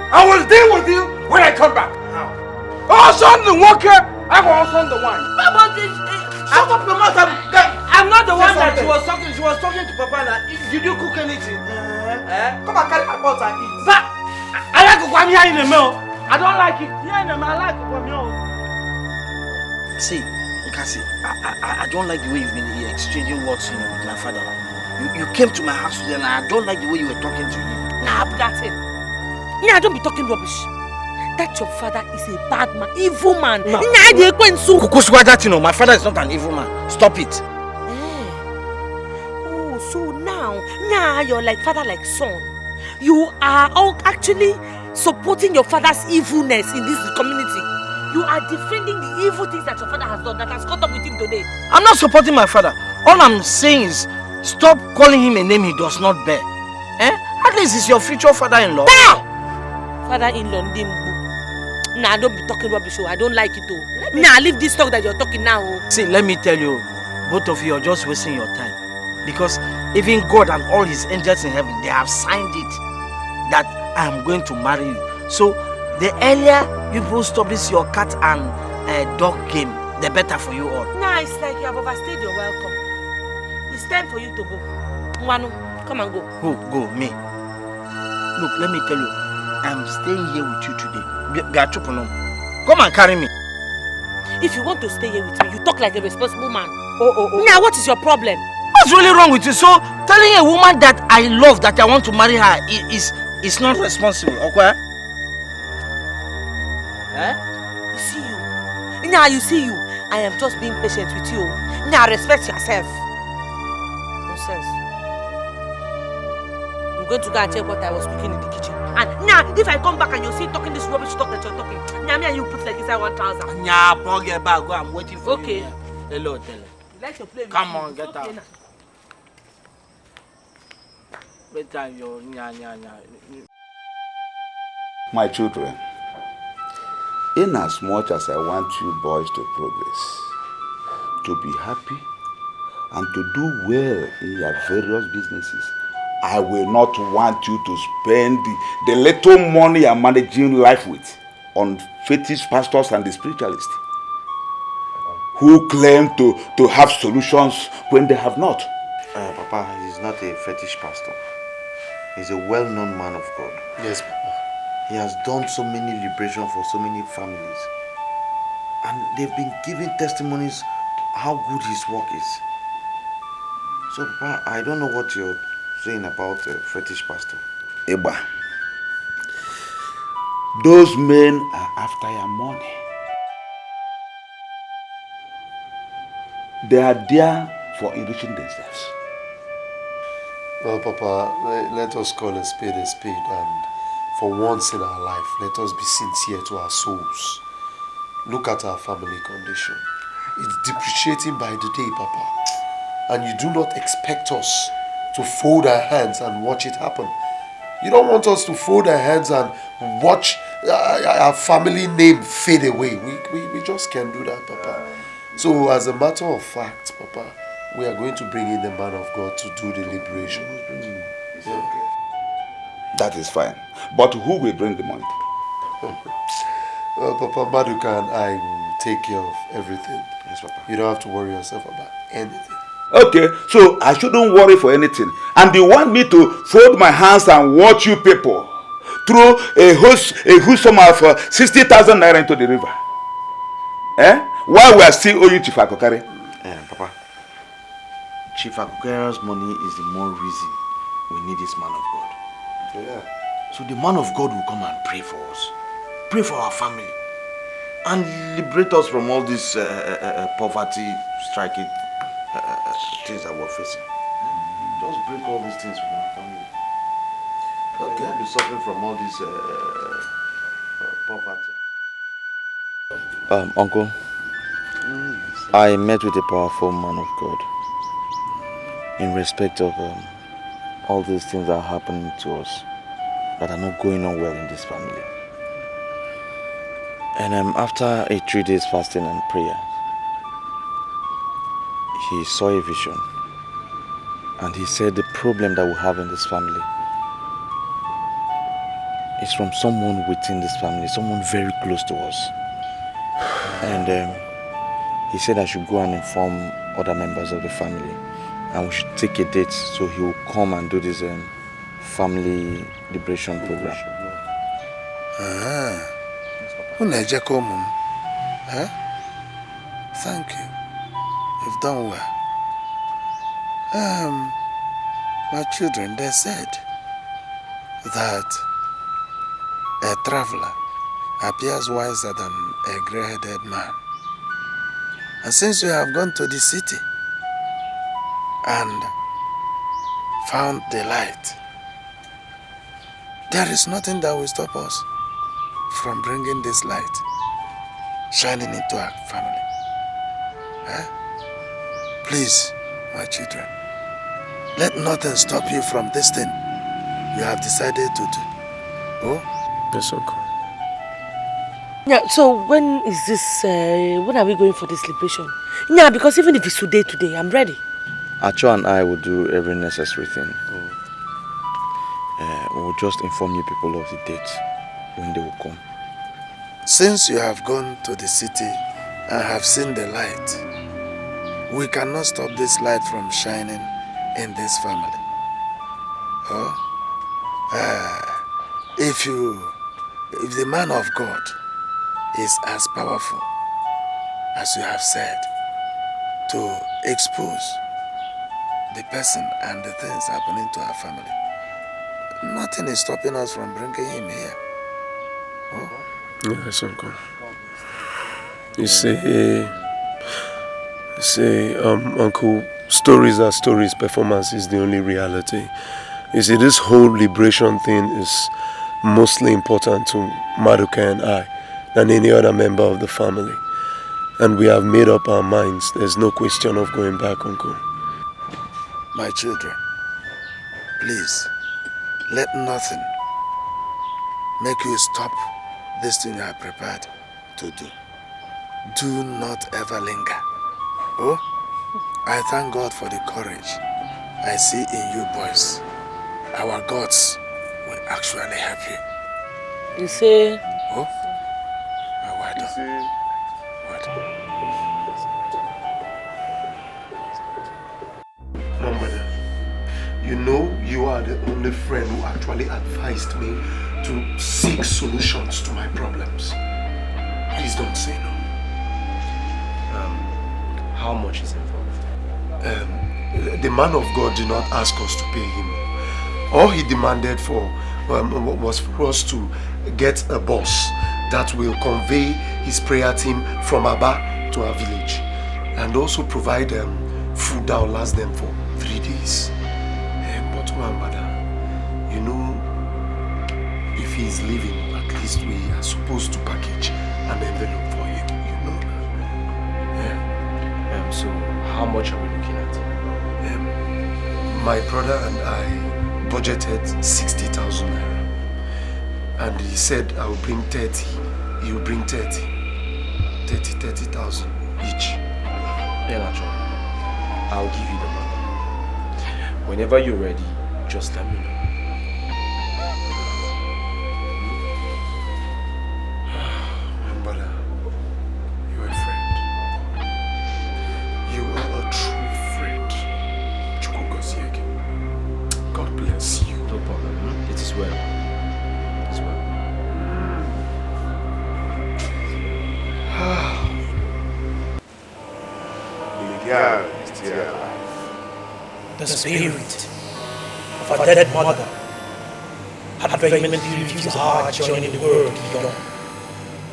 I will deal with you when I come back. How? Oh, son, the worker, I want son, the one. Shut up your mouth. I'm not the one that she was talking. She was talking to Papa. Did you cook anything? Come and carry my pot and eat. But I like to come here in the mill. I don't like it. Here in the mill, I like to come here. See, Nkasi, I don't like the way you've been exchanging words, with my father. You came to my house today and I don't like the way you were talking to him. Nah, that's it. Yeah, don't be talking rubbish. That your father is a bad man, evil man. My father is not an evil man. Stop it. Oh, so now you're like father, like son. You are all actually supporting your father's evilness in this community. You are defending the evil things that your father has done that has caught up with him today. I'm not supporting my father. All I'm saying is stop calling him a name he does not bear. At least he's your future father-in-law. Father-in-law, Nah, don't be talking rubbish. I don't like it though. Nah, leave this talk that you're talking now. See, let me tell you, both of you are just wasting your time. Because even God and all his angels in heaven, they have signed it that I am going to marry you. So the earlier you both stop this your cat and dog game, the better for you all. Nah, it's like you have overstayed your welcome. It's time for you to go. Mwanu, come and go. Who? Go, me. Look, let me tell you, I'm staying here with you today. Come and carry me. If you want to stay here with me, you talk like a responsible man. Now, what is your problem? What's really wrong with you? So, telling a woman that I love, that I want to marry her, is not responsible, okay? You see you. Now, you see you. I am just being patient with you. Now, respect yourself. Nonsense. I'm going to go and check what I was cooking in the kitchen. And now, if I come back and you see talking this rubbish talk that you're talking, now me and you put like inside 1,000. Nya, bug your bag. Go, I'm waiting for you. Okay. Hello, tell her. Like to play with Come you. on, get Okay, out. now. Better your nya. My children, in as much as I want you boys to progress, to be happy, and to do well in your various businesses, I will not want you to spend the little money you're managing life with on fetish pastors and the spiritualists who claim to have solutions when they have not. Papa, he's not a fetish pastor. He's a well-known man of God. Yes, Papa. He has done so many liberation for so many families. And they've been giving testimonies how good his work is. So, Papa, I don't know what you're saying about a fetish pastor. Eba, those men are after your money. They are there for enriching themselves. Well, Papa, let us call a spade, and for once in our life, let us be sincere to our souls. Look at our family condition. It's depreciating by the day, Papa. And you do not expect us to fold our hands and watch it happen. You don't want us to fold our hands and watch our family name fade away. We just can't do that, Papa. So as a matter of fact, Papa, we are going to bring in the man of God to do the liberation. It's okay. That is fine. But who will bring the money? Well, Papa, Maduka and I will take care of everything. Yes, Papa. You don't have to worry yourself about anything. Okay, so I shouldn't worry for anything. And you want me to fold my hands and watch you people throw a huge sum of 60,000 naira into the river? While we are still owing Chief Akokare? Papa, Chief Akokare's money is the more reason we need this man of God. Yeah. So the man of God will come and pray for us. Pray for our family. And liberate us from all this poverty striking things that we're facing. Just break all these things from our family. Okay. We'll be suffering from all this poverty. Uncle, I met with a powerful man of God in respect of all these things that are happening to us that are not going on well in this family. And after a 3 days fasting and prayer, he saw a vision and he said the problem that we have in this family is from someone within this family, someone very close to us. And he said I should go and inform other members of the family and we should take a date so he will come and do this family liberation program. Thank you. You've done well. My children, they said that a traveler appears wiser than a grey-headed man. And since you have gone to the city and found the light, there is nothing that will stop us from bringing this light shining into our family. Please, my children, let nothing stop you from this thing you have decided to do. Oh? Yes, Uncle. Yeah, so when is this, when are we going for this liberation? Yeah, because even if it's today, I'm ready. Acho and I will do every necessary thing. We'll just inform you people of the date when they will come. Since you have gone to the city and have seen the light, we cannot stop this light from shining in this family. Oh? If the man of God is as powerful as you have said to expose the person and the things happening to our family, nothing is stopping us from bringing him here. Oh? Yes, Uncle. You see, Uncle, stories are stories, performance is the only reality. You see, this whole liberation thing is mostly important to Maduka and I than any other member of the family. And we have made up our minds. There's no question of going back, Uncle. My children, please, let nothing make you stop this thing you are prepared to do. Do not ever linger. Oh, I thank God for the courage I see in you boys. Our gods will actually help you. You say? Oh, Mama, you know you are the only friend who actually advised me to seek solutions to my problems. Please don't say no. How much is involved? The man of God did not ask us to pay him. All he demanded for was for us to get a bus that will convey his prayer team from Aba to our village, and also provide food that will last them for 3 days. But mother, you know, if he is leaving, at least we are supposed to package an envelope for him, you know. So how much are we looking at? My brother and I budgeted 60,000 naira, and he said I will bring 30. He will bring 30,000 each. Yeah, natural. I'll give you the money. Whenever you're ready, just let me know. My brother, you are a friend. You are a true friend. God bless you. No problem. It is well. It is well. The girl is still alive. The spirit of a dead mother had vehemently refused her joining in the world beyond.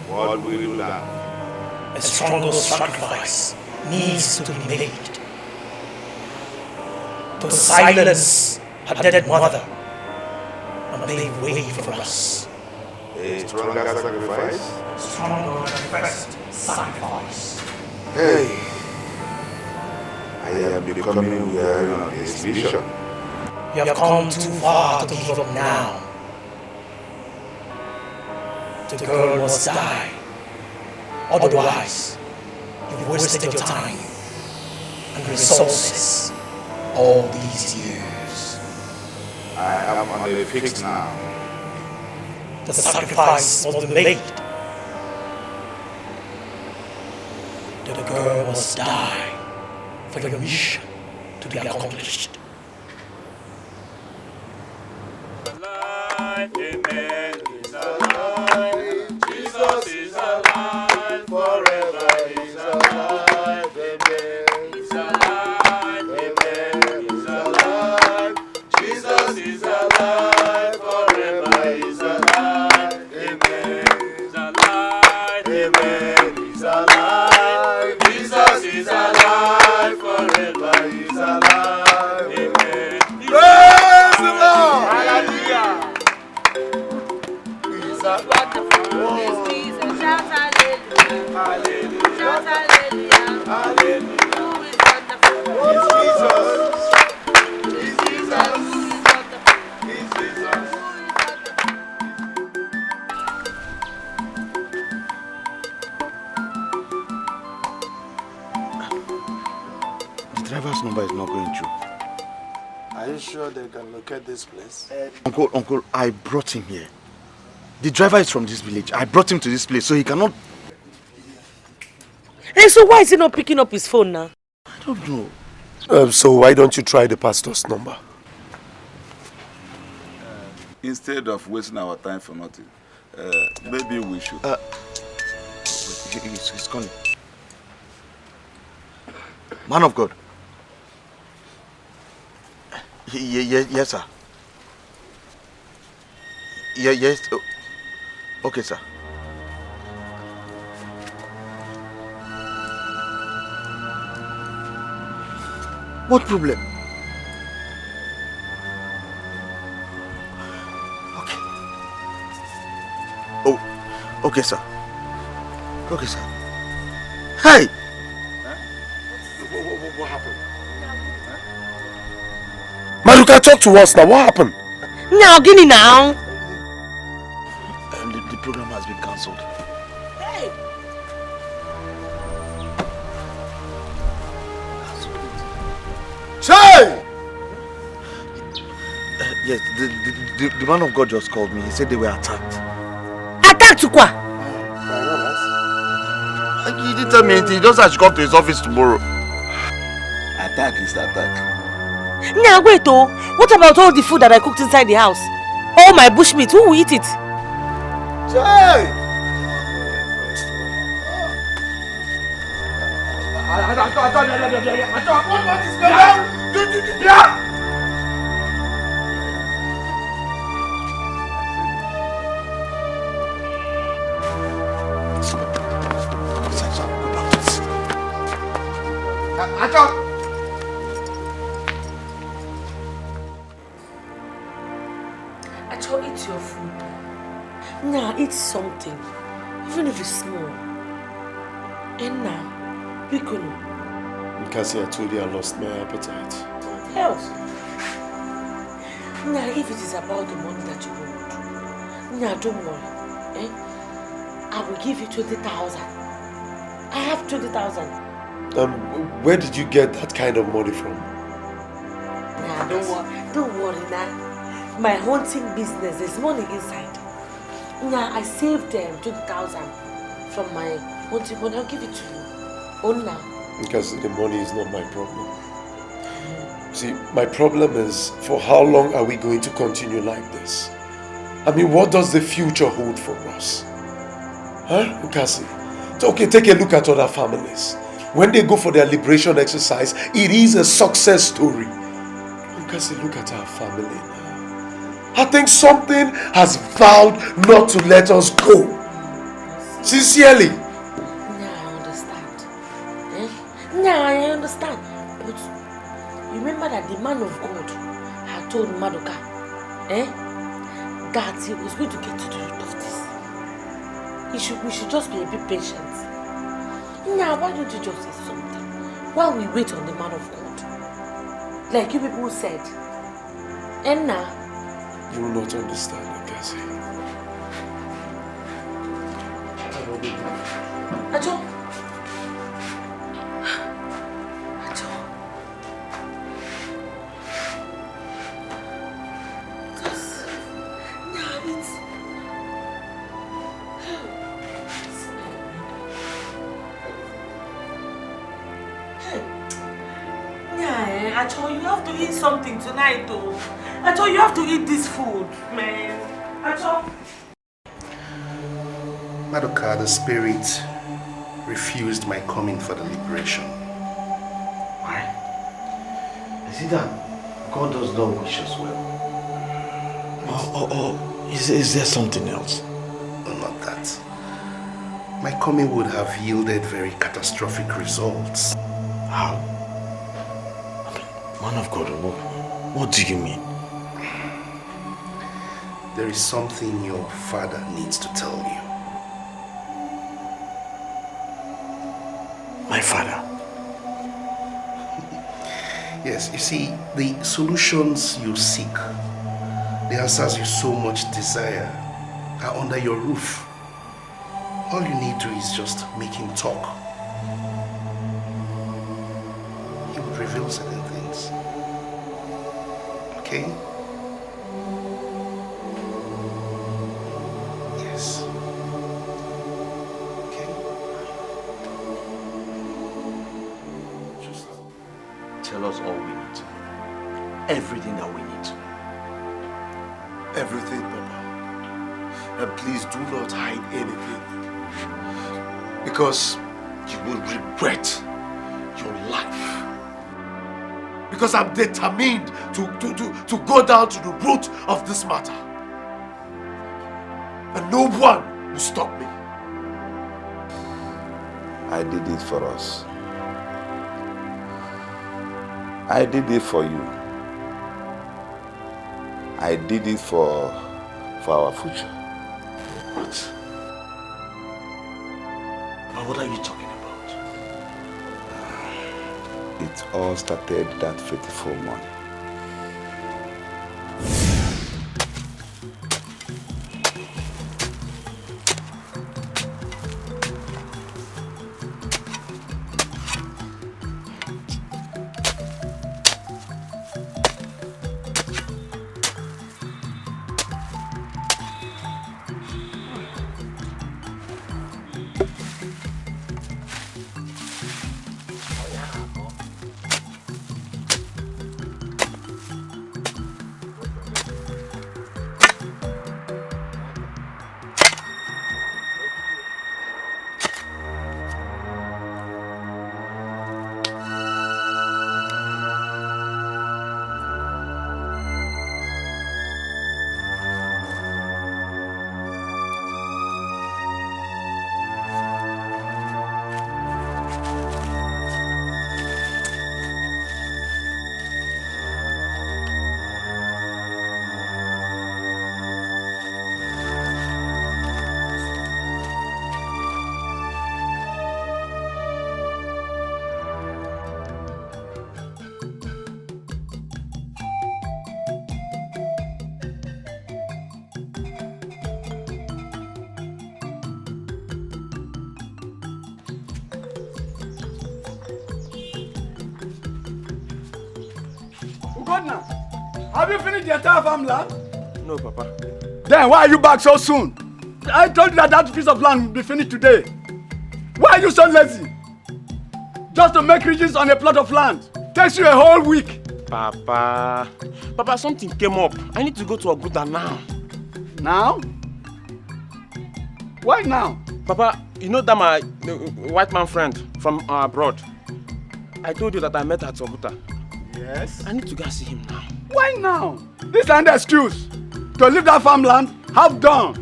What will you learn? A stronger sacrifice needs to be made to silence her dead mother and pave way for us. A stronger sacrifice? Stronger than first sacrifice. Hey, I am becoming weary of this vision. You have come too far to give up now. The girl must die. Otherwise, you've wasted your time and resources all these years. I am on a fix now. The sacrifice must be made. The girl must die for your mission to be accomplished. Amen. He's alive. Jesus is alive. Forever he's alive. Amen. He's alive. Amen. He's alive. Jesus is alive. Forever he's alive. Amen. He's alive. Amen. He's alive. Jesus is alive. Forever he's alive. Amen. Praise the Lord. Hallelujah. Jesus, shout hallelujah. Hallelujah. Shout hallelujah. Hallelujah. Who is wonderful? It's Jesus. It's Jesus. Who is wonderful? It's Jesus. The driver's number is not going through. Are you sure they can locate this place? Uncle, I brought him here. The driver is from this village. I brought him to this place so he cannot... Hey, so why is he not picking up his phone now? I don't know. So why don't you try the pastor's number? Instead of wasting our time for nothing, maybe we should... He's calling. Man of God. Yes, sir. Yes. Okay, sir. What problem? Okay. Oh, okay, sir. Okay, sir. Hey! What happened? Maruka, talk to us now. What happened? Now, Guinea now. The program has been cancelled. Hey! Hey! Yes, the man of God just called me. He said they were attacked. Attacked to what? didn't tell me anything. He just said I should come to his office tomorrow. Attack is the attack. Nya, wait oh. What about all the food that I cooked inside the house? All my bushmeat, who will eat it? Jay! What is going on? Yeah! Acho, eat your food. Nya, eat something. Even if it's small. And now, Bikono. Nkasi, I told you I lost my appetite. What else? Nya, if it is about the money that you want, Nya, don't worry. Eh? I will give you 20,000. I have 20,000. Where did you get that kind of money from? Nah, don't worry now. My hunting business, there's money inside. Nah, I saved them 20,000 from my hunting money. I'll give it to you. Oh, now. Because the money is not my problem. See, my problem is, for how long are we going to continue like this? I mean, what does the future hold for us? Huh, Nkasi? Okay, take a look at other families. When they go for their liberation exercise, it is a success story. Nkasi, look at our family now. I think something has vowed not to let us go. Sincerely. Yeah, I understand. Yeah, I understand. But you remember that the man of God had told Madoka that he was going to get to the root of this. We should just be a bit patient. Now, why don't you just say something while we wait on the man of God? Like you people said. And now, you will not understand, Nkasi. Acho. Acho, you have to eat something tonight, though. Acho, you have to eat this food, man. Acho. Madoka, the spirit refused my coming for the liberation. Why? I see that God does not wish us well. Is there something else? No, not that. My coming would have yielded very catastrophic results. How? Man of God, what do you mean? There is something your father needs to tell you. My father? Yes, you see, the solutions you seek, the answers you so much desire, are under your roof. All you need to do is just make him talk. He would reveal certain things. Okay? Yes. Okay? Just tell us all we need. Everything that we need. Everything, Papa. And please do not hide anything. Because you will regret your life. Because I'm determined to go down to the root of this matter. And no one will stop me. I did it for us. I did it for you. I did it for our future. What? But what are you talking about? It all started that fateful morning. Ugodna, have you finished the entire farmland? No, Papa. Then why are you back so soon? I told you that that piece of land will be finished today. Why are you so lazy? Just to make ridges on a plot of land takes you a whole week. Papa, something came up. I need to go to Oguta now. Now? Why now? Papa, you know that my white man friend from abroad? I told you that I met at Oguta. Yes? I need to go see him now. Why now? This is an excuse. To leave that farmland, have done.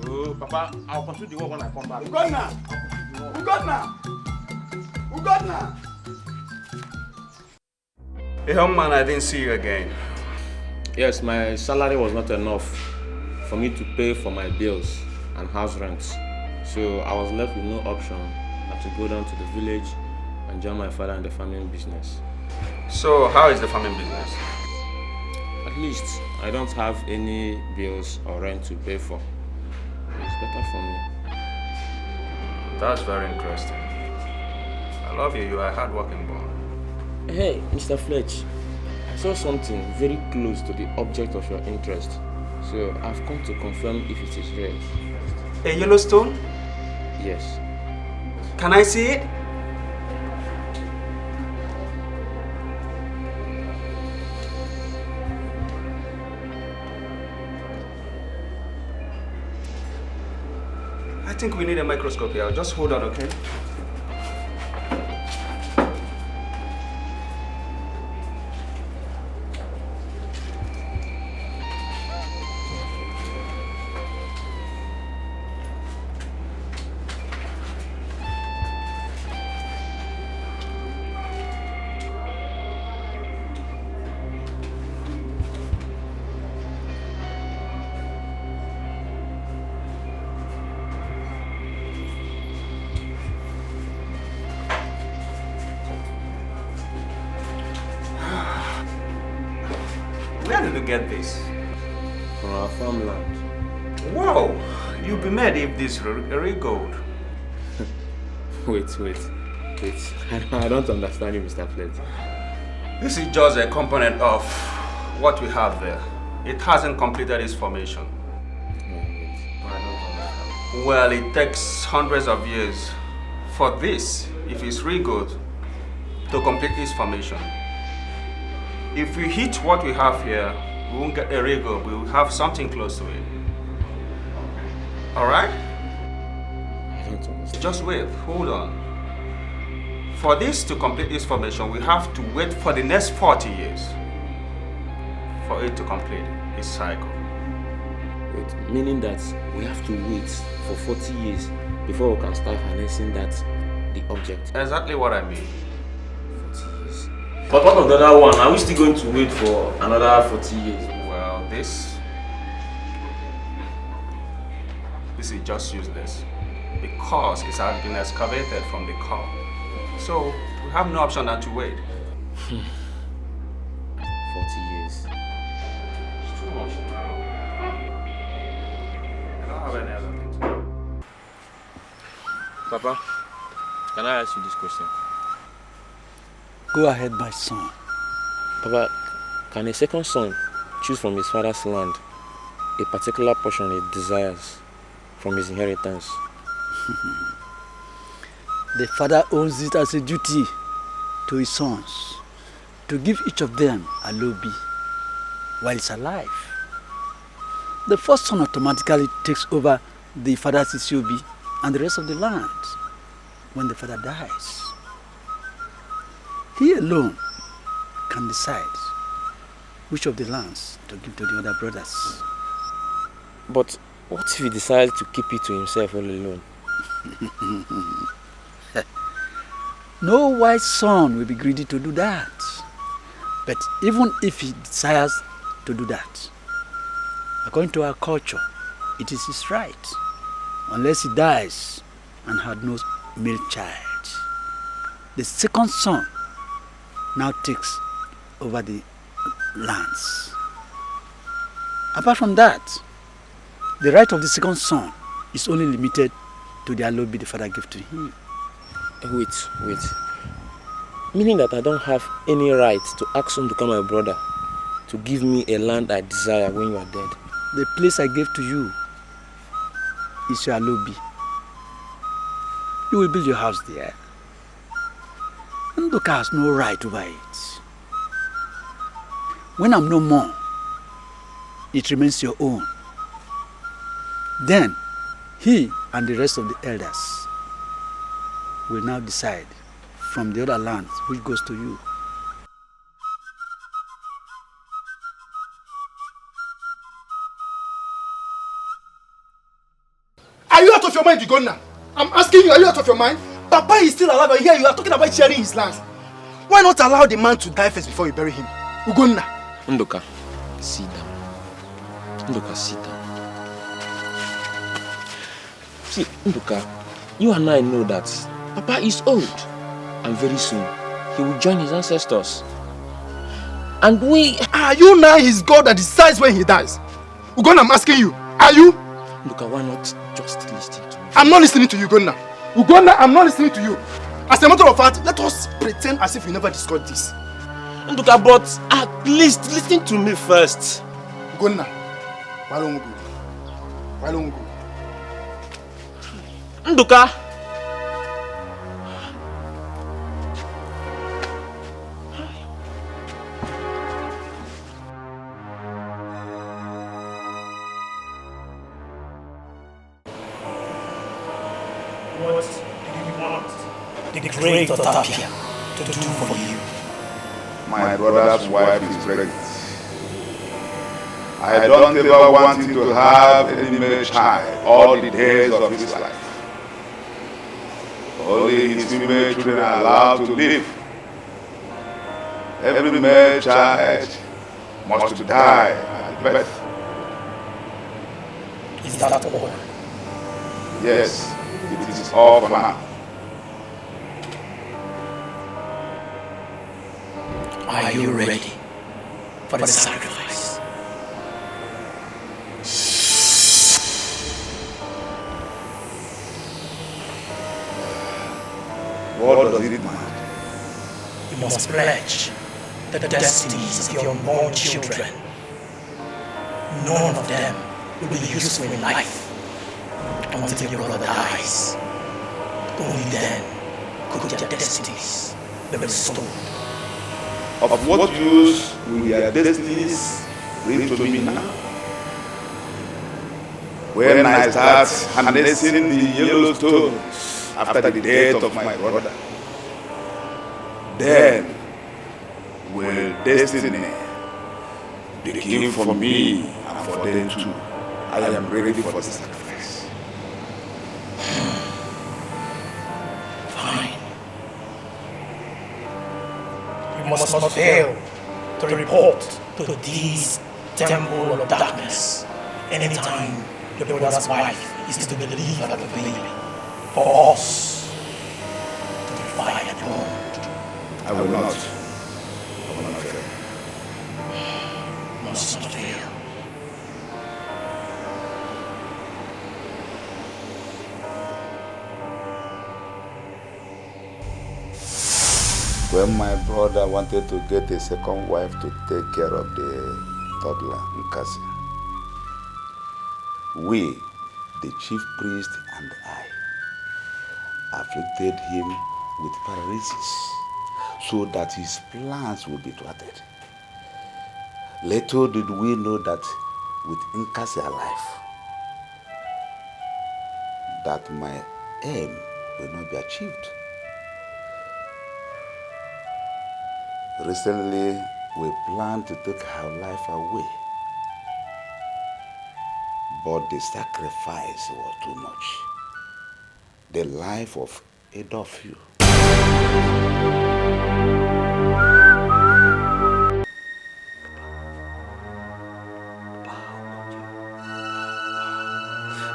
Oh, Papa, I'll continue the work when I come back. Ugodna! Hey, young man, I didn't see you again. Yes, my salary was not enough for me to pay for my bills and house rents. So I was left with no option but to go down to the village and join my father in the farming business. So, how is the farming business? At least I don't have any bills or rent to pay for. It's better for me. That's very interesting. I love you. You are a hard-working boy. Hey, Mr. Fletch, I saw something very close to the object of your interest. So I've come to confirm if it is real. A Yellowstone? Yes. Can I see it? I think we need a microscope here. Just hold on, okay? Where did you get this? From our farmland. Wow! You'll be mad if this is real gold. Wait. I don't understand you, Mr. Fletch. This is just a component of what we have there. It hasn't completed its formation. Well, it takes hundreds of years for this, if it's real gold, to complete its formation. If we hit what we have here, we won't get a real gold, we will have something close to it. Alright? I don't understand. Just wait, hold on. For this to complete its formation, we have to wait for the next 40 years for it to complete its cycle. Wait, meaning that we have to wait for 40 years before we can start harnessing the object? Exactly what I mean. 40 years. But what of the other one? Are we still going to wait for another 40 years? Well, this is just useless because it has been excavated from the core. So we have no option than to wait. 40 years. It's too much now. I don't have any other thing to do. Papa, can I ask you this question? Go ahead, my son. Papa, can a second son choose from his father's land a particular portion he desires from his inheritance? The father owns it as a duty to his sons to give each of them a lobi while he's alive. The first son automatically takes over the father's isiobi and the rest of the land when the father dies. He alone can decide which of the lands to give to the other brothers. But what if he decides to keep it to himself all alone? No wise son will be greedy to do that. But even if he desires to do that, according to our culture, it is his right, unless he dies and had no male child. The second son now takes over the lands. Apart from that, the right of the second son is only limited to the alobi the father gave to him. Wait. Meaning that I don't have any right to ask him to become my brother? to give me a land I desire when you are dead. The place I gave to you is your lobby. You will build your house there. Nduka has no right over it. When I'm no more, it remains your own. Then, he and the rest of the elders will now decide from the other lands which goes to you. Are you out of your mind, Ugonna? I'm asking you, are you out of your mind? Papa is still alive and here you are talking about sharing his lands. Why not allow the man to die first before you bury him? Ugonna. Nduka, sit down. Nduka, sit down. See, Nduka, you and I know that Papa is old. And very soon, he will join his ancestors. And we... Are you now his God that decides when he dies? Ugonna, I'm asking you, are you? Nduka, why not just listen to me? I'm not listening to you, Ugonna. Ugonna, I'm not listening to you. As a matter of fact, let us pretend as if we never discussed this. Nduka, but at least listen to me first. Ugonna, why don't we go? Why don't we go? Nduka! What do you want the great Otapia to do for you? My brother's wife is pregnant. I don't ever want him to have any male child all the days of his life. Only his female children are allowed to live. Every male child must die at birth. Is that all? Yes, it is all for now. Are you ready for the sacrifice? What does it matter? You must pledge the destinies of your unborn children. None of them will be useful in life until your brother dies. Only then could their destinies be restored. Of what use will their destinies bring to me now? When I start harnessing the yellow stones after the death of my brother, then will destiny begin for me and for them too. I am ready for the sacrifice. Fine. You must not fail to report to these temple of darkness anytime your brother's wife is to be delivered of the baby. For us to defy the bond. I will not. I will not fail. Must not fail. When my brother wanted to get a second wife to take care of the toddler, NKASI, we, the chief priest and I, afflicted him with paralysis so that his plans would be thwarted. Little did we know that with NKASI alive, that my aim will not be achieved. Recently, we planned to take her life away, but the sacrifice was too much. The life of a few.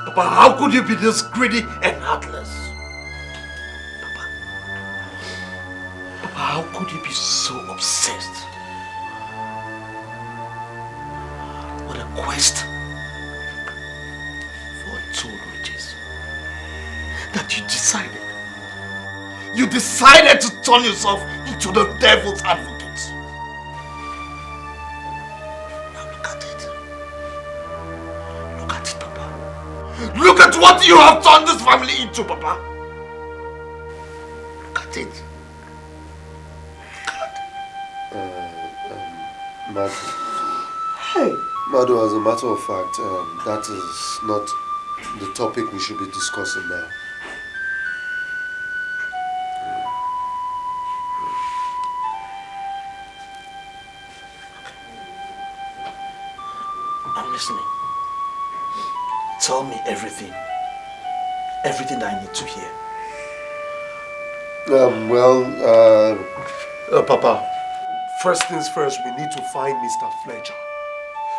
Papa, how could you be this greedy and heartless? Papa, how could you be so obsessed with a quest for untold riches that you decided to turn yourself into the devil's advocate? Look at what you have turned this family into, Papa. Look at it. Madu. Hey. Madu, as a matter of fact, that is not the topic we should be discussing now. I'm listening. Tell me everything. Everything that I need to hear. Papa, first things first, we need to find Mr. Fletcher.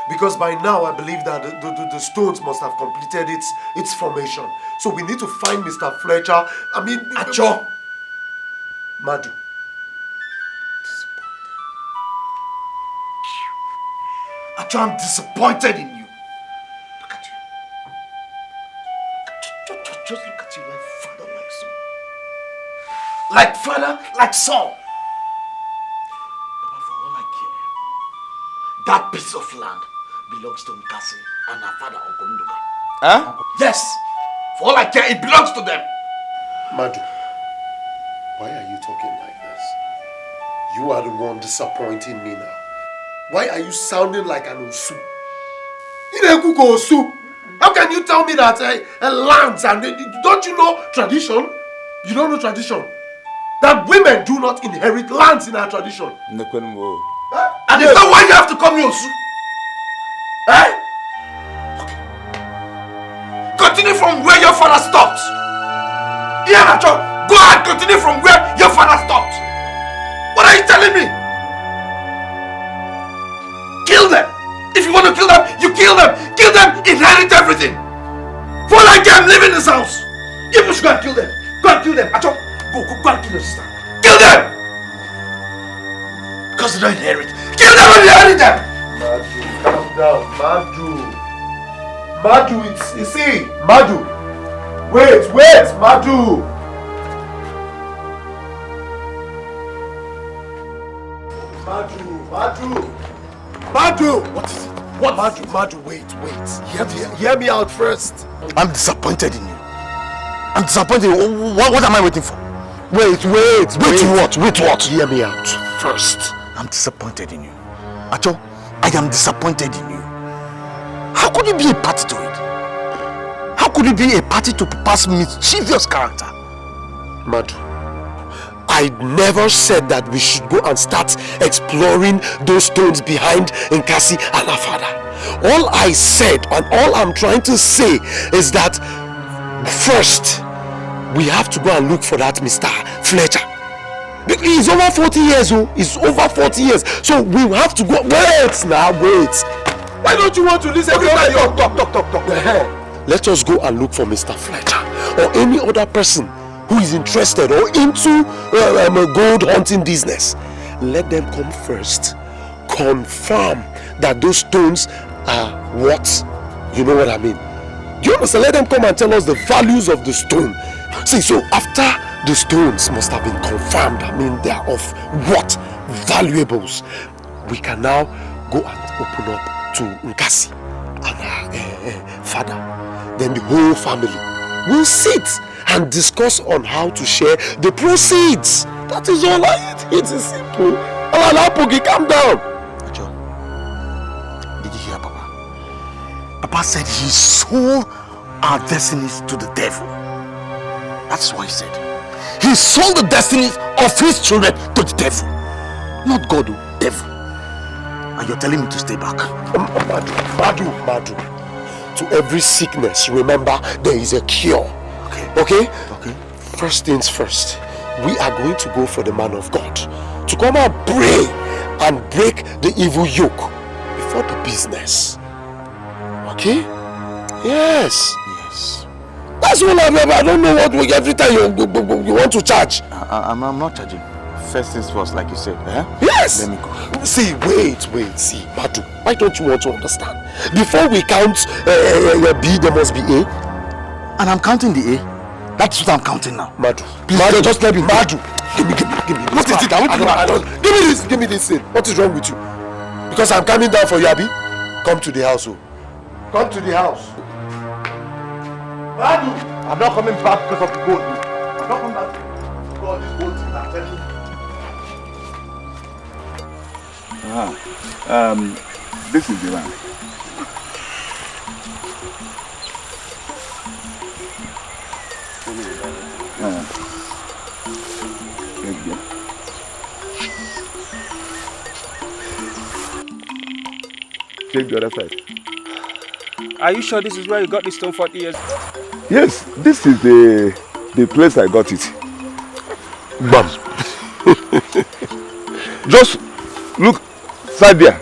Because by now, I believe that the stones must have completed its formation. So we need to find Mr. Fletcher. I mean... Acho! Madu. Acho, I'm disappointed in you. Look at you. Just look at you like father, like son. Like father, like son. Papa, for all I care, that piece of land belongs to NKASI and her father, Uncle Nduka. Huh? Yes. For all I care, it belongs to them. Madu, why are you talking like this? You are the one disappointing me now. Why are you sounding like an Osu? Inekuko Osu. How can you tell me that lands and... Don't you know tradition? You don't know tradition? That women do not inherit lands in our tradition. And is that why you have to call me Osu? Eh? Okay. Continue from where your father stopped. Yeah, Nacho. Go and continue from where your father stopped. What are you telling me? Kill them. If you want to kill them, you kill them. Kill them, inherit everything. For like I'm leaving this house. You must go and kill them. Go and kill them. Acho, go and kill your sister. Kill them! Because they don't inherit. Kill them and inherit them! Madu, calm down. Madu, you see, Madu. Wait, Madu. Madu! What is it? What? Madu, wait. Hear me out first. I'm disappointed in you. I'm disappointed. What am I waiting for? Wait. Wait what? Hear me out first. I'm disappointed in you. Acho, I am disappointed in you. How could you be a party to it? How could you be a party to Papa's mischievous character? Madu, I never said that we should go and start exploring those stones behind NKASI and her father. All I said and all I'm trying to say is that first, we have to go and look for that Mr. Fletcher. He's over 40 years, he's over 40 years. So we have to go. Wait. Why don't you want to listen every time you talk? Let us go and look for Mr. Fletcher or any other person who is interested or into gold hunting business. Let them come first. Confirm that those stones are what? You know what I mean? Do you understand? Let them come and tell us the values of the stone. See, so after the stones must have been confirmed, I mean, they are of what? Valuables. We can now go and open up to NKASI and her father. Then the whole family will sit and discuss on how to share the proceeds. That is all it is simple. Alalapogi, calm down. Acho, did you hear Papa? Papa said he sold our destinies to the devil. That's what he said. He sold the destinies of his children to the devil. Not God, devil. And you're telling me to stay back. Madu. To every sickness, remember, there is a cure. Okay? First things first, we are going to go for the man of God to come and pray and break the evil yoke before the business. Okay? Yes. That's all I don't know what we every time you want to charge. I'm not charging. First things first, like you said. Yes. Let me go. See, wait. See, Madu, why don't you want to understand? Before we count B, there must be A. And I'm counting the A. That's what I'm counting now. Madu, please, just let me. Madu, give me this. What is it? Give me this thing. What is wrong with you? Because I'm coming down for you, Abi. Come to the house. Come to the house. I'm not coming back because of the gold. I'm not coming back to all these gold things, I'm telling you. This is the land. Check the other side. Are you sure this is where you got this stone 40 years? Yes, this is the place I got it. Bam. Just look side there.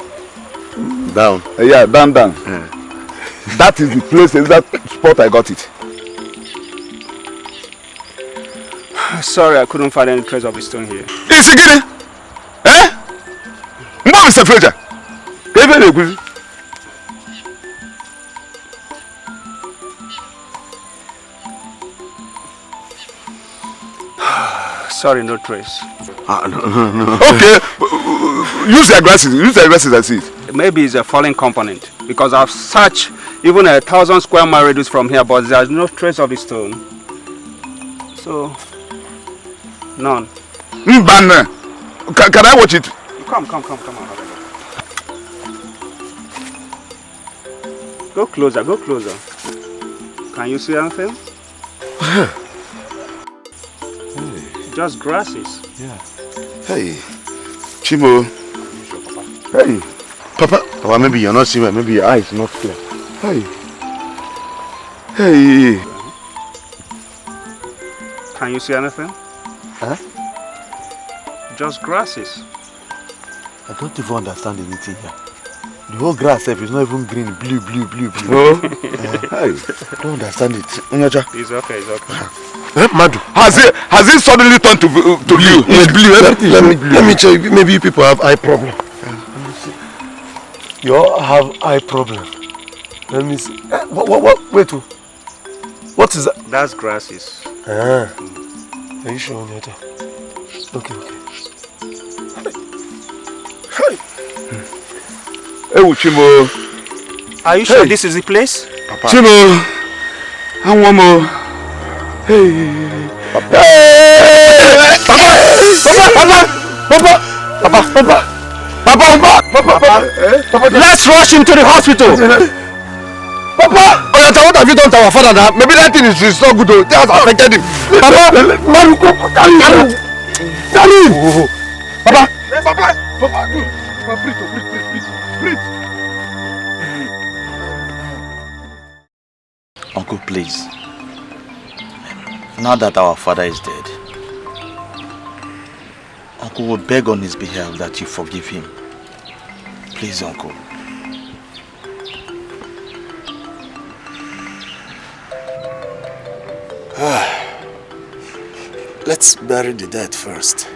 Down. Yeah, down. That is the place, is that spot I got it. Sorry, I couldn't find any trace of the stone here. Is it good? Eh? Mom is a treasure. Sorry, no trace. No. Okay, use your glasses and see it. Maybe it's a falling component because I've searched even 1,000 square mile radius from here, but there's no trace of the stone. So, none. Can I watch it? Come on. Go closer. Can you see anything? Just grasses. Yeah. Hey, Chimo. Hey. Papa, maybe you're not seeing it. Maybe your eye is not clear. Hey. Can you see anything? Huh? Just grasses. I don't even understand anything here. The whole grass is not even green, blue. Oh. Hey, I don't understand it. Onyaja. It's okay. Madu. Has it suddenly turned to blue? It's blue. Let me check. Maybe you people have eye problem. Let me see. You all have eye problem. Let me see. What? Wait. What is that? That's grasses. Are you sure, Onyaja? Okay. Hey, Chimo. Are you sure this is the place? Papa. Chimo. And one more. Hey. Papa. Papa. Let's rush him to the hospital. Papa. What have you done to our father now? Maybe that thing is not good though. That has affected him. Papa. Carry him. Papa, breathe. Uncle, please. Now that our father is dead, Uncle will beg on his behalf that you forgive him. Please, Uncle. Let's bury the dead first.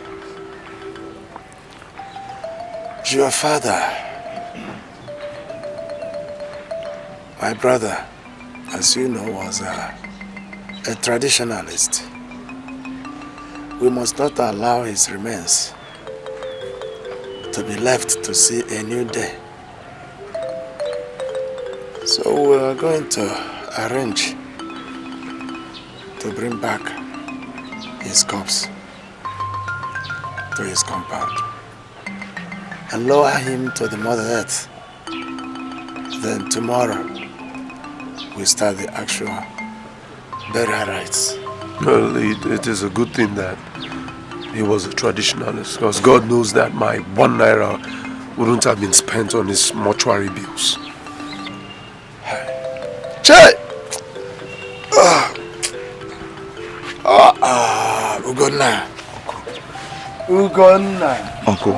Your father, my brother, as you know, was a traditionalist. We must not allow his remains to be left to see a new day. So we are going to arrange to bring back his corpse to his compound and lower him to the Mother Earth. Then tomorrow we start the actual burial rites. Well, it is a good thing that he was a traditionalist, because God knows that my 1 naira wouldn't have been spent on his mortuary bills. Che! Ugonna. Uncle.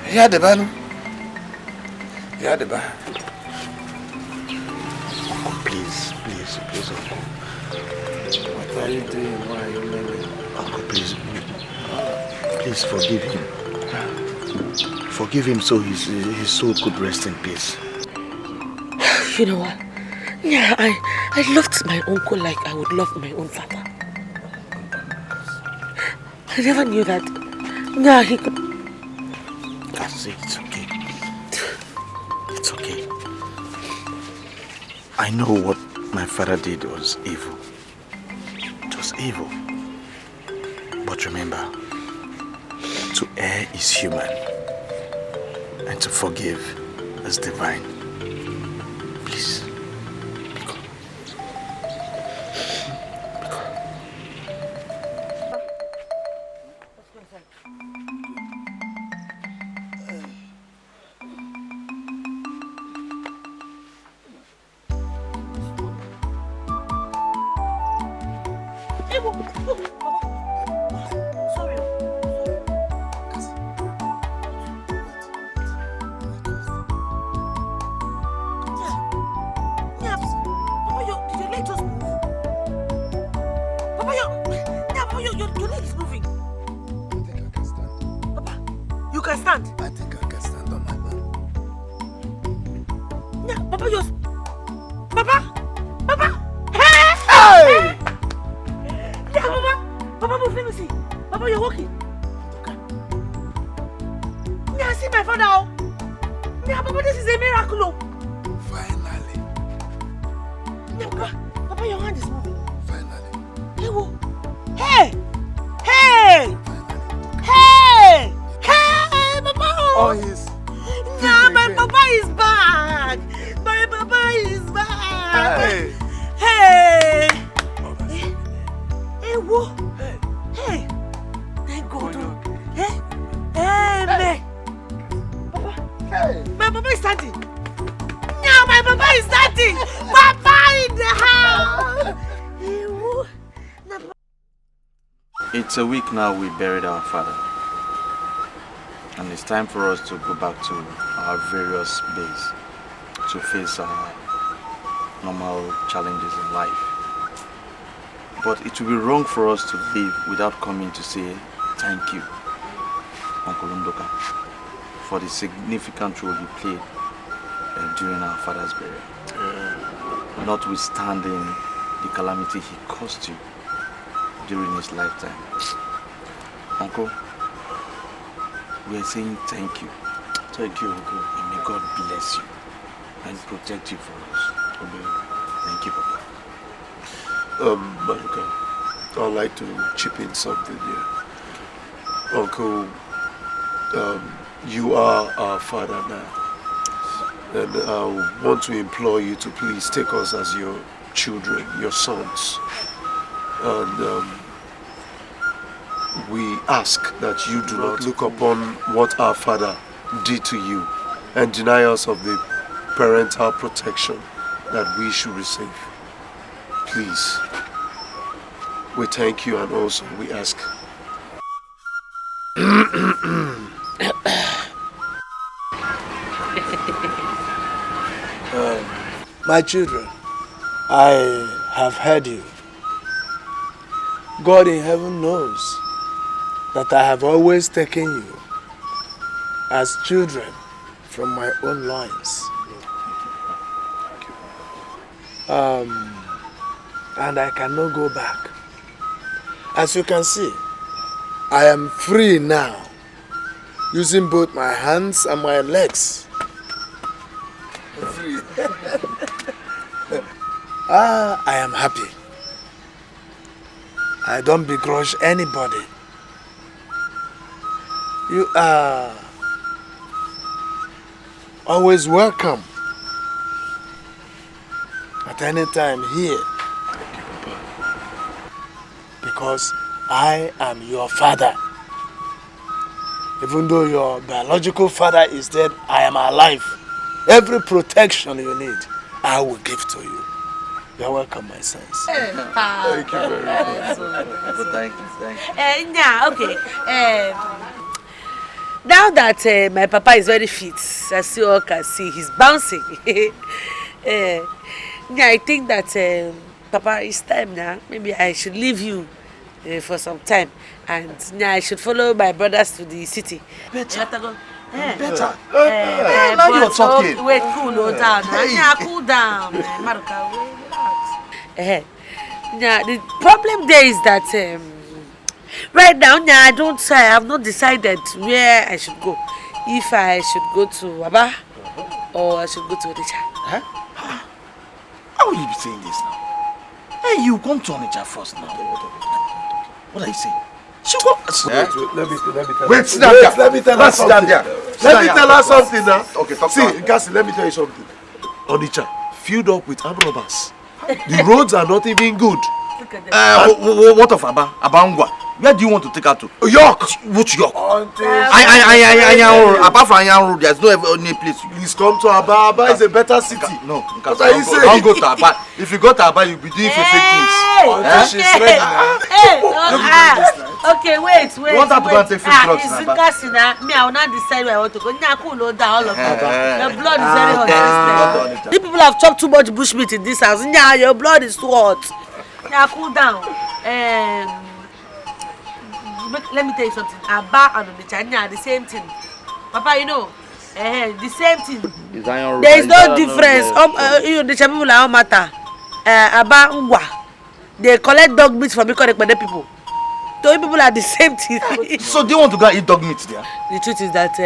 Here the ban. Here the ban. Please, Uncle. What are you doing? Why are you leaving? Uncle, please forgive him. Forgive him so his soul could rest in peace. You know what? Yeah, I loved my uncle like I would love my own father. I never knew that. Yeah, he could. Kasi, it's okay. It's okay. I know what my father did was evil. It was evil. But remember, to err is human, and to forgive is divine. Please. It's a week now we buried our father, and it's time for us to go back to our various bays to face our normal challenges in life. But it will be wrong for us to leave without coming to say thank you, Uncle Undoka, for the significant role you played during our father's burial. Notwithstanding the calamity he caused you during his lifetime. Uncle, we are saying thank you. Thank you, Uncle. And may God bless you and protect you for us. Thank you, Papa. Maruka, I'd like to chip in something here. Uncle, you are our father now. And I want to implore you to please take us as your children, your sons. And we ask that you do not look upon what our father did to you and deny us of the parental protection that we should receive. Please. We thank you and also we ask. My children, I have heard you. God in heaven knows that I have always taken you as children from my own loins. And I cannot go back. As you can see, I am free now, using both my hands and my legs. Free. I am happy. I don't begrudge anybody. You are always welcome at any time here, because I am your father. Even though your biological father is dead, I am alive. Every protection you need, I will give to you. You're welcome, my sons. Thank you very much. Thank you. Yeah, okay. Now that my papa is very fit, as you all can see, he's bouncing. Yeah, I think that Papa, it's time now. Maybe I should leave you for some time, and I should follow my brothers to the city. Better. Better. Now you're talking. Wait, cool down. Yeah, cool down. Maruka, relax. Yeah, the problem there is that right now, I have not decided where I should go. If I should go to Aba or I should go to Odisha. How will you be saying this now? Hey, you come to Onitsha first now. What are you saying? She go. Wait, let me tell Wait, her. sit down there. Let me tell her Sit down something. there. Let me tell her something now. Okay, talk See, to her. Nkasi, let me tell you something. Onitsha, filled up with armed robbers. The roads are not even good. What of Aba? Abangwa? Where do you want to take her to? York! Which York? Road. Apart from Ayan Road, there's no any place. Please come to Aba. Aba is a better city. No, What are you saying? don't go to Aba. If you go to Aba, you'll be doing fake things. She's ready now. Okay, wait. You want her to go and take fake drugs It's in Aba? Nkasi now. Me, I will not decide where I want to go. Nyaku load down all of them. Your blood is very hot. These people have chopped too much bushmeat in this house. Nya, your blood is too hot. Nya, cool down. Let me tell you something. Aba and Onitsha are the same thing. Papa, you know, the same thing. There is no difference. You the people are all matter. Aba Ngwa, they collect dog meat from Ikore people. So people are the same thing. So do you want to go and eat dog meat there? The truth is that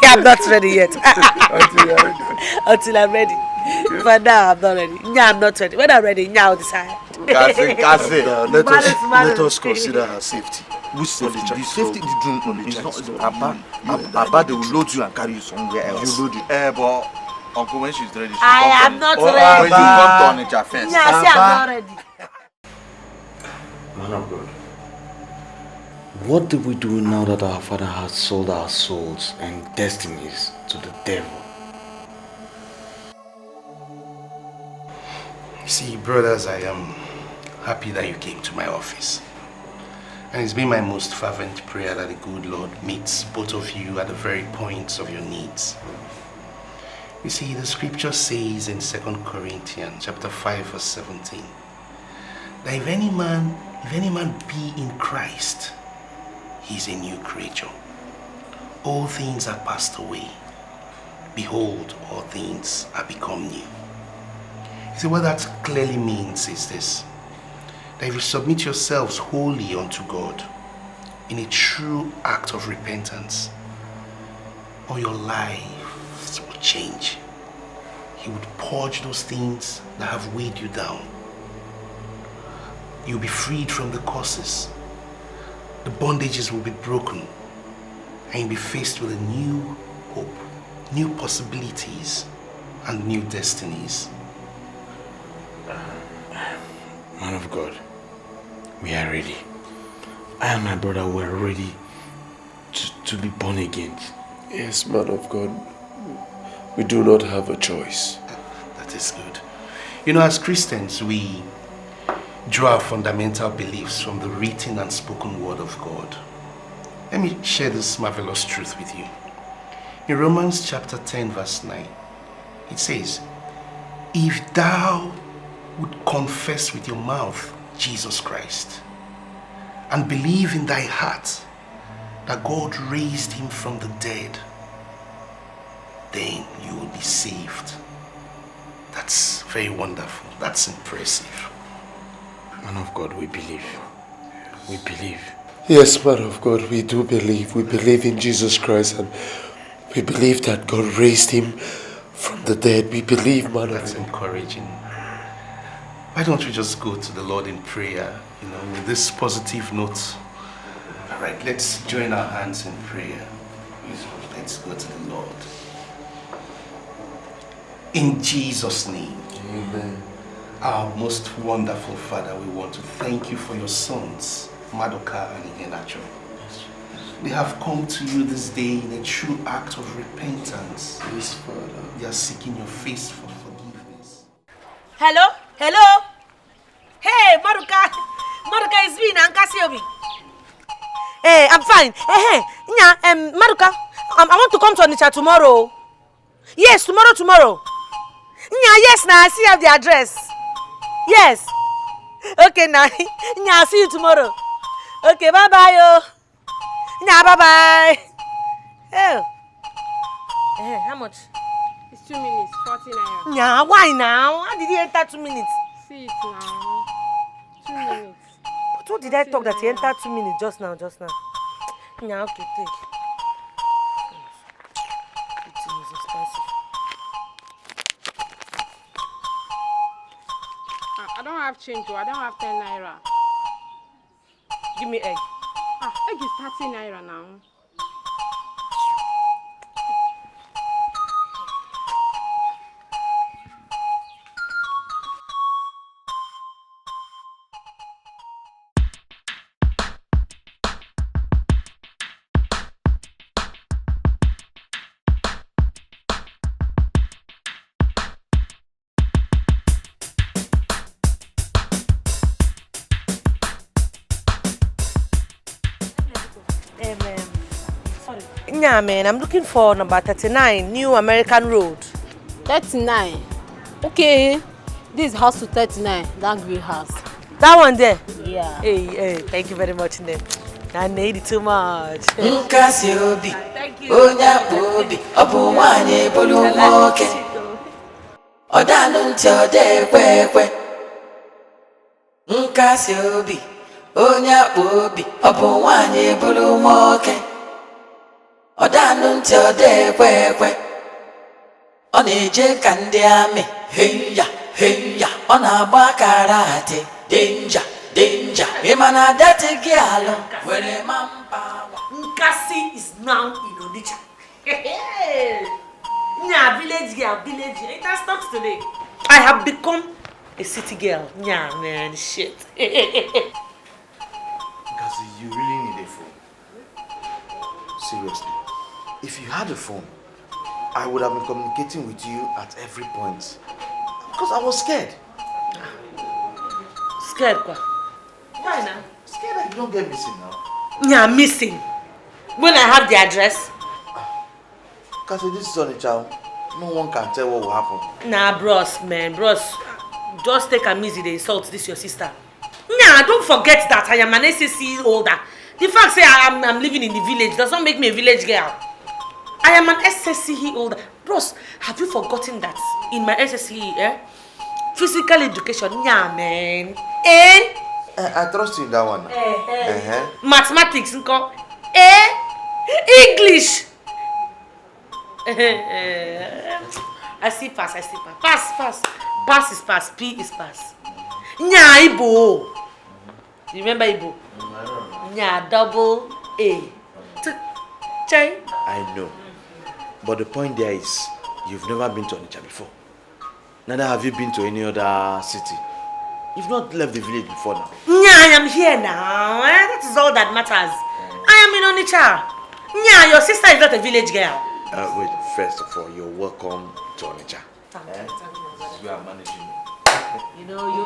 I'm not ready yet. Until I'm ready. But now I'm not ready. Yeah, I'm not ready. When I'm ready, yeah, I'll decide. Let us consider her safety. Which safety? The safety is not Aba, they will load you and carry you somewhere else. You load it. But Uncle, when she's ready, I am not ready. When you come to Onitsha first. Yeah, I say I'm not ready. Man of God, what do we do now that our Father has sold our souls and destinies to the devil? See, brothers, I am happy that you came to my office. And it's been my most fervent prayer that the good Lord meets both of you at the very points of your needs. You see, the scripture says in 2 Corinthians chapter 5 verse 17, that if any man be in Christ, he is a new creature. All things are passed away. Behold, all things are become new. You see, what that clearly means is this: that if you submit yourselves wholly unto God in a true act of repentance, all your lives will change. He would purge those things that have weighed you down. You'll be freed from the curses. The bondages will be broken, and you'll be faced with a new hope, new possibilities, and new destinies. Man of God, we are ready. I and my brother were ready to be born again. Yes, man of God. We do not have a choice. That is good. You know, as Christians, we draw our fundamental beliefs from the written and spoken word of God. Let me share this marvelous truth with you. In Romans chapter 10 verse 9, it says, if thou would confess with your mouth Jesus Christ and believe in thy heart that God raised him from the dead, then you will be saved. That's very wonderful. That's impressive. Man of God, we believe. We believe. Yes, man of God, we do believe. We believe in Jesus Christ, and we believe that God raised him from the dead. We believe, man. That's encouraging. Why don't we just go to the Lord in prayer, with this positive note? All right, let's join our hands in prayer. Let's go to the Lord. In Jesus' name. Amen. Our most wonderful Father, we want to thank you for your sons, Madoka and Ihenacho. They have come to you this day in a true act of repentance. Yes, Father. They are seeking your face for forgiveness. Hello? Hello? Hey, Maruka. Maruka is me, Nkasi Obi. Hey, I'm fine. Hey, Maruka, I want to come to Onitsha tomorrow. Yes, tomorrow. Yes, now I see you have the address. Yes. Okay, now. I'll see you tomorrow. Okay, bye-bye, yo. Bye-bye. Oh. How much? It's 2 minutes, 40 naira. Why now? How did he enter 2 minutes? See it now. 2 minutes. But what did I talk that he entered 2 minutes just now? Okay, take. It is expensive. have change. I don't have 10 naira. Give me egg. Egg is 30 naira now. Yeah, man, I'm looking for number 39, New American Road. 39? Okay. This is house to 39, that green house. That one there? Yeah. Hey, thank you very much, Ned. I need it too much. NKASI obi, onya obi, obu wanye bulu moke. Odanu nti ode kwekwe. NKASI obi, onya obi, obu wanye bulu moke. Odanu nti ode kwekwe. Oneje kandi ame, heya, ona agba karate, danger. Emana that girl, where mampa. NKASI is now in Onitsha. Nya, village girl. It has stopped today. I have become a city girl. Nya, man, shit. NKASI, you really need a phone. Seriously. If you had a phone, I would have been communicating with you at every point. Because I was scared. Scared, quoi? Why now? Scared that you don't get missing now. Yeah, missing. When I have the address. NKASI, this is Onitsha. No one can tell what will happen. Nah, bros, just take a easy. They insult this your sister. Nah, don't forget that I am an SSC holder. The fact say I'm living in the village does not make me a village girl. I am an SSC holder. Bros, have you forgotten that in my SSC, physical education, yeah, man. I trust you in that one. Mathematics, English. I see pass. Pass is pass. P is pass. Nya Ibo. You remember Ibo? Nya double A. Chai. I know. But the point there is, you've never been to Onitsha before. Neither have you been to any other city. You've not left the village before now. Nya, I am here now. That is all that matters. I am in Onitsha. Nya, your sister is not a village girl. Wait, first of all, you're welcome to Onitsha. You are managing me. You know, you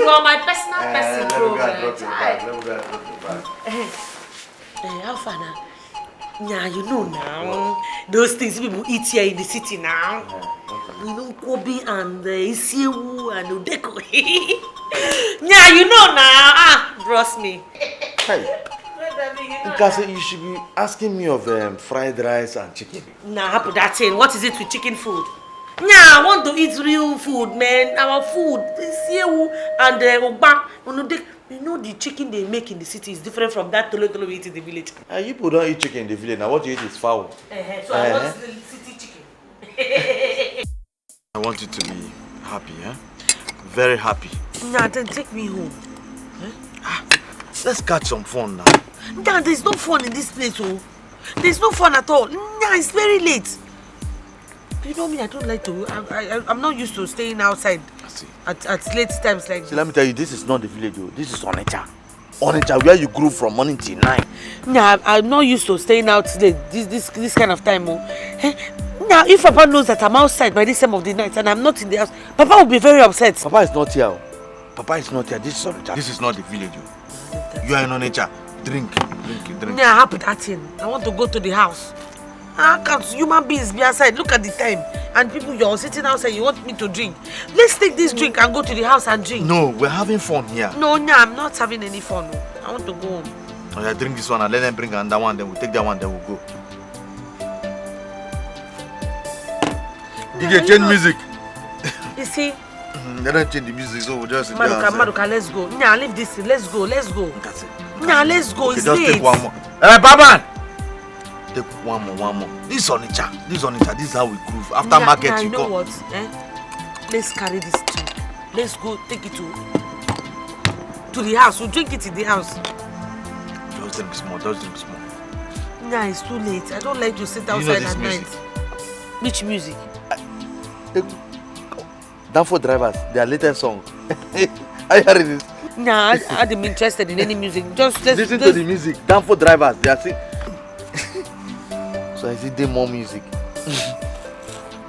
are my personal person, bro. Let me go and drop your bag. How far now? Yeah, you know now. Those things people eat here in the city now. You know, Kobe and Isiu and Udeko. Yeah, you know now. Trust me. Hey. NKASI, you should be asking me of fried rice and chicken. Nah, put that in. What is it with chicken food? Yeah, I want to eat real food, man. Our food, Isiu and Ogba. You know the chicken they make in the city is different from that tolo we eat in the village. You people don't eat chicken in the village. Now what you eat is fowl. So I want the city chicken. I want you to be happy, Very happy. Nah, then take me home. Let's catch some fun now. Nah, there's no fun in this place, oh. There's no fun at all. Nah, it's very late. You know me, I don't like to. I'm not used to staying outside at late times like this. See, let me tell you, this is not the village, this is Onitsha. Onitscha, where you grew from morning till 9. Nah, I'm not used to staying out today, this kind of time. Now, if Papa knows that I'm outside by this time of the night and I'm not in the house, Papa will be very upset. Papa is not here. Papa is not here. This is Onitscha. This is not the village. You are in Onitscha. Drink. Nah, happy that thing. I want to go to the house. How can human beings be outside? Look at the time. And people, you're sitting outside, you want me to drink. Let's take this drink and go to the house and drink. No, we're having fun here. No, I'm not having any fun. I want to go home. Oh, yeah, drink this one and let them bring another one, then we'll take that one, then we'll go. DJ, change music. You see? They don't change the music, so we'll just sit Maduka, let's go. Nah, leave this thing. Let's go. Nah, let's go. Okay, it's just late. take one more. Baban! Take one more. This is Onitscha. This is how we groove. After market, you you know go. what? Let's carry this drink. Let's go take it to the house. We'll drink it in the house. Just drink small, just drink small. Nah, it's too late. I don't like to sit outside at night. Which music? Danfo Drivers, their latest song. Are you hearing this? Nah, I don't be interested in any music. Just listen to the music. Danfo Drivers, they are singing. So I see them more music.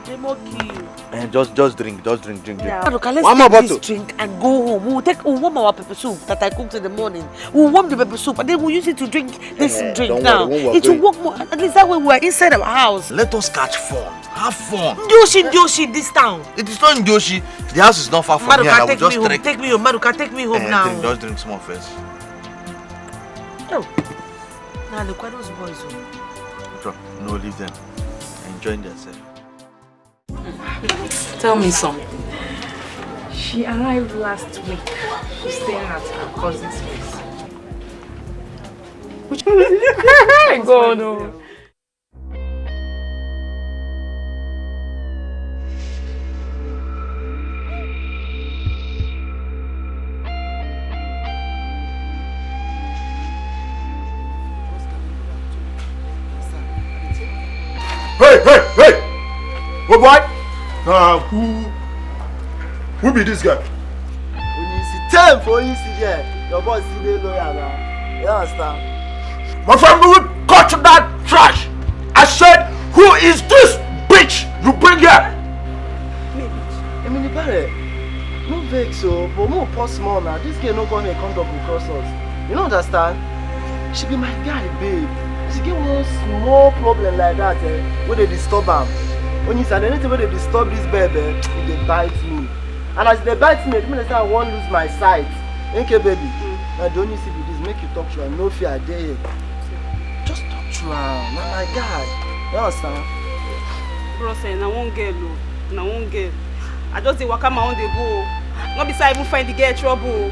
They more kill. And just drink, drink. Yeah. Look, let's take this drink and go home. We'll warm our pepper soup that I cooked in the morning. We'll warm the pepper soup and then we'll use it to drink this drink now. It will work more. At least that way we're inside our house. Let us catch fun. Have fun. Ndoshi, this town. It is not in Ndoshi. The house is not far from here. I will just trek. Take me home. Maruka, take me home now. Just drink small first. Oh. Now look at those boys. No, leave them. Enjoying themselves. Tell me something. She arrived last week. She's staying at her cousin's place. Which one? God, no. Hey! What boy? Who be this guy? When you see 10 for you see there, your boss is the lawyer now. You understand? My friend, we will cut that trash. I said, who is this bitch you bring here? I mean, no vex so, but more pause more now. This girl no gonna come up across us. You don't understand? She be my guy, babe. She get one small problem like that, where they disturb am. When you say anything where they disturb this baby, they bite me. And as they bite me, it means I won't lose my sight. Okay, baby. Now don't you see this? Make you talk to her. No fear, there. Just talk to her. Now my God. You understand? Bro, say na one girl, na one girl. I just dey waka my own dey go. Not be say I even find the girl trouble.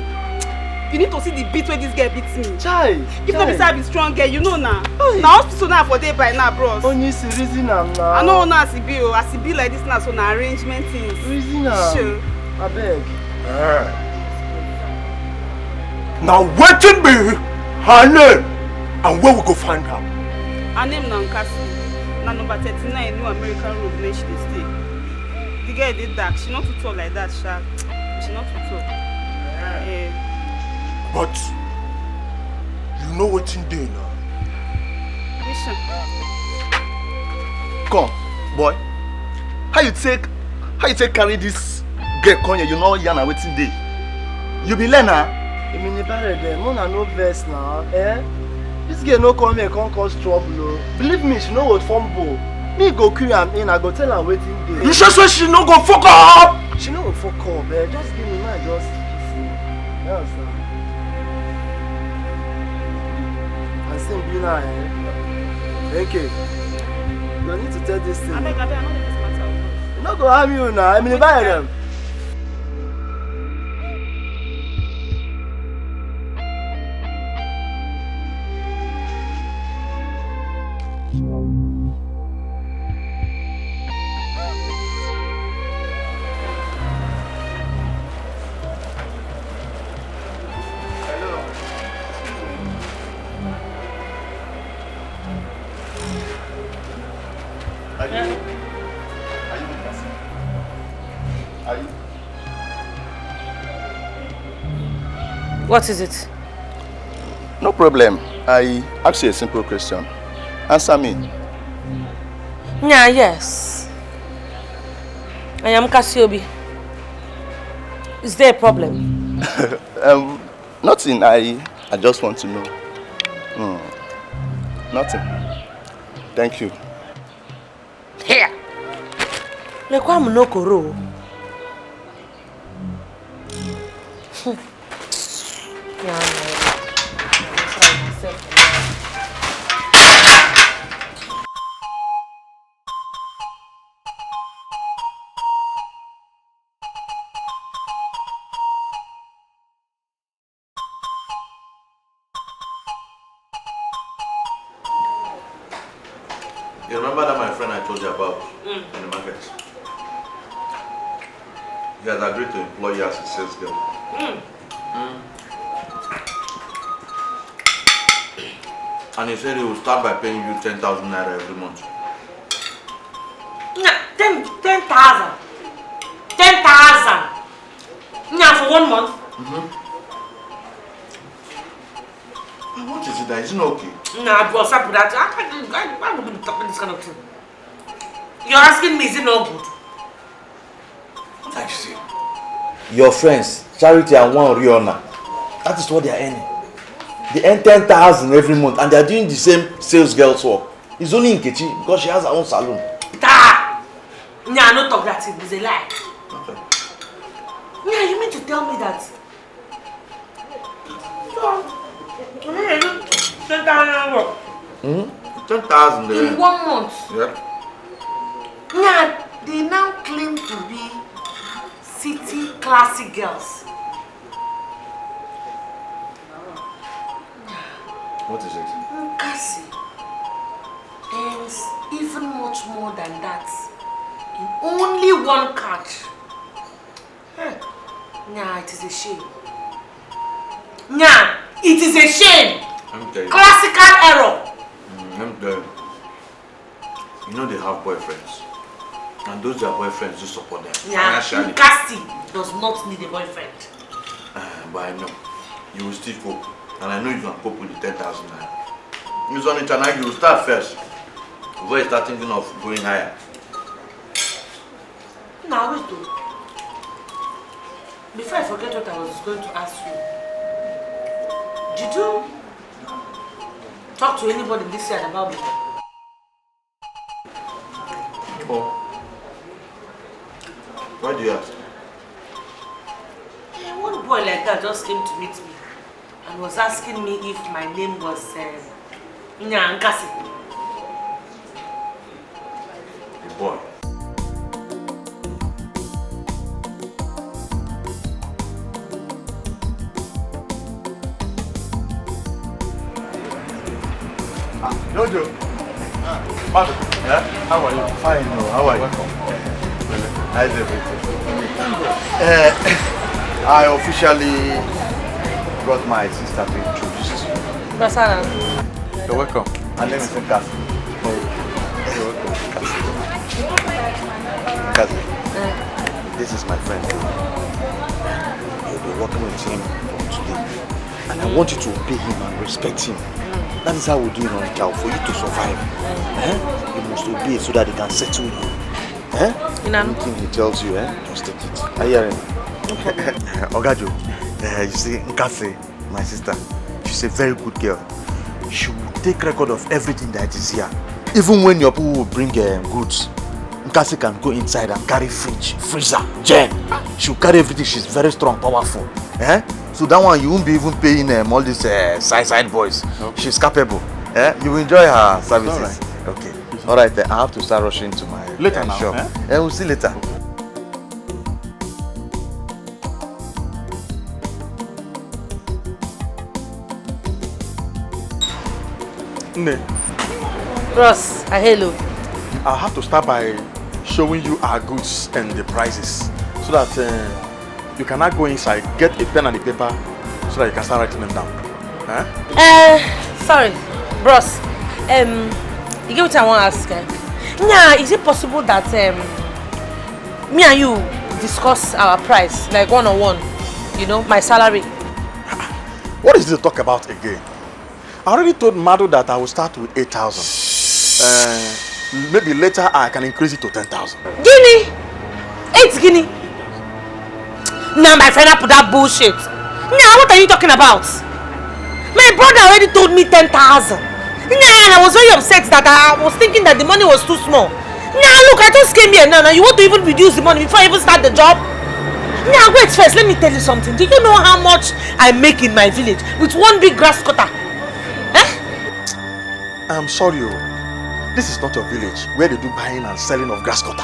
You need to see the beat where this girl beats me. Chai. If not be say I be strong girl, you know now. Now hospital now for day by now, bros. Only see reason am now. I know now as it be like this now, so na arrangement things. Reason am. Sure. I beg. Now wetin be her name and where we go find her? Her name na NKASI. Na number 39 New American Road where she dey stay. The girl dey dark. She not too tall like that, sha. She not too tall. But you know wetin dey now. Mission. Come, boy. How you take carry this girl come here? You know yana wetin dey. You be learner. I mean, you better there. Mona no verse now, This girl no come here, can't cause trouble. Believe me, she know what fumble. Me go carry am in, I go tell her wetin dey. You sure she no go fuck up? She no go fuck up, Just give me mind, just see. You understand? I sing be now, Okay. You need to tell this thing. I beg, I know this matter. You no go harm you now. I mean, buy them. What is it? No problem. I ask you a simple question. Answer me. Yeah, yes. I am Kasiobi. Is there a problem? Nothing. I just want to know. Nothing. Thank you. Here. Lekwamu no koro. You remember that my friend I told you about in the market? He has agreed to employ you as a sales girl. And he said he will start by paying you 10,000 naira every month. 10,000. 10,000. Now for 1 month. And what is it that isn't okay? Nah, bro, stop with that. Why would you be talking this kind of thing? You're asking me, is it not good? What are you saying? Your friends, Charity and one Rihanna, that is what they are earning. They earn 10,000 every month and they are doing the same sales girl's work. It's only in Nkechi because she has her own salon. Nah, no talk that thing. It's a lie. Okay. Yeah, you mean to tell me that? 10,000 there. In 1 month. Yeah. Yeah, they now claim to be city classy girls. What is it? NKASI earns even much more than that in only 1 catch. Nah, it is a shame. Nah, it is a shame. I'm telling you. Classical error. I'm telling you. You know they have boyfriends. And those their boyfriends do support them. Yeah, Financially. NKASI does not need a boyfriend. But I know. You will still cope. And I know you can cope with the 10,000 naira. It's on internet, you will start first. Before you start thinking of going higher. Now wait though. Before I forget what I was going to ask you. Did you talk to anybody this year about me? Oh. Why do you ask? One boy like that just came to meet me and was asking me if my name was NKASI. The boy. Jojo. Madu. Yeah? How are you? Fine. No. How are you? Welcome. How's everything? I officially brought my sister to introduce you. Basara. You're welcome. Her name is NKASI. You're welcome, Nkazi. This is my friend. You'll be working with him from today. And I want you to obey him and respect him. That is how we do it on the job. For you to survive, you must obey so that he can settle you. Anything he tells you, just take it. Are you hearing? Okay. Ogajo, you see, Nkasi, my sister, she's a very good girl. She will take record of everything that is here. Even when your people will bring goods, Nkasi can go inside and carry fridge, freezer, gen. She'll carry everything. She's very strong, powerful. So that one, you won't be even paying all these side boys. Okay. She's capable. You will enjoy her services. All right. Okay. All right, then I have to start rushing to my later now, shop. We'll see later. Ne. Ross, hello. I'll have to start by showing you our goods and the prices so that you can now go inside, get a pen and a paper so that you can start writing them down. Sorry, bros. You get what I want to ask? Yeah, is it possible that me and you discuss our price, like one-on-one? You know, my salary. What is this to talk about again? I already told Madu that I will start with 8,000. Maybe later I can increase it to 10,000. Guinea? 8 guinea? Nah, my friend, I put that bullshit. Nah, what are you talking about? My brother already told me 10,000. Nah, and I was very upset that I was thinking that the money was too small. Nah, look, I just came here now. You want to even reduce the money before I even start the job? Nah, wait first, let me tell you something. Do you know how much I make in my village with one big grass cutter? I'm sorry, this is not your village where they do buying and selling of grass cutter.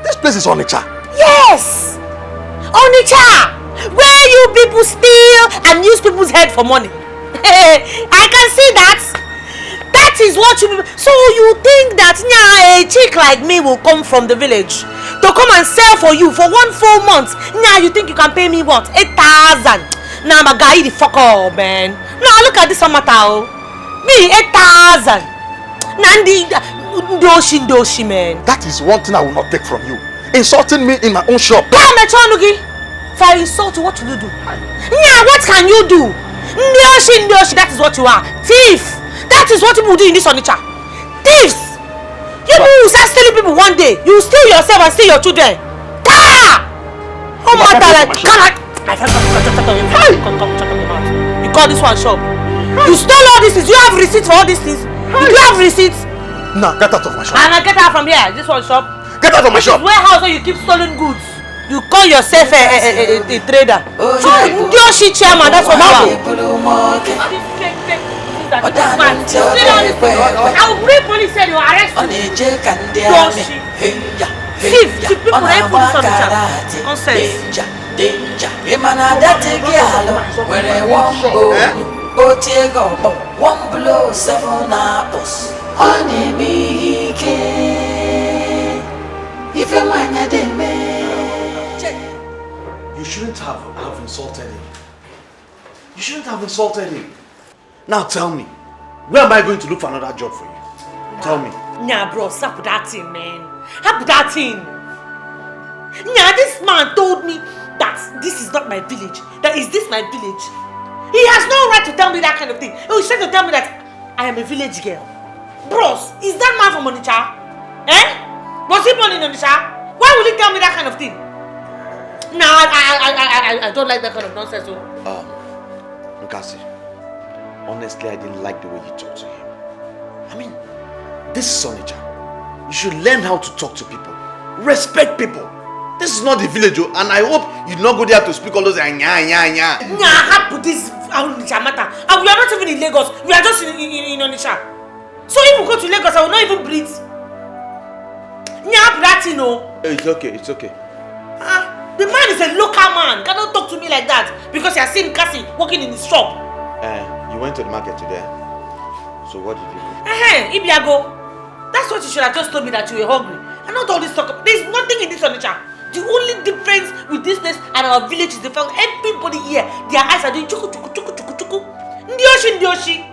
This place is Onitsha. Yes! Onitsha! Where you people steal and use people's head for money. I can see that. That is what you... So you think that a chick like me will come from the village to to come and sell for you for 1 full month. Now you think you can pay me what? 8,000. Now I'm a guy the fuck up, man. Now look at this matter. Me 8,000. Nandi doshi, man. That is one thing I will not take from you. Insulting me in my own shop. Come, Mechonugi. If I insult you, what will you do? Yeah, what can you do? Ndoshi, that is what you are. Thief. That is what people do in this furniture. Thieves. You will start stealing people one day. You will steal yourself and steal your children. Car! Oh my God! My friend, you call this one shop. You stole all these things. You have receipts for all these things. You do have receipts. Now get out of my shop. And I get out from here. This one shop. Get out of my shop. Warehouse where you keep stolen goods. You call yourself a trader. Yoshi chairman, that's what you are. I will bring police and you arrest you. Yoshi. Thief people ain't put this on the chat. Nonsense. Danger. Imana dati gialo. Where I won't go. Go. One blow, 7 apples. Honey me if you want You shouldn't have insulted him. You shouldn't have insulted him. Now tell me, where am I going to look for another job for you? Tell me. Nah, bro, stop with that thing, man. Stop that thing. Nah, this man told me that this is not my village. That is this my village. He has no right to tell me that kind of thing. He was trying to tell me that I am a village girl. Bros, is that man from Onitsha? Eh? Was he born in Onitsha? Why would he tell me that kind of thing? Nah, I don't like that kind of nonsense. Nkasi, honestly, I didn't like the way you talked to him. I mean, this is Onitsha. You should learn how to talk to people. Respect people. This is not the village, and I hope you not go there to speak all those nya. Nah, how put this Onitsha matter? And we are not even in Lagos. We are just in Onitsha. So if we go to Lagos, I will not even breathe. Nya, that you know. It's okay. The man is a local man. Cannot talk to me like that because you are seeing Kasi working in his shop. You went to the market today. So what did you do? Ibiago. That's what you should have just told me, that you were hungry. And not all this talk. There's nothing in this Onitsha. The only difference with this place and our village is the fact everybody here, their eyes are doing chuku. Ndioshi.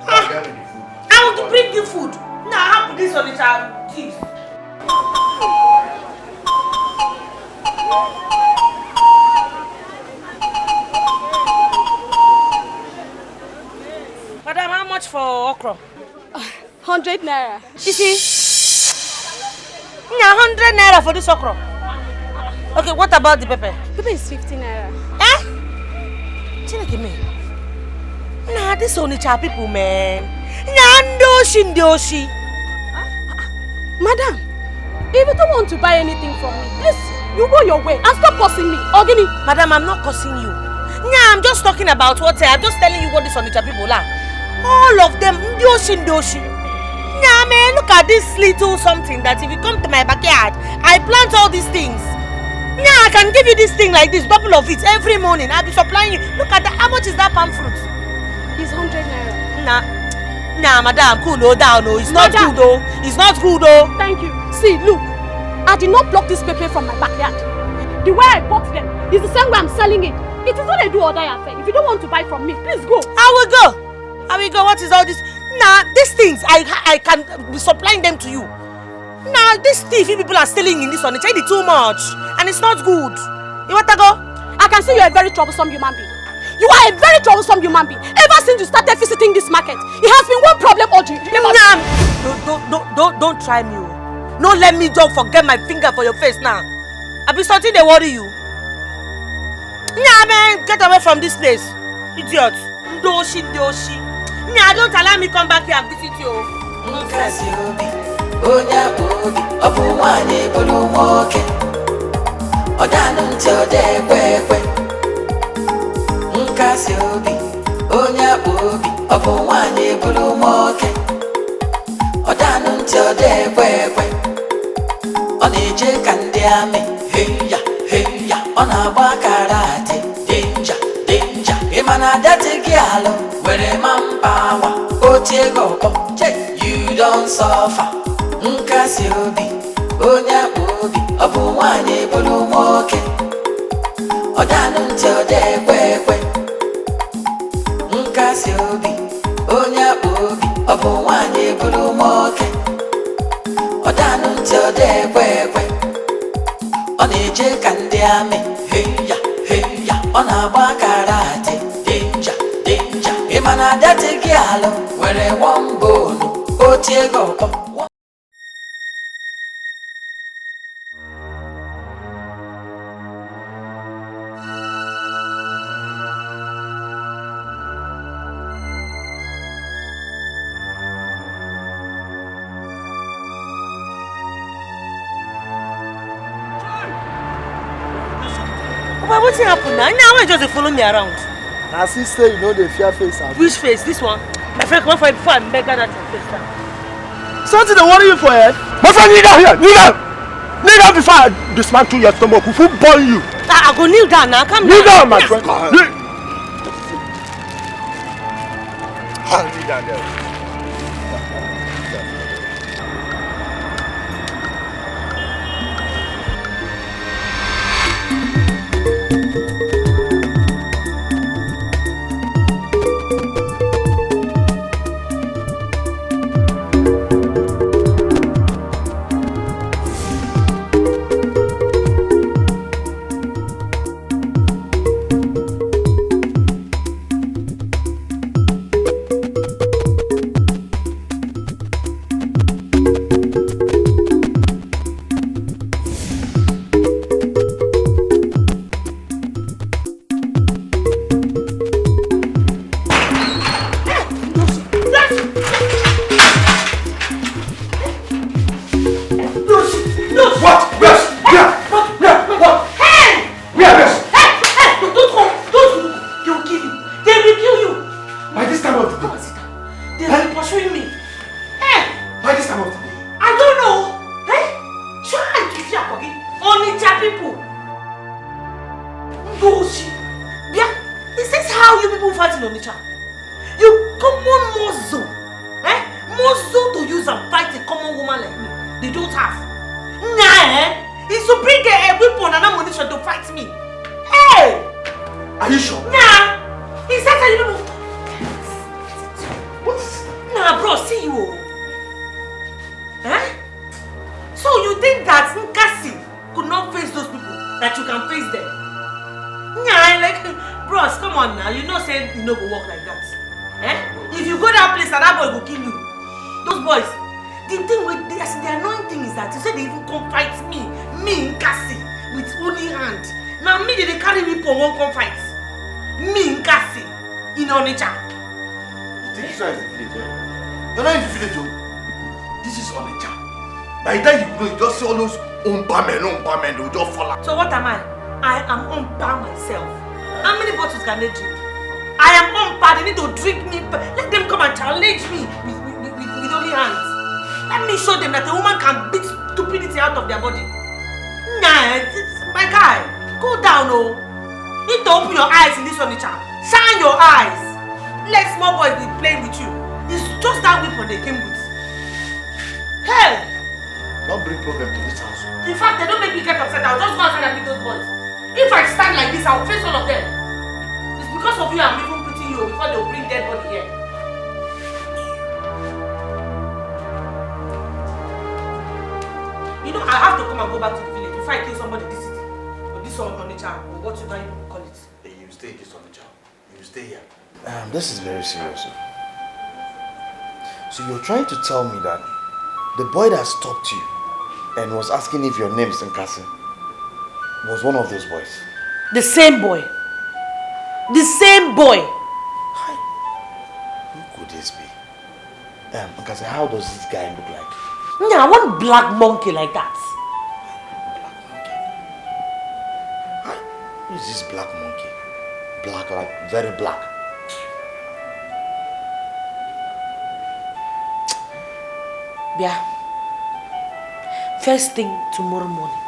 I want to bring you food. Now I have this Onitsha thieves. Madam, how much for okra? 100 naira. You see? 100 naira for this okra. Okay, what about the pepper? Pepper is 50 naira. Chineke me. Nah, this Onitsha people, man. Ndoshi. Madam, if you don't want to buy anything from me, please, you go your way and stop cursing me. Ogini. Madam, I'm not cursing you. Nah, I'm just talking about what I'm just telling you what this Onitsha people are. All of them, ndoshi. Nah, man, look at this little something that if you come to my backyard, I plant all these things. Nah, I can give you this thing like this, double of it every morning. I'll be supplying you. Look at that. How much is that palm fruit? It's 100 naira. Nah, madam, cool down. It's not good though. It's not good though. Thank you. See, look, I did not pluck this pepper from my backyard. The way I bought them is the same way I'm selling it. It is what I do or die affair. If you don't want to buy from me, please go. I will go. What is all this? Nah, these things I can be supplying them to you. Nah, these thieving people are stealing in this one. It's too much, and it's not good. You want to go? I can see you're a very troublesome human being. You are a very troublesome human being. Ever since you started visiting this market, it has been one problem or the other. Don't try me. No, let me just forget my finger for your face now. I'll be something they worry you. Nah, man, get away from this place, idiot. Ndoshi. Nah, don't allow me come back here and visit you. Nkasi obi, onya obi, obu wanye bulu moke. Odanu nti ode kwekwe. Nkasi obi, onya obi, obu wanye bulu moke. Odanu nti ode kwekwe. Oneje kandi ame, heya, onagba karate. Danger, imana dati gialo, where mampawa, otiego, you don't suffer. Nkasi obi, onye akpọbi ọ bụ nwanyị bụrụ nwoke ọ danụ ntị ọ dị ekwe ekwe nkasi obi onye akpọbi ọ bụ nwanyị bụrụ nwoke ọ danụ ntị ọ dị ekwe ekwe ọ na-eje ka ndị amị heya heya ọ na-agba karate denja denja ịma na adati gị alụ nwere wọmbonu otie gị ọkpọ. But what's happened now? Now why just follow me around? My sister, you know the fear face. Which face? This one? My friend, come on for it before I make that face down. Something they worry you for, eh? My friend, kneel down here! Kneel down! Kneel down before I dismantle your stomach. Who burn you? I go kneel down now. Come kneel down, my friend. Kneel down there. So what am I? I am unbound myself. How many bottles can they drink? I am unbound. They need to drink me. Let them come and challenge me with only hands. Let me show them that a woman can beat stupidity out of their body. Nah, my guy, go down, oh. You need to open your eyes in this furniture. Shine your eyes. Let small boys be playing with you. It's just that weapon they came with. Hell! Don't bring problem to this house. In fact, they don't make me get upset. I'll just go outside and meet those boys. If I stand like this, I'll face all of them. It's because of you I'm even putting you before they'll bring dead body here. You know, I have to come and go back to the village before I kill somebody this city. Or this one on the child, or whatever you call it. You stay this on the child. You stay here. This is very serious. So you're trying to tell me that the boy that stopped you and was asking if your name is NKASI was one of those boys? The same boy. The same boy. Who could this be? NKASI, how does this guy look like? Yeah, one black monkey like that. Who is this black monkey? Black, like very black. Yeah. First thing tomorrow morning.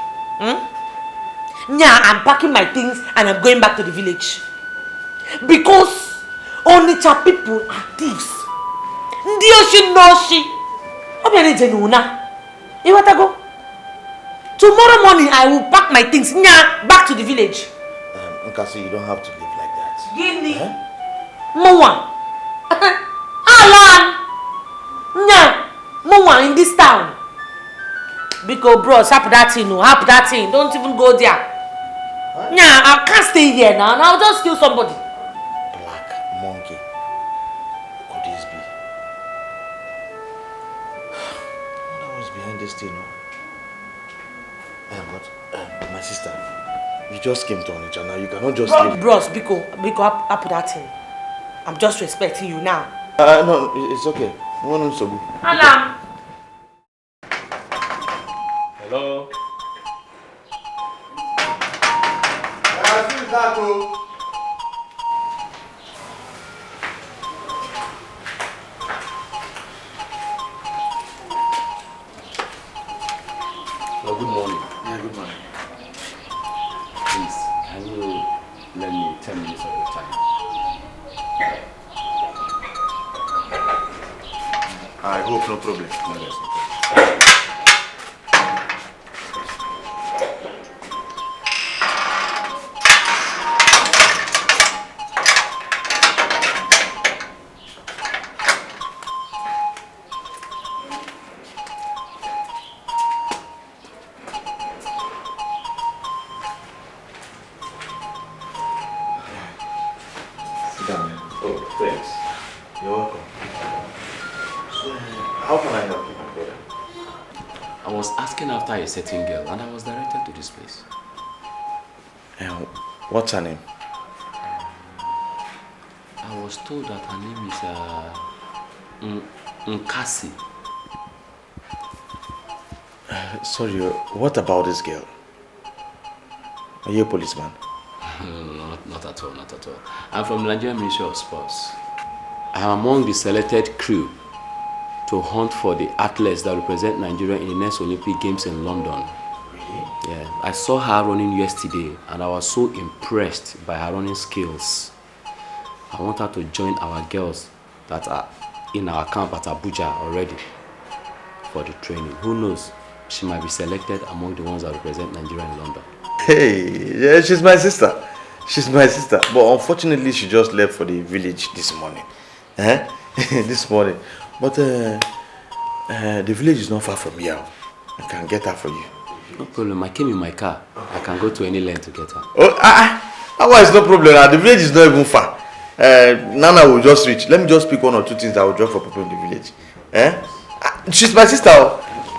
Yeah, I'm packing my things and I'm going back to the village. Because Onitsha people are thieves. Ndioshi noshi. Obiane jenuna. You want to go? Tomorrow morning, I will pack my things. Nya, back to the village. Nkasi, you don't have to live like that. Gini. Mowa. Alan. Nya, Mowa in this town. Because bros, hap that thing, no, hap that thing. Don't even go there. Nya, I can't stay here now. I'll just kill somebody. Black monkey. Could this be? What was behind this thing? But my sister, you just came to Onitsha now. You cannot just leave. Bros, Biko, hap that thing. I'm just respecting you now. No, it's okay. Alam. Hello. Well, good morning. Yeah, good morning. Please, can you lend me 10 minutes of your time? I hope no problem. No, there's no problem. Sit down. Oh, thanks. You're welcome. So, how can I help you, my brother? I was asking after a certain girl and I was directed to this place. What's her name? I was told that her name is NKASI. Sorry, what about this girl? Are you a policeman? Not at all, not at all. I'm from the Nigerian Ministry of Sports. I am among the selected crew to hunt for the athletes that represent Nigeria in the next Olympic Games in London. Really? Yeah, I saw her running yesterday and I was so impressed by her running skills. I want her to join our girls that are in our camp at Abuja already for the training. Who knows? She might be selected among the ones that represent Nigeria in London. Hey, yeah, she's my sister. She's my sister. But unfortunately, she just left for the village this morning. This morning. But the village is not far from here. I can get her for you. No problem. I came in my car. I can go to any length to get her. Oh, otherwise, no problem. The village is not even far. Nana will just reach. Let me just pick one or two things I will drop for people in the village. She's my sister.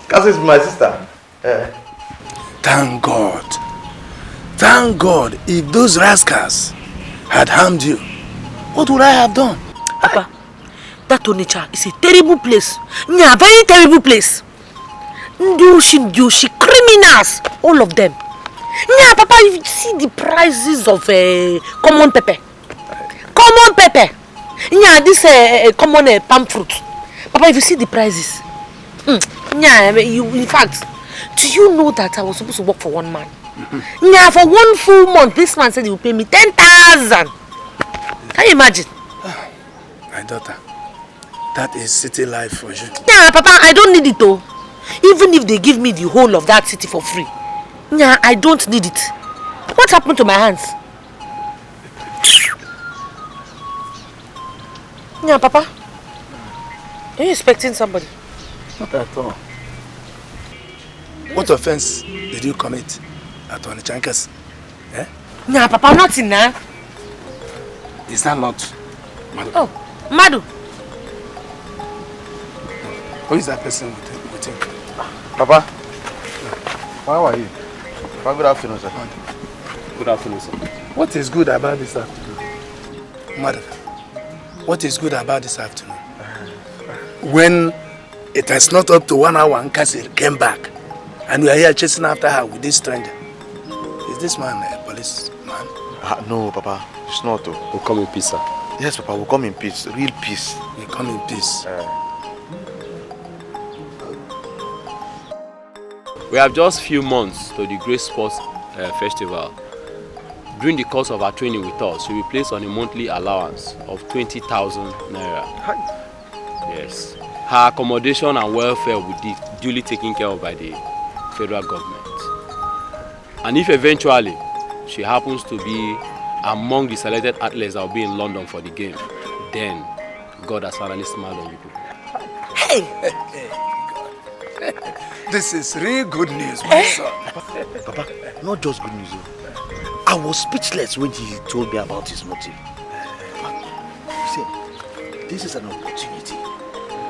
Kasi is my sister. Thank God. Thank God. If those rascals had harmed you, what would I have done? Papa, that Onitsha is a terrible place. Yeah, a very terrible place. Ndushi, criminals, all of them. Yeah, Papa, if you see the prices of common pepper. Yeah, this common palm fruit. Papa, if you see the prices. Yeah, in fact, do you know that I was supposed to work for one man? Yeah, for 1 full month, this man said he will pay me 10,000. Can you imagine? My daughter, that is city life for you. Yeah, Papa, I don't need it though. Even if they give me the whole of that city for free. Yeah, I don't need it. What happened to my hands? Yeah, Papa. Are you expecting somebody? Not at all. What offense did you commit at Onitsha NKASI? Yeah, Papa, nothing now. Is that not Madu? Oh, Madu. Who is that person with him? Papa, how are you? Papa, good afternoon, sir. Good afternoon, sir. What is good about this afternoon? Madu, what is good about this afternoon? When it has not up to 1 hour and NKASI came back and we are here chasing after her with this stranger. Is this man a policeman? No, Papa, it's not. We'll come in peace, sir. Yes, Papa, we'll come in peace. Real peace. We'll come in peace. We have just few months to the Great Sports Festival. During the course of our training with us, she will be placed on a monthly allowance of 20,000 naira. Yes. Her accommodation and welfare will be duly taken care of by the federal government. And if eventually she happens to be among the selected athletes that will be in London for the game, then God has finally smiled on you people. Hey! This is real good news, my son. Papa, not just good news. I was speechless when he told me about his motive. You see, this is an opportunity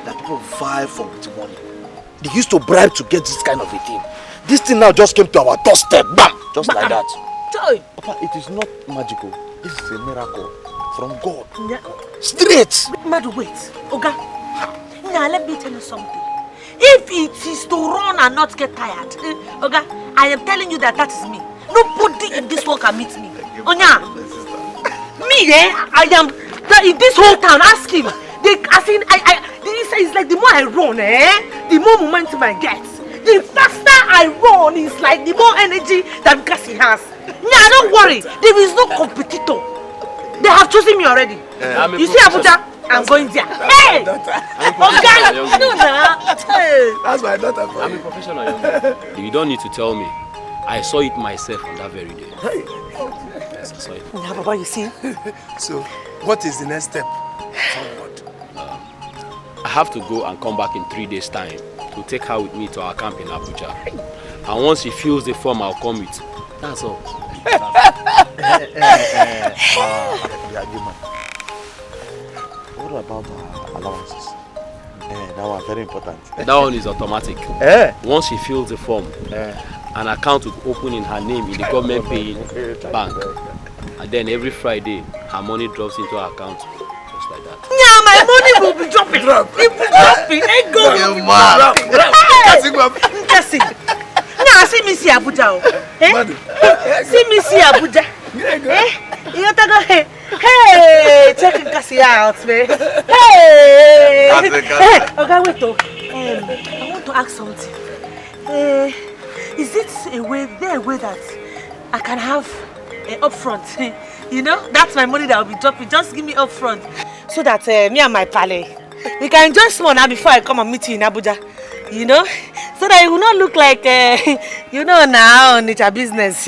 that people vie for with money. They used to bribe to get this kind of a thing. This thing now just came to our doorstep, bam! Just like that. Joy! Papa, it is not magical. This is a miracle from God. Yeah. Straight! Madu, wait. Oga, now let me tell you something. If it is to run and not get tired, Oga, I am telling you that is me. Nobody in this world can meet me. Onya, me, I am in this whole town. Ask him. It's like the more I run, the more momentum I get. The faster I run, it's like the more energy that NKASI has. Nah, don't worry. There is no competitor. They have chosen me already. You see Abuja? I'm going there. Hey! Okay! No, hey. That's my daughter. I'm a professional young man. You don't need to tell me. I saw it myself on that very day. Hey. Yes, I saw it. Now, Baba, you see? So, what is the next step forward? I have to go and come back in 3 days' time to take her with me to our camp in Abuja. And once she fills the form, I'll come with. That's all. What about allowances? That one very important. That one is automatic. Once she fills the form, an account will open in her name in the government paying bank. And then every Friday, her money drops into her account. Just like that. Yeah, my money will be dropping. It will be dropping. It goes. NKASI. Now, see me see Abuja. See me see Abuja. You go, hey, check NKASI out, man. Hey. Okay, wait though. I want to ask something. Is it a way that I can have upfront? You know, that's my money that will be dropping. Just give me upfront, so that me and my pale, we can enjoy small now before I come and meet you in Abuja. You know, so that it will not look like you know now it's a business.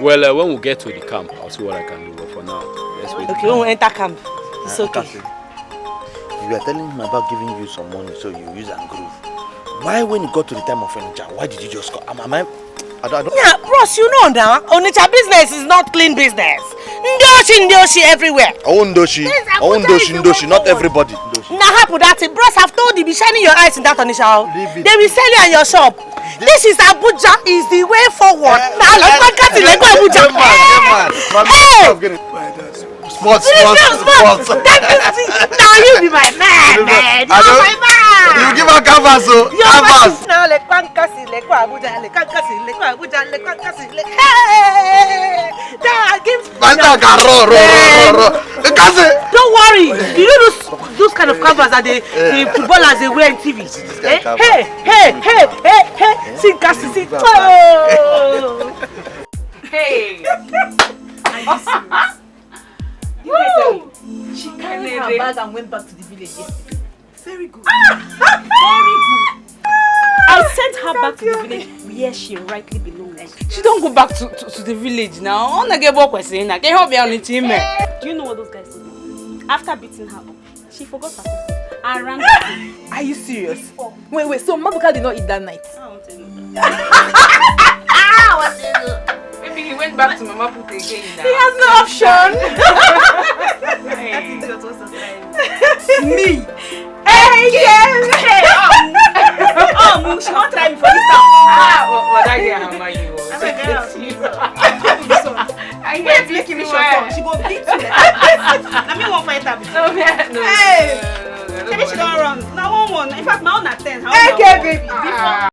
Well, when we get to the camp, I'll see what I can do. But for now, let's wait. Okay, when we enter camp, it's okay. You are telling him about giving you some money so you use and groove. Why, when you got to the time of furniture, why did you just go? I don't. Yeah, bros, you know now, Onitsha business is not clean business. Ndoshi everywhere. Ndoshi, not everybody. Now happen that bros have told you be shining your eyes in that Onitsha. They will sell you at your shop. This is Abuja, is the way forward. Now let's go Abuja. Hey! Sports. Now you be my man. You are my man. You give her canvas, so canvas. Now let's go Abuja. Hey! Don't worry. You know those kind of canvas that the footballers they wear in TV. Hey! See NKASI, see. Hey! She carried her bag and went back to the village yesterday. Very good. Very good. I sent her back to the village where she rightly belongs. She don't go back to the village now. Do you know what those guys did? After beating her up, she forgot herself and ran back. Are you serious? Wait, so Mabuka did not eat that night? I want to know that. Maybe he went back to Mama Put again now. He has no option. Me? Hey, yes. Oh, she won't try me for this time. But I get how you was. I can't make me sure. She go beat you. Let me one fight her. No. Hey. Maybe she don't run. Now one. In fact, my own at 10. Okay, baby. Before.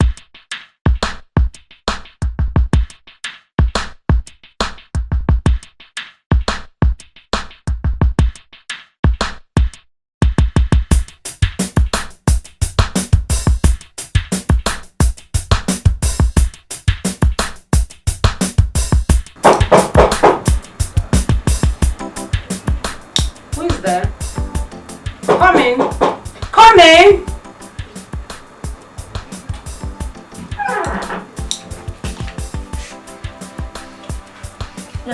Come in.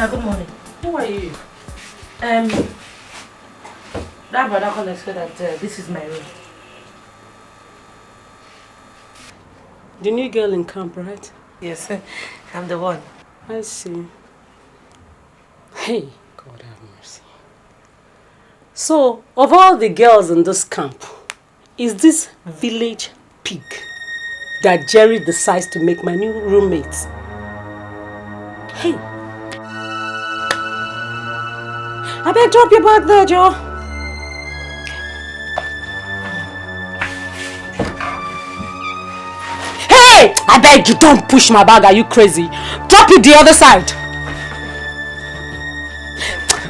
Yeah, good morning. Who are you? That brother called and said that this is my room. The new girl in camp, right? Yes, I'm the one. I see. Hey, God have mercy. So, of all the girls in this camp, is this village pig that Jerry decides to make my new roommate? Hey. I better drop your bag there, Joe. Hey! I beg you, don't push my bag. Are you crazy? Drop it the other side.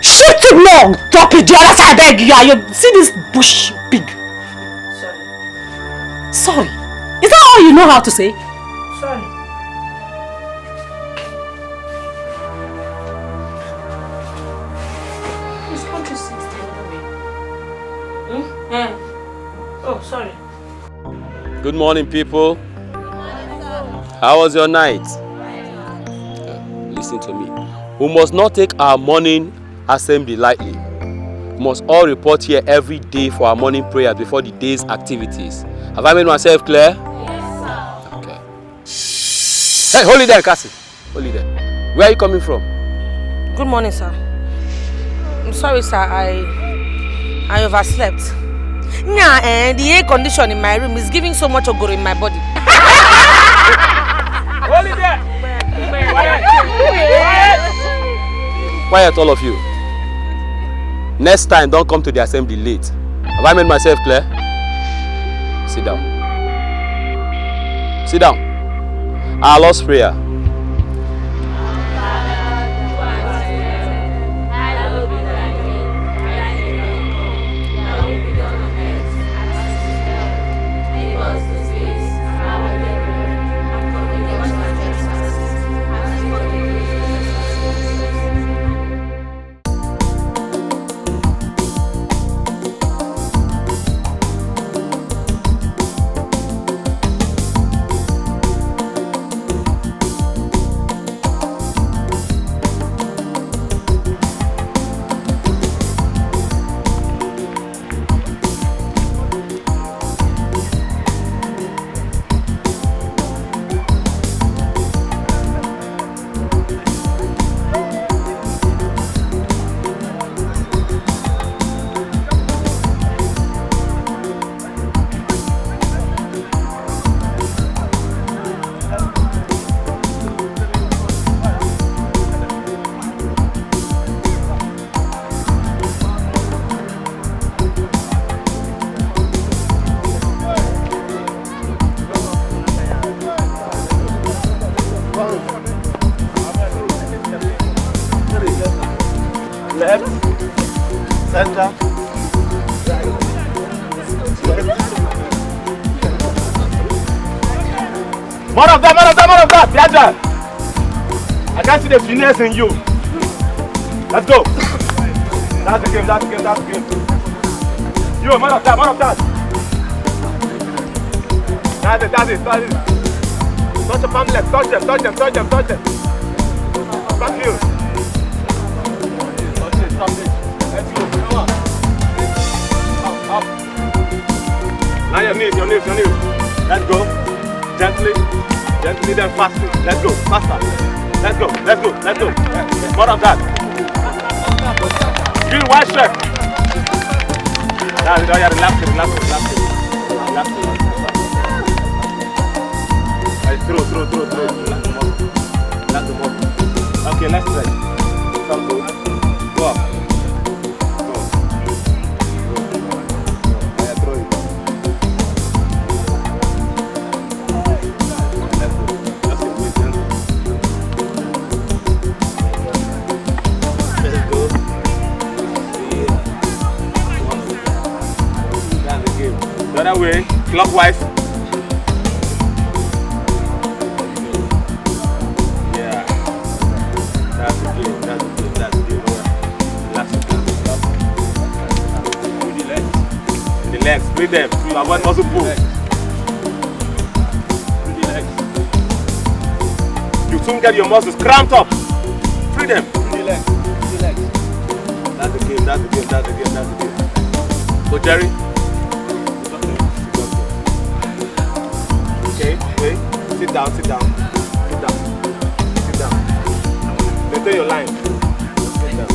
Shift it more. Drop it the other side. I beg you. See this bush pig? Sorry. Is that all you know how to say? Sorry. It's country 16 Oh, sorry. Good morning, people. How was your night? Listen to me. We must not take our morning assembly lightly. We must all report here every day for our morning prayer before the day's activities. Have I made myself clear? Yes, sir. Okay. Hey, hold it there, NKASI. Hold it there. Where are you coming from? Good morning, sir. I'm sorry, sir. I overslept. The air condition in my room is giving so much ogoro in my body. Hold it there! Quiet, all of you. Next time, don't come to the assembly late. Have I made myself clear? Sit down. Sit down. Our Lord's Prayer. More of that! Biaja! I can't see the finesse in you. Let's go. That's the game. You, more of that. That's it. Touch the palm left. Touch them. Back heel. Touch it. Let's go. Come on. Up. Now your knees. Let's go. Gently, then fastly. Let's go, faster. Let's go. More of that. Give one step. Now, relax it. Throw. Relax the muscle. Okay, let's stretch. Come go. Go up. Go. Throw it. The other way, clockwise. Yeah. That's the game. Relax. The legs. Free them. To avoid muscle pull. Free the legs. You soon get your muscles cramped up. Free them. Relax. That's the game. So Jerry. Okay. Sit down. Maintain your line. Sit down.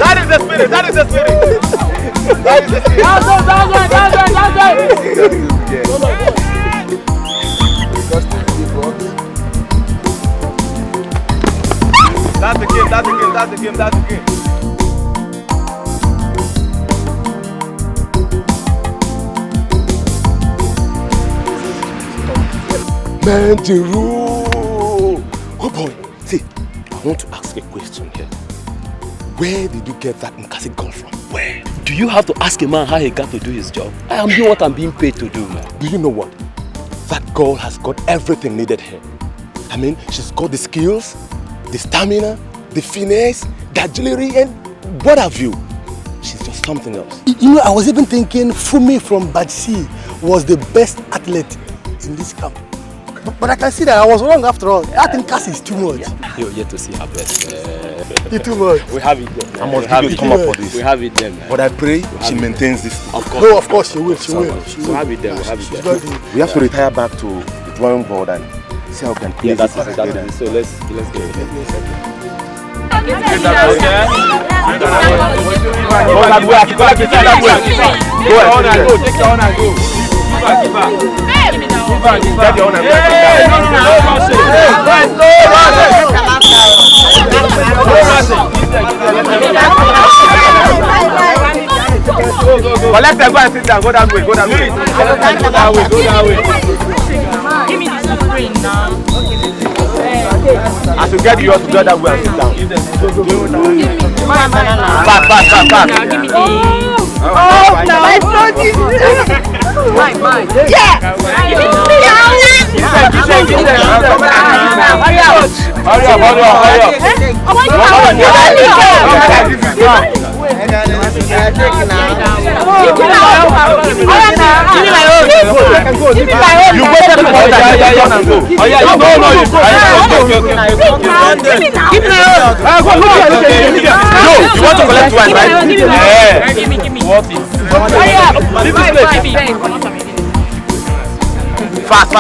That is the spirit. That's the game. Man, Jeru! Oh boy, see, I want to ask a question here. Where did you get that NKASI girl from? Where? Do you have to ask a man how he got to do his job? I am doing what I'm being paid to do, man. Do you know what? That girl has got everything needed here. I mean, she's got the skills, the stamina, the finesse, the agility, and what have you. She's just something else. You know, I was even thinking Fumi from Badsi was the best athlete in this camp. But I can see that I was wrong after all. I think NKASI is too much. You're yet to see her best. You're too much. We have it there. I must give you a come up for this. We have it there, man. But I pray she maintains this. Of course. No, of course she will. So have it there. We have it there. We have to retire back to the drawing board and see how we can play that's this. it. So let's get it. Collect them, go and sit down. Go that way. Go that way. Give me the screen now. As you get yours, to go that way and sit down. Back. Give me the. Oh, no, I saw this. Mine. Yeah. You want to collect one, right? Give me. What is? Fast.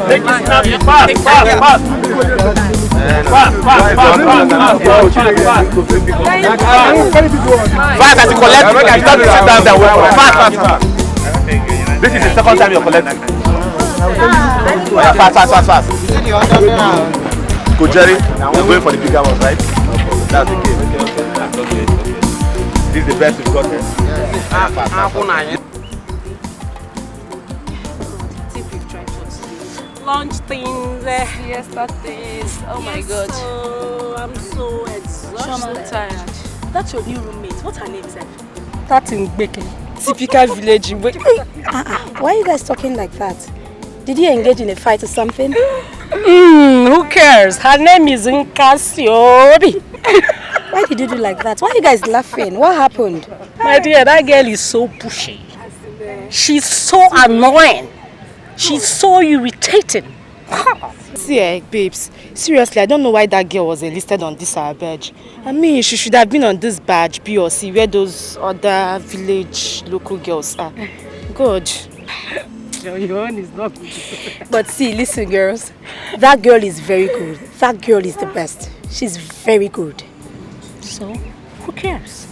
Take this snap, fast. Fast as you collect, you start to sit down there. Fast. This is the second time you're collecting. Fast. Go Jerry, we're going for the bigger ones, right? That's the game. Okay. This is the best we've got here. Fast. Lunch things, siesta things. Oh my God. I'm so exhausted. Tired. That's your new roommate. What's her name, sir? That's in Beke. Typical village in Beke. Why are you guys talking like that? Did you engage in a fight or something? Who cares? Her name is NKASI. Why did you do like that? Why are you guys laughing? What happened? My dear, that girl is so pushy. She's so annoying. She's so irritating. See, babes, seriously, I don't know why that girl was enlisted on this our badge. I mean, she should have been on this badge, B or C, where those other village local girls are. Good. Your one is not good. But see, listen, girls. That girl is very good. That girl is the best. She's very good. So, who cares?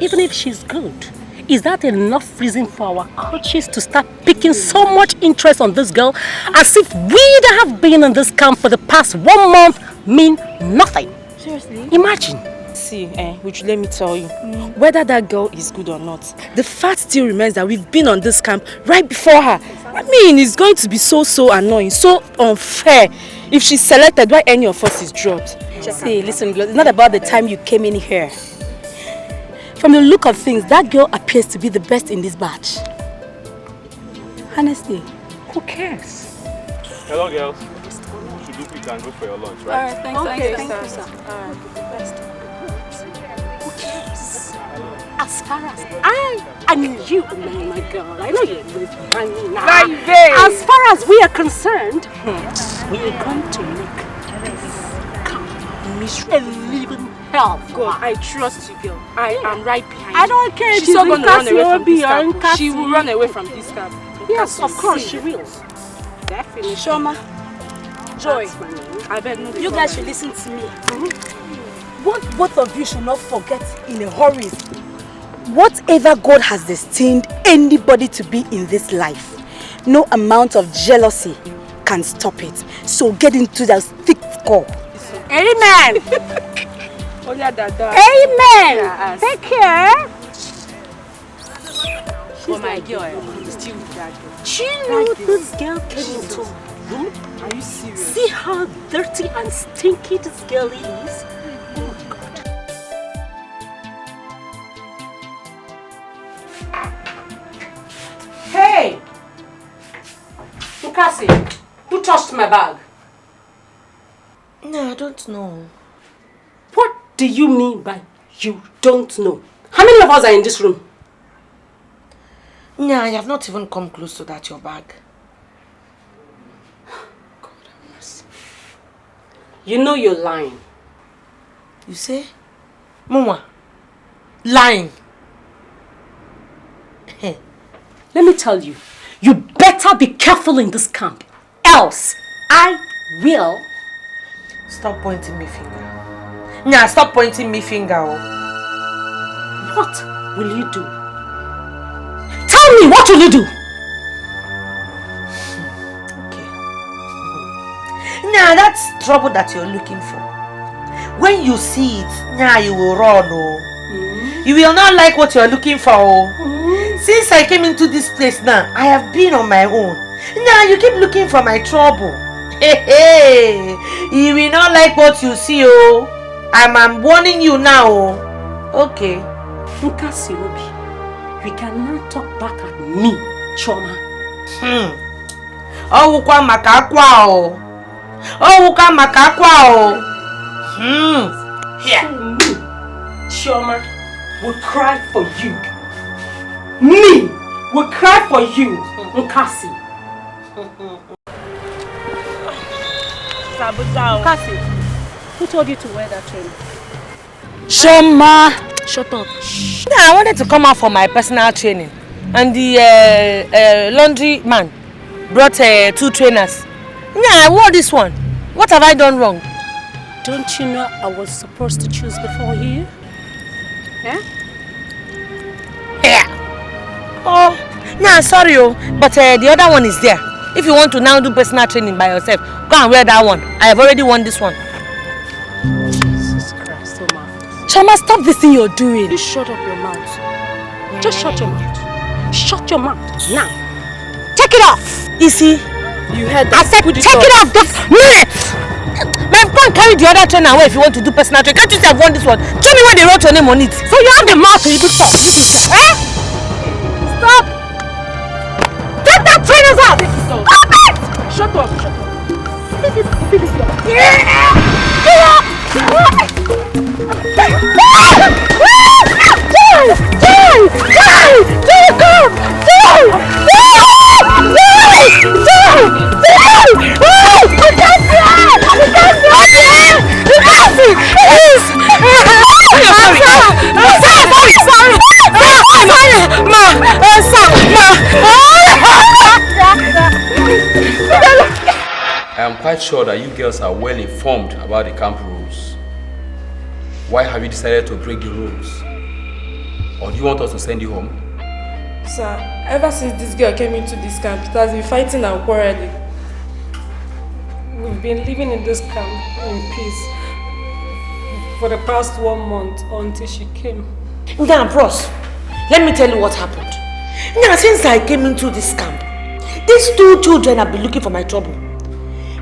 Even if she's good, is that enough reason for our coaches to start picking so much interest on this girl as if we that have been in this camp for the past 1 month mean nothing? Seriously? Imagine. See, which let me tell you, whether that girl is good or not, the fact still remains that we've been on this camp right before her. I mean, it's going to be so annoying, so unfair if she's selected while any of us is dropped. See, listen, girl, it's not about the time you came in here. From the look of things, that girl appears to be the best in this batch. Honestly. Who cares? Hello, girls. Should you quick and go for your lunch, right? Alright, thanks, sir. Alright. Who cares? As far as I mean you, my girl, I know you're with me now. As far as we are concerned, we are going to make this camp a living hell. God, I trust you, girl. I am right behind you. I don't care if she's not going to run away from this camp. NKASI. She will run away from this camp. Yes, of course she will. Definitely. Shoma, Joy, I beg no. You guys should listen to me. What both of you should not forget in a hurry. Whatever God has destined anybody to be in this life, no amount of jealousy can stop it. So get into that thick core. Amen. Amen. Take care. Oh my girl, still that girl. Do you know this girl came into room? Are you serious? See how dirty and stinky this girl is? Oh my God. Hey! NKASI, who touched my bag? No, I don't know. What do you mean by you don't know? How many of us are in this room? No, I have not even come close to that, your bag. God have mercy. You know you're lying. You say? Mama, lying. Let me tell you, you better be careful in this camp. Else, I will... Stop pointing me finger. Nah, stop pointing me finger. What will you do? Tell me, what will you do? Okay. Nah, that's trouble that you're looking for. When you see it, nah, you will run, oh. You will not like what you're looking for, oh. Since I came into this place now, I have been on my own. Now you keep looking for my trouble. Hey, you will not like what you see, oh. I'm warning you now, oh. Okay. NKASI, you cannot talk back at me, Choma. Owukwa makakwa o. Owuka makakwa o. Here. Chioma will cry for you. Me will cry for you, Nkasi. Nkasi, who told you to wear that train? Shoma. Shut up. Yeah, I wanted to come out for my personal training. And the laundry man brought 2 trainers. Yeah, I wore this one. What have I done wrong? Don't you know I was supposed to choose before you? Yeah? Yeah. Oh, nah, sorry, but the other one is there. If you want to now do personal training by yourself, go and wear that one. I have already worn this one. Jesus Christ, Oma. Chama, stop this thing you're doing. You shut up your mouth. Just shut your mouth. Shut your mouth now. Take it off. Easy. You heard I that. said take it off this minute. Man, go and carry the other trainer away if you want to do personal training. Can't you say I've won this one? Show me where they wrote your name on it. So you have the mouth to even talk. Eh? Stop. Take that trainers out. Stop it. Shut up. Shut up. See this girl. I am quite sure that you girls are well informed about the camp rules. Why have you decided to break the rules? Or do you want us to send you home? Sir, ever since this girl came into this camp, it has been fighting and quarreling. We've been living in this camp in peace for the past 1 month until she came. Now, bros, let me tell you what happened. Now, since I came into this camp, these 2 children have been looking for my trouble.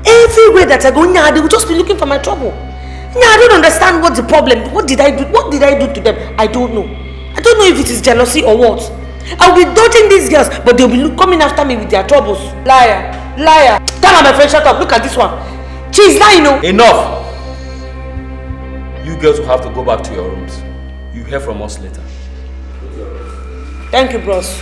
Everywhere that I go, now they will just be looking for my trouble. Now I don't understand what's the problem. What did I do? What did I do to them? I don't know. I don't know if it is jealousy or what. I'll be dodging these girls, but they'll be coming after me with their troubles. Liar, liar. Tell her, my friend, shut up. Look at this one. She's lying, no. Enough! You girls will have to go back to your rooms. You hear from us later. Thank you, bros.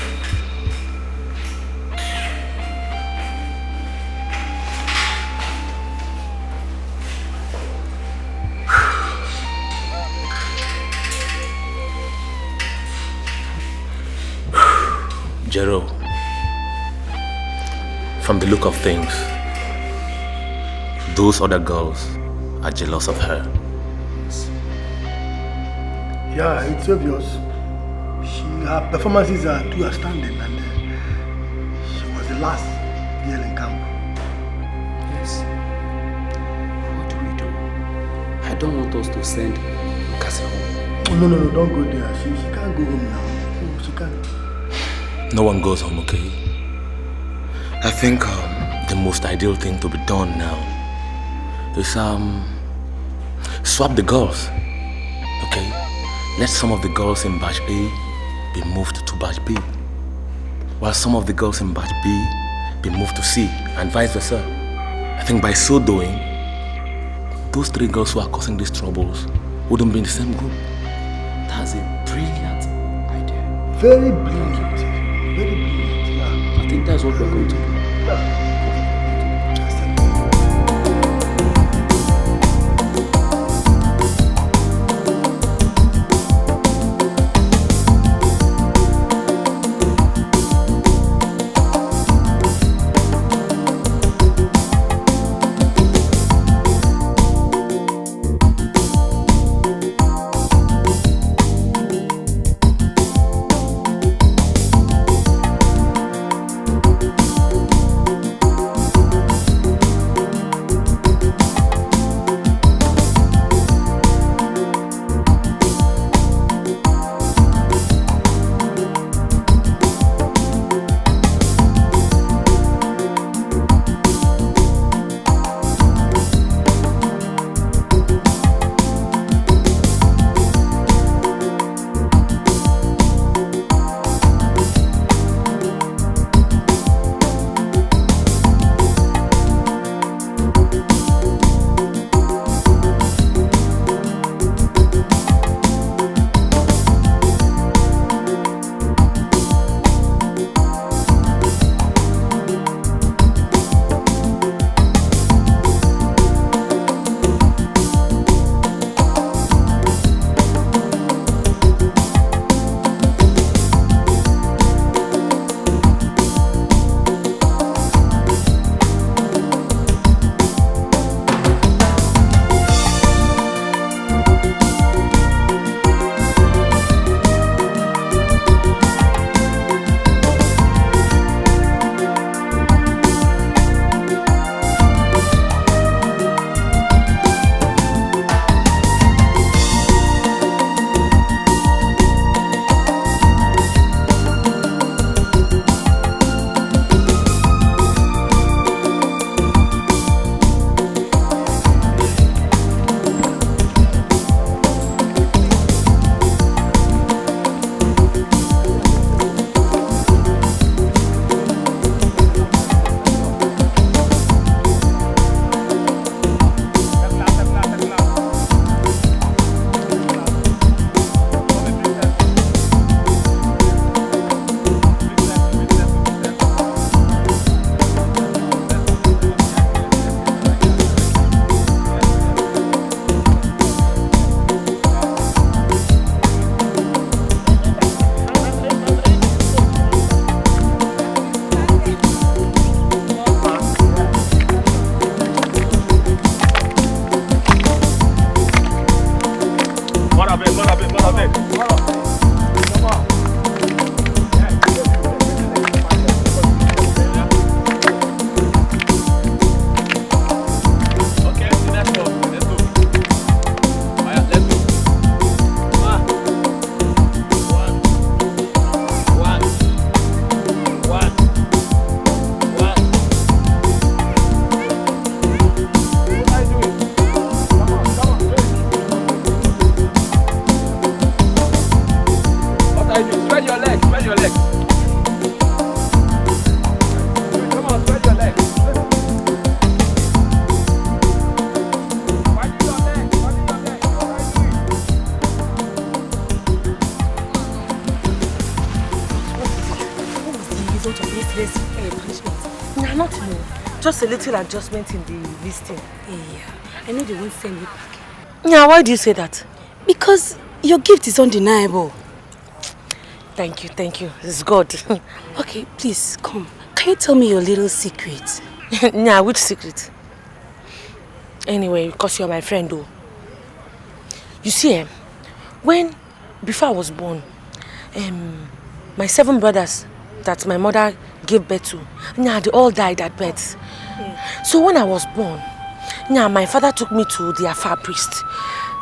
Jero, from the look of things, those other girls are jealous of her. Yeah, it's obvious. Her performances are too outstanding, and she was the last girl in camp. Yes. What do we do? I don't want us to send Nkasi home. Oh, no, don't go there. She can't go home now. No, she can't. No one goes home, okay? I think the most ideal thing to be done now is swap the girls, okay? Let some of the girls in batch A be moved to batch B, while some of the girls in batch B be moved to C, and vice versa. I think by so doing, those 3 girls who are causing these troubles wouldn't be in the same group. That's a brilliant idea. Very brilliant. Very brilliant, yeah. I think that's what we're going to do. Yeah. I do. Spread your legs. Spread your legs. Come on, spread your legs. Widen your legs. Widen your legs. What are you doing? What was the result of yesterday's punishment? Nah, not more. Just a little adjustment in the listing. Yeah, I know they won't send you back. Yeah, why do you say that? Because your gift is undeniable. Thank you. It's good. Okay, please, come. Can you tell me your little secret? Nah, which secret? Anyway, because you're my friend, though. You see, before I was born, my 7 brothers that my mother gave birth to, they all died at birth. So when I was born, my father took me to the Afar priest.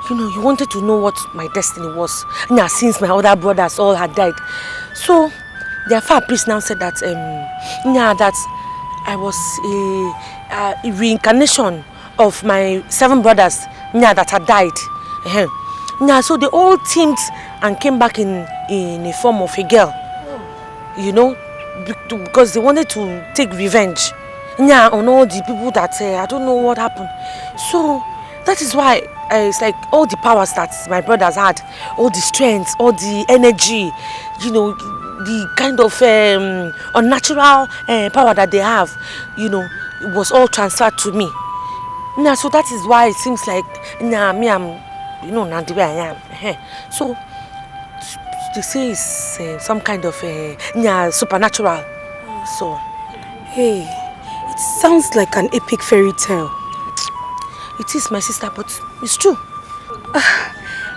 You know, he wanted to know what my destiny was. Since my other brothers all had died. So the Afar priest now said that that I was a reincarnation of my 7 brothers that had died. So they all teamed and came back in a form of a girl. You know, because they wanted to take revenge on all the people that I don't know what happened. So that is why it's like all the powers that my brothers had, all the strength, all the energy, you know, the kind of unnatural power that they have, you know, it was all transferred to me. So that is why it seems like me, I'm, you know, not the way I am. So they say it's some kind of supernatural. So, hey, it sounds like an epic fairy tale. It is, my sister, but it's true.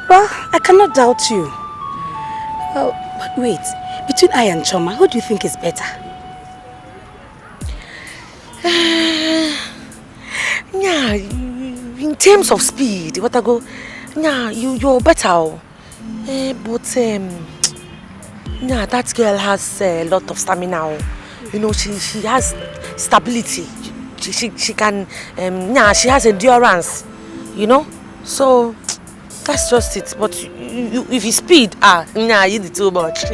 Well, I cannot doubt you. But wait, between I and Choma, who do you think is better? In terms of speed, what I go, you're better. But that girl has a lot of stamina. You know, she has stability. She can, she has endurance. You know, so that's just it. But if you speed, you did too much.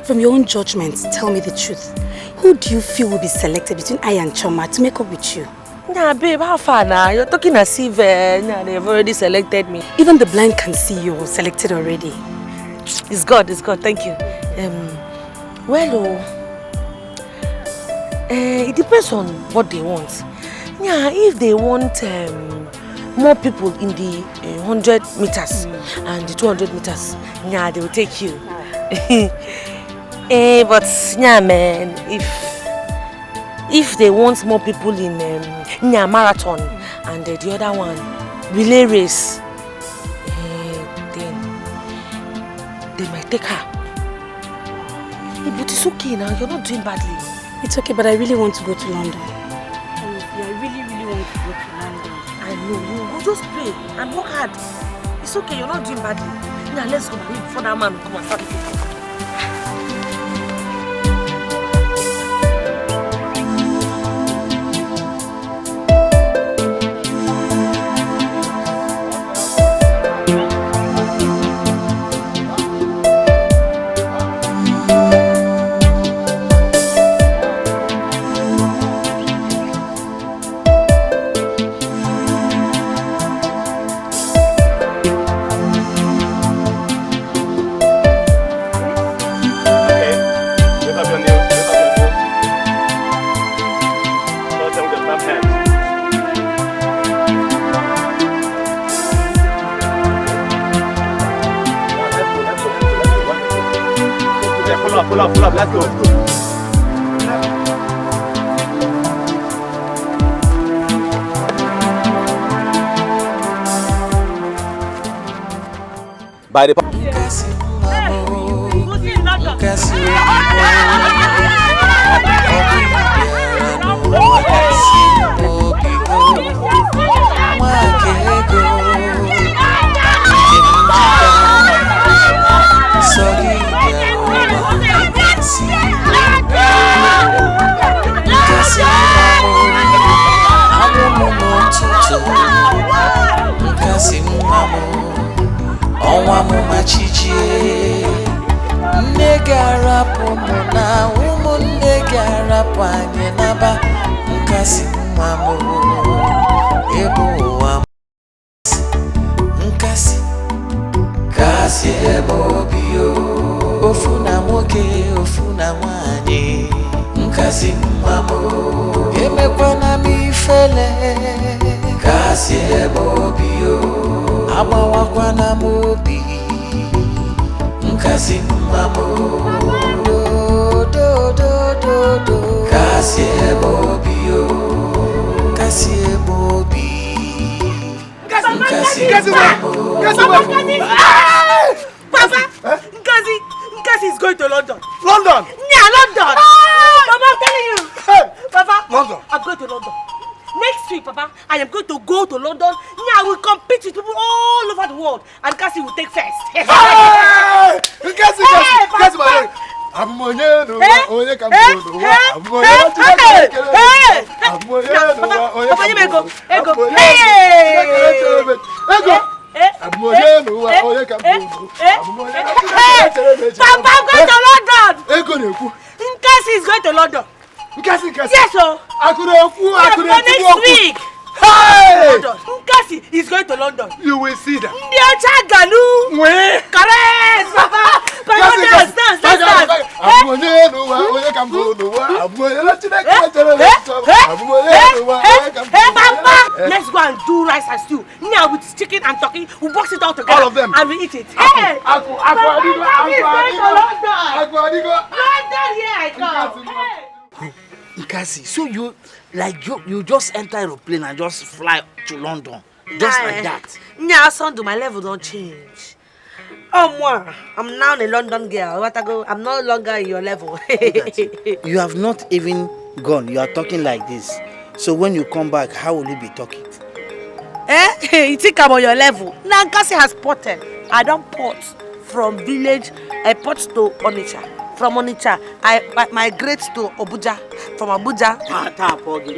From your own judgment, tell me the truth. Who do you feel will be selected between I and Choma to make up with you? Babe, how far now? You're talking as if they've already selected me. Even the blind can see you're selected already. It's God, thank you. It depends on what they want. If they want more people in the 100 meters and the 200 meters, they will take you. But man, if they want more people in marathon and the other one relay race, then they might take her. But it's okay now, you're not doing badly. It's okay, but I really want to go to London. I really want to go to London. I know, you just pray and work hard. It's okay, you're not doing badly. Now let's go before that man will come and start looking for you. Pull up, let's go. By the Nkasi mamo, onwa mu machijie, nne umuna umunne gyara panye naba nkasi mamo ebo wa nkasi kasi ebo bio ofuna moke ofuna mwanye nkasi mamo emekwana mifele kasi ebo bio amawakwana mobi nkasi mamo do kasi ebobio kasi ebobi nkasi Papa, Nkasi is going to London. London? Yeah, London. Papa, I'm telling you. Papa, London. I'm going to London. Next week, Papa, I am going to go to London. Yeah, I will compete with people all over the world. And Nkasi will take first. Hey! Nkasi, my I'm going to Nkasi is going to London. Nkasi. Yes, sir. I could next week. Hey! Nkasi is going to London. You will see that. Correct, Papa. Dance. Let's go and do rice and stew. Now with chicken and turkey, we box it all together. All of them. And we eat it. Hey! London, here I come. Nkasi, so you just enter aeroplane and just fly to London, just like that. Yeah, son, my level don't change. Oh, moi, I'm now a London girl. I'm no longer in your level. You have not even gone. You are talking like this. So when you come back, how will you be talking? You think I'm on your level? Now, Nkasi has ported. I don't port from village. I port to Onitsha. From Onitsha, I migrate to Abuja. From Abuja,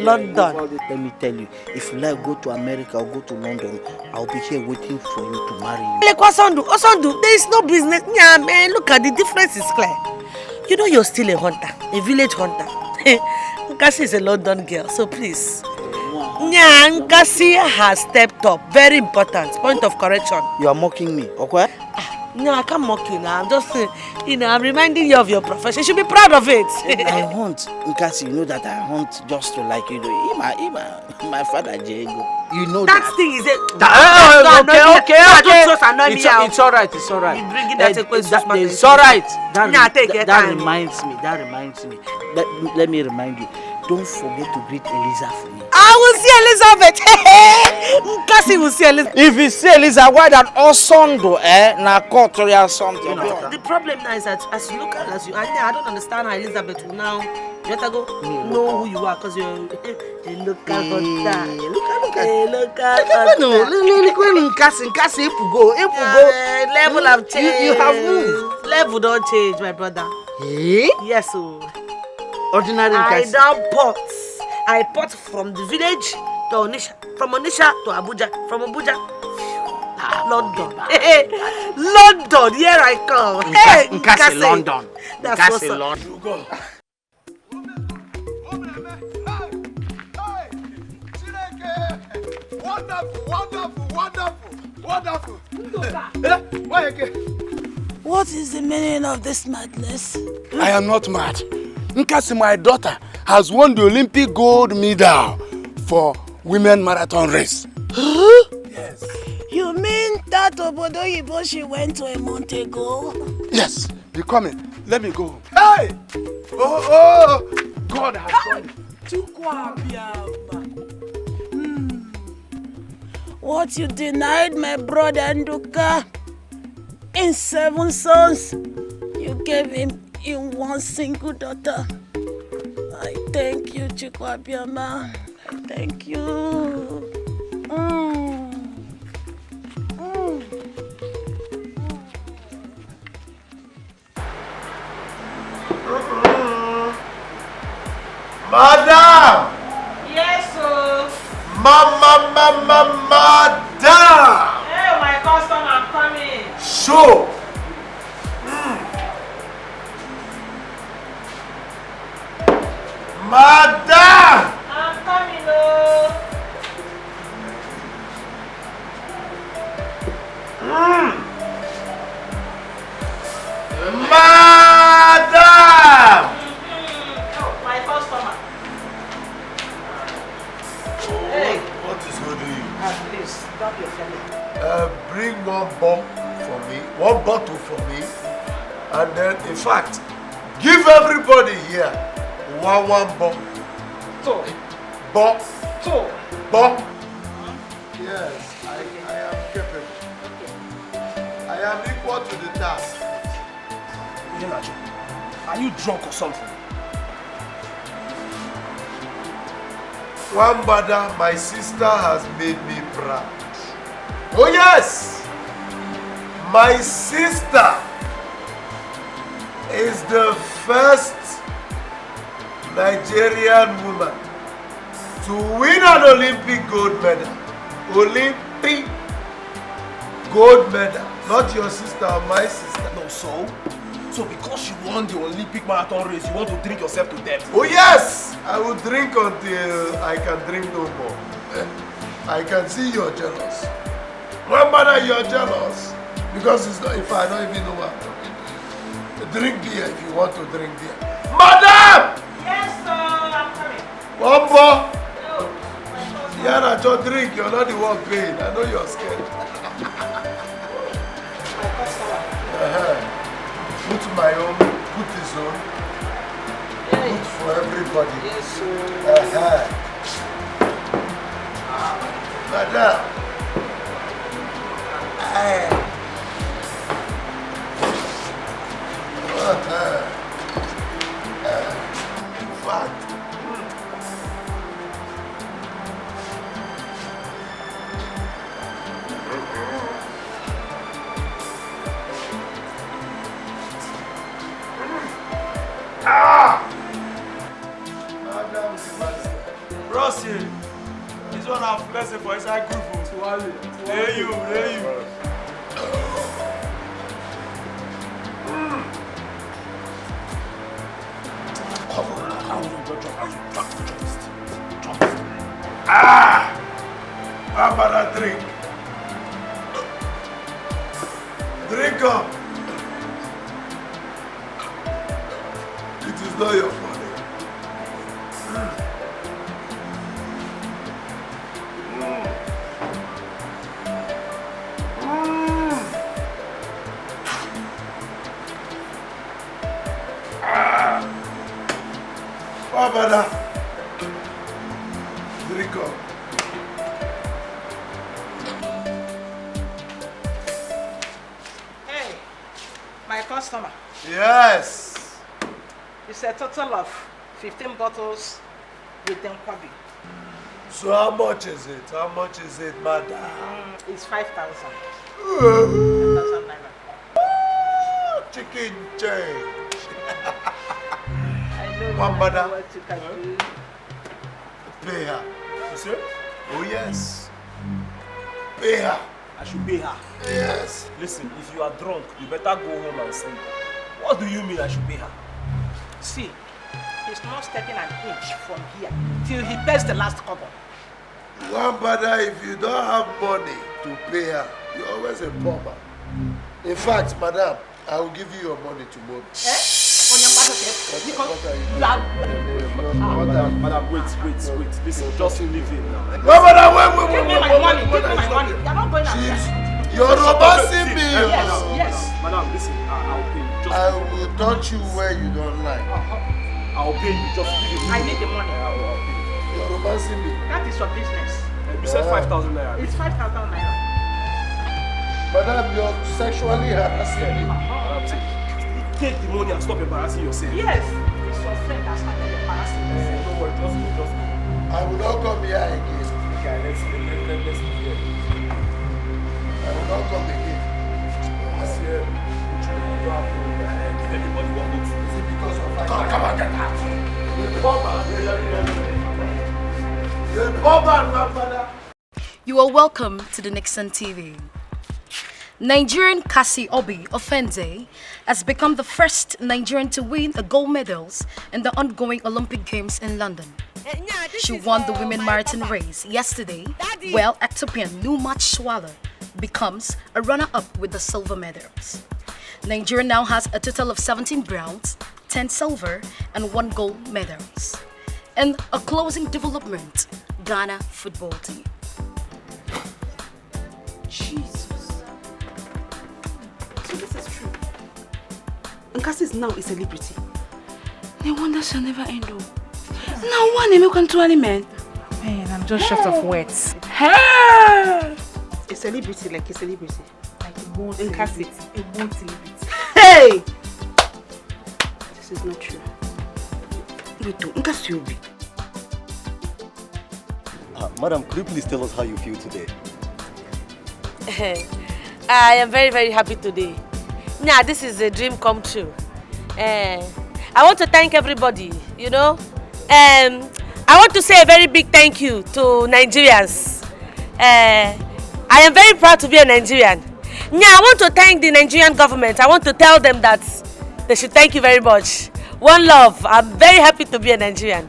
London. Let me tell you, if you like go to America or go to London, I'll be here waiting for you to marry you. Like Osondu, there is no business. Yeah, man, look at the difference is clear. You know you're still a hunter, a village hunter. Nkasi is a London girl, so please. Yeah, Nkasi has stepped up. Very important. Point of correction. You are mocking me, okay? No, I can't mock you now. I'm just, I'm reminding you of your profession. You should be proud of it. I hunt, Nkasi. You know that I hunt just to like you. My father Diego. You know that. That thing is it. Okay. It's all right. You bringing that it's all right. That reminds me. Let me remind you. Don't forget to greet Eliza for me. I will see Elizabeth. Nkasi will see Elizabeth. If you see Eliza, why that Osondo, na culture or something? The problem now is that as you look at I don't understand how Elizabeth will now. You have to go know who you are because you're a local hunter. Look Nkasi, go. Level have changed. You have moved. Level don't change, my brother. Yes, so. Ordinary Nkasi. I don't pot. I pot from the village to Onitsha, from Onitsha to Abuja, from Abuja, London. London, here I come. Nkasi, London. That's what's up. London. Wonderful. What is the meaning of this madness? I am not mad. Nkasi, my daughter, has won the Olympic gold medal for women marathon race. Yes. You mean that Obodo Yibo she went to a month ago? Yes, be coming. Let me go home. Hey! Oh! God has done it. What you denied my brother Nduka in 7 sons, you gave him in 1 single daughter. I thank you, Chikwabiama. I thank you. Madam! Yes, sir. Madam! Hey, my customer coming. Show! Madam! I'm coming, oh. Madam! My customer. Hey. What is holding you? Please, don't be offended. Bring one bomb for me, one bottle for me, and then, in fact, give everybody here one bomb. Two. Bomb. Two. Bomb. Yes, I am capable. I am equal to the task. Are you drunk or something? Wambada, my sister has made me proud. Oh yes! My sister is the first Nigerian woman to win an Olympic gold medal. Olympic gold medal. Not your sister, my sister. No, so because you won the Olympic marathon race, you want to drink yourself to death? Oh yes! I will drink until I can drink no more. I can see you're jealous. Remember, you're jealous. Because it's not, if I don't even know what I'm talking to you. Drink beer if you want to drink beer. Madam! Yes, sir, I'm coming. One more. Yeah, just drink. You're not the one paying. I know you're scared. Put my own, put his own. Put for everybody. Yes, sir. Madam. Rossi, this one I've blessed for inside group. Hey you. How about a drink? Drink up. It is not your money. How about that? Drink up. Hey, my customer. Yes. It's a total of 15 bottles with them kwabi. So how much is it? How much is it, madam? It's 5,000. 5,000 naira. Chicken change. I know One mother. what you can do. Pay her. You see? Oh yes. Pay her. I should pay her. Yes. Listen, if you are drunk, you better go home and sleep. What do you mean I should pay her? See, he's not stepping an inch from here till he pays the last cover. One brother, if you don't have money to pay her, you're always a pauper. In fact, madam, I will give you your money tomorrow. On your mother, because you are... Madam, wait. Listen, just leave him now. No, madam, wait. Give me my money. You're not going outside. You're romancing me. Yes. Madam, listen, I'll pay you. I will touch you where you don't like. I'll pay you. Just give it. I need the money. You're romancing me. That is your business. You said 5,000 naira. It's 5,000 naira. Madam, you're sexually harassing me. Take the money and stop embarrassing yourself. Yes. It's your friend that started embarrassing yourself. Don't worry, just go. I will not come here again. Okay, let's leave here. I will not come again. This year, give everybody one book. Is it because of my... Come on, get out. You're a poor man, my father. You are welcome to the Nixon TV. Nigerian Kasi Obi Ofende has become the first Nigerian to win a gold medals in the ongoing Olympic Games in London. She won the women marathon race yesterday, while Ethiopian Numat Swala becomes a runner-up with the silver medals. Nigeria now has a total of 17 bronze, 10 silver, and 1 gold medals. And a closing development, Ghana football team. Jesus. So this is true. NKASI is now a celebrity. No wonder she'll never end up. Now one American to any man. Man, I'm just short of words. A celebrity like a celebrity. Like a more NKASI. A more celebrity. Hey! This is not true. Wait, NKASI will be. Madam, could you please tell us how you feel today? I am very, very happy today. Nah, this is a dream come true. I want to thank everybody, you know. I want to say a very big thank you to Nigerians. I am very proud to be a Nigerian. Yeah, I want to thank the Nigerian government. I want to tell them that they should thank you very much. One love. I'm very happy to be a Nigerian.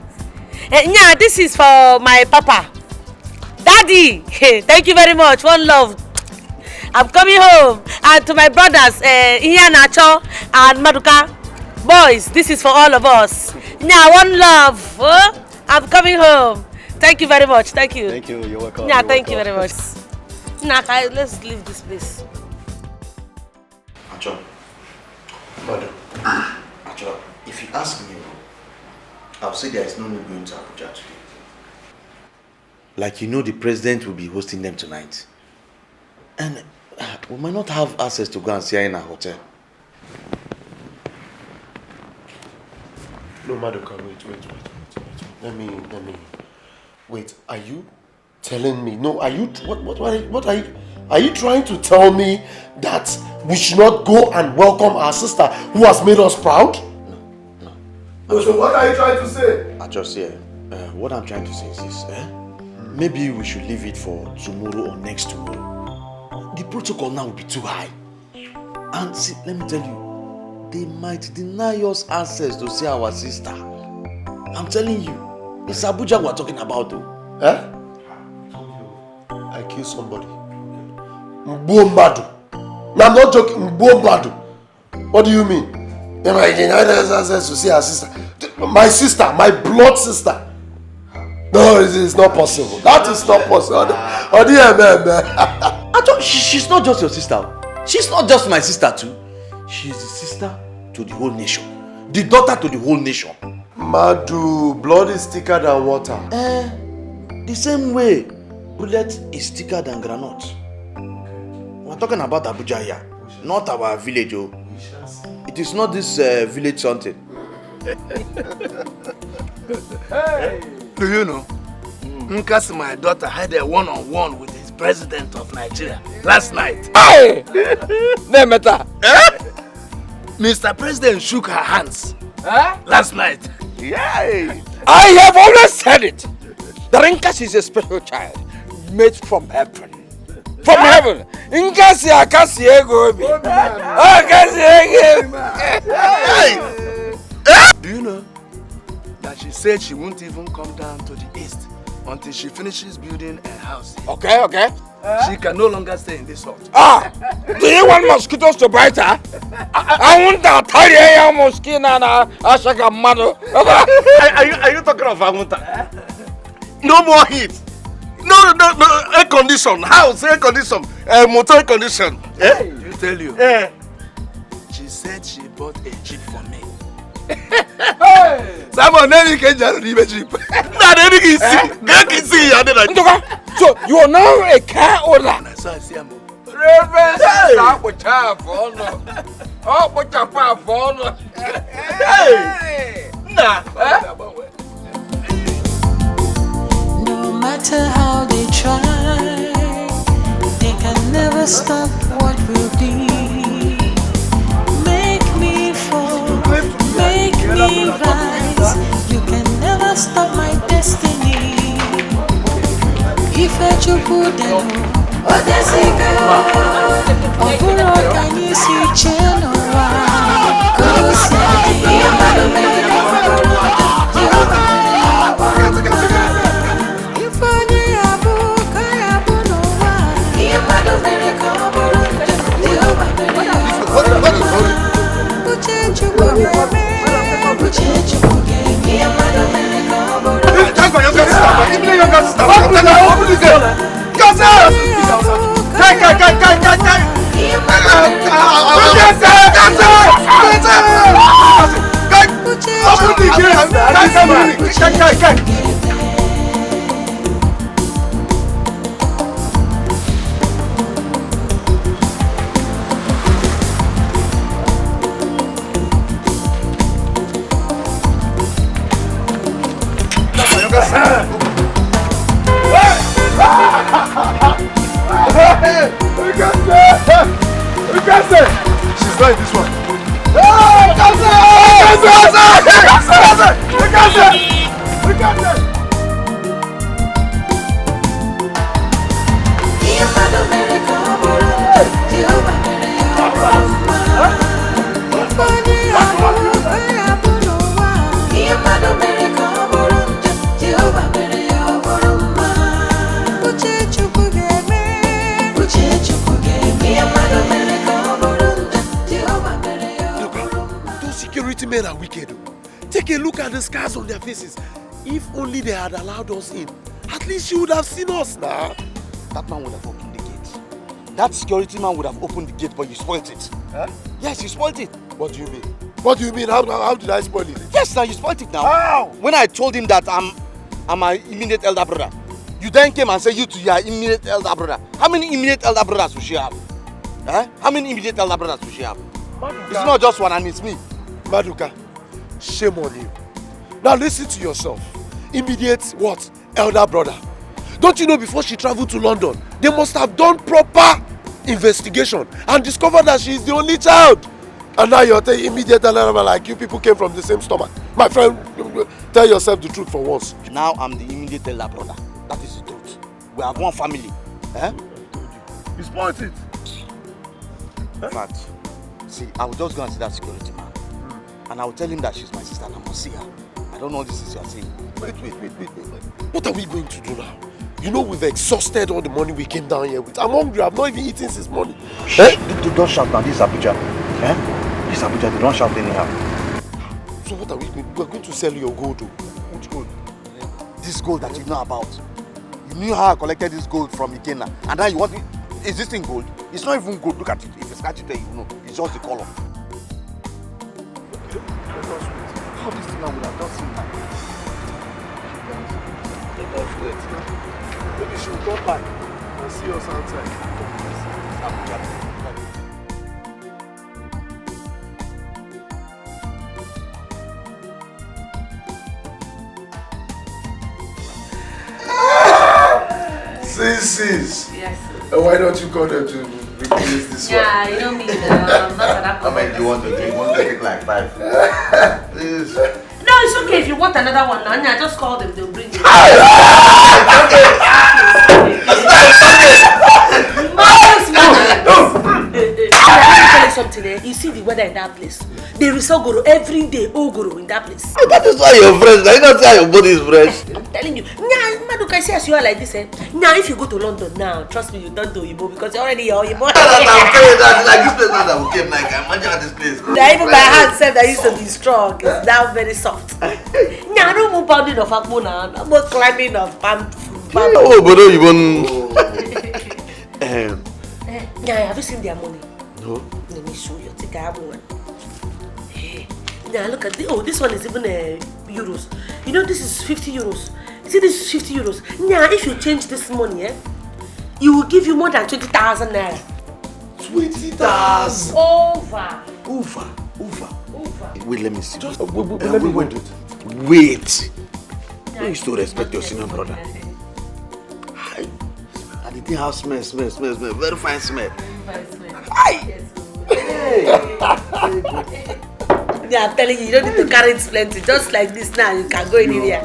Yeah, this is for my papa. Daddy, thank you very much. One love. I'm coming home. And to my brothers, Iya Nacho and Maduka. Boys, this is for all of us. Yeah, one love. Oh, I'm coming home. Thank you very much. Thank you. Thank you. You're welcome. Yeah, thank you very much. Nah, let's leave this place. Acho. Madam. Acho, if you ask me, I'll say there is no need going to Abuja today. Like you know, the president will be hosting them tonight. And we might not have access to go and see her in a hotel. No, Madoka, wait. Let me. Wait, are you telling me? No, are you, what are you trying to tell me that we should not go and welcome our sister who has made us proud? No. So what are you trying to say? I just say, what I'm trying to say is this, maybe we should leave it for tomorrow or next tomorrow. The protocol now will be too high. And see, let me tell you, they might deny us access to see our sister. I'm telling you, it's Abuja we're talking about though. I killed somebody. Mbombadu. No, I'm not joking. Mbombadu. What do you mean? They might deny us access to see our sister. My sister, my blood sister. No, it is not possible. That is not possible. Oh dear man. She's not just your sister. She's not just my sister too. She's the sister to the whole nation. The daughter to the whole nation. Madu, blood is thicker than water. The same way, bullet is thicker than granite. We're talking about Abuja here, not our village. Oh. It is not this village something. Hey. Do you know? NKASI, my daughter, had a one-on-one with his president of Nigeria last night. Hey! No matter. Mr. President shook her hands last night. Yeah. I have always said it. The NKASI is a special child made from heaven. From heaven. NKASI akasi ego obi. Akasi ego. Do you know that she said she won't even come down to the east until she finishes building a house? Okay. She can no longer stay in this house. Do you want mosquitoes to bite her? I want that tiny mosquito na ashaka mado. Are you talking of Amunta? No more heat. No, air condition. House, air condition. Motor air condition. I tell you. She said she bought a jeep for me. Someone can just leave a jeep. So you are now a car owner. Reverend, no matter how they try, they can never stop what will be. Make me fall, make me rise. You can never stop my destiny. If I should put them Odesigo, Oburo Kanisi Chenoa, Kusi, Yamalo Mera, Ifani Abu, Kayabu Noa, Yamalo Mera, She's not in this one. Security men are wicked. Take a look at the scars on their faces. If only they had allowed us in, at least she would have seen us now. That man would have opened the gate. That security man would have opened the gate, but you spoiled it. Huh? Yes, you spoiled it. What do you mean? What do you mean? How did I spoil it? Yes, now you spoiled it now. How? When I told him that I'm an immediate elder brother, you then came and said you too, you are immediate elder brother. How many immediate elder brothers will she have? Huh? How many immediate elder brothers will she have? Maduka. It's not just one and it's me. Maduka, shame on you. Now listen to yourself. Immediate what? Elder brother. Don't you know before she traveled to London, they must have done proper investigation and discovered that she is the only child. And now you're telling immediate elder brother like you people came from the same stomach. My friend, tell yourself the truth for once. Now I'm the immediate elder brother. That is the truth. We have one family. Eh? You spoiled it. In fact, see, I will just go and see that security man. And I will tell him that she's my sister and I must see her. I don't know what this is you're saying. Wait. What are we going to do now? You know we've exhausted all the money we came down here with. I'm hungry. I've not even eaten since morning. Eh? Don't shout now. This is Abuja. Eh? This is Abuja. They don't shout anyhow. So what are we going to do? We're going to sell your gold. Which gold? This gold that you know about. You knew how I collected this gold from Ikena. And now you want it. Is this thing gold? It's not even gold. Look at it. If you scratch it there, you know. It's just the color. How this thing would have just seen that? Let us wait. Maybe she will come back and see us outside. Sis. Yes. Why don't you call them to replace this one? Yeah, you don't mean I'm not an How many do you want to drink? Want to take like 5? Please. No, it's okay if you want another one. Nanya, just call them, they'll bring it. Let me tell you something, eh? You see the weather in that place. They resell goro every day, goro in that place. That is why you're fresh. I don't say your body is fresh. I'm telling you. Nya, Maduka, I see as you are like this, eh? Now, if you go to London now, trust me, you don't do Yibo because you're already here. Yibo. Like this place now that we came, like imagine at this place. Now, even my hand said that used to be strong. It's now very soft. Now, no more pounding of Akbo now. No more climbing of palm. Oh, but don't even. Yeah, have you seen their money? No. Let me show you. Take I have one. Hey. Now look at this. Oh, this one is even euros. You know this is 50 euros. See, this is 50 euros. Now, if you change this money, it will give you more than 20,000 naira. 20,000. Over. Wait, let me see. Just wait. Wait. You used to respect your senior brother. And the thing has smell. Very fine smell. Yeah, I'm telling you, you don't need to carry it plenty. Just like this now, you can go in here.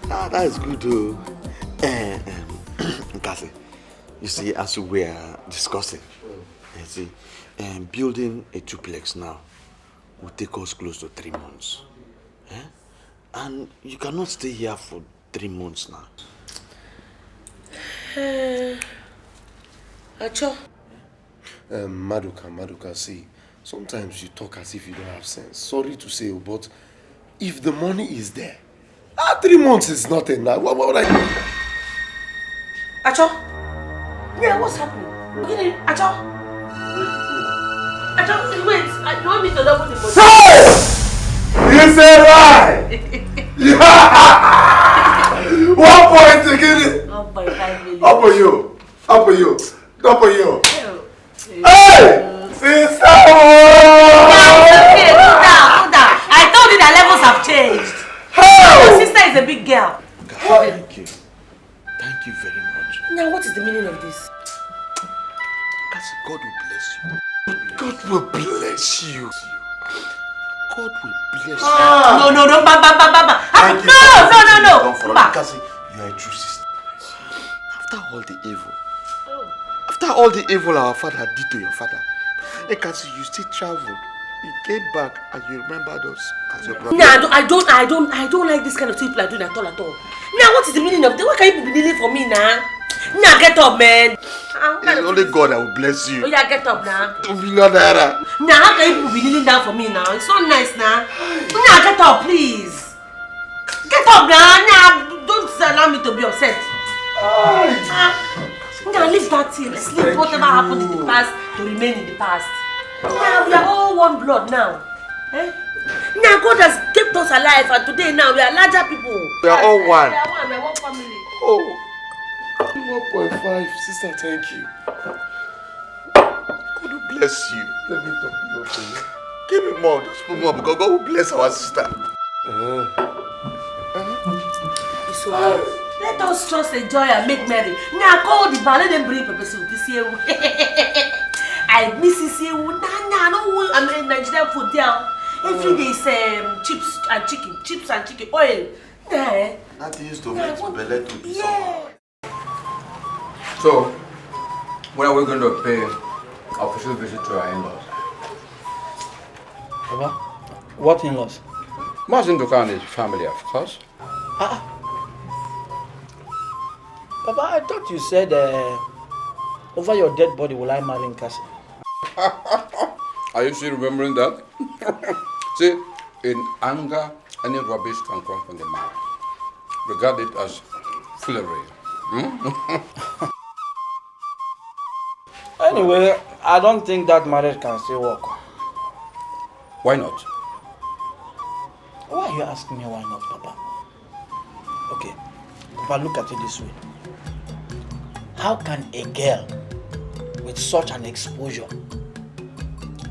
That is good though. NKASI, You see, as we are discussing, you see, building a duplex now will take us close to 3 months. Eh? And you cannot stay here for 3 months now. Acho. Maduka, see, sometimes you talk as if you don't have sense. Sorry to say, but if the money is there, 3 months is not enough. What would I do? Acho? Yeah, what's happening? Acho? Acho, wait. You want me to double the money? Hey! You said right! 1 point again! 1.5 million. Up for you. Hey! Sister! Hold down. I told you that levels have changed. Your sister is a big girl. Thank you. Thank you very much. Now, what is the meaning of this? God will bless you. God will bless you. God will bless you. No, Baba. Thank you. No. Kasi, you are a true sister. After all the evil our father did to your father, Kasi, you still traveled. You came back and you remembered us as your brother. Nah, I don't like this kind of people are doing at all. Now, what is the meaning of this? Why can't you be kneeling for me now? Now, get up, man. It's only God that will bless you. Oh, yeah, get up now. 2 million naira. Now, how can you be kneeling down for me now? It's so nice now. Now, get up, please. Get up now. Now, don't allow me to be upset. Now, leave that thing. Let's leave whatever happened in the past to remain in the past. Now, we are all one blood now. Now, God has kept us alive, and today now we are larger people. We are all one. We are one family. Oh, 1.5, sister, thank you. God will bless you. Let me talk to you, okay? Give me more, just put more, because God will bless our sister. So, let us just enjoy and make merry. Now, call the bar, let them bring pepper soup this year. I miss this year. No, I mean Nigerian food there. Every day is chips and chicken, oil. That used to make belly to be somehow. So, when are we going to pay official visit to our in-laws? Papa, what in-laws? Martin Duka and his family, of course. Papa, I thought you said over your dead body will I marry NKASI. Are you still remembering that? See, in anger, any rubbish can come from the mouth. Regard it as foolery. Anyway, I don't think that marriage can still work. Why not? Why are you asking me why not, Papa? Okay, Papa, look at it this way. How can a girl with such an exposure,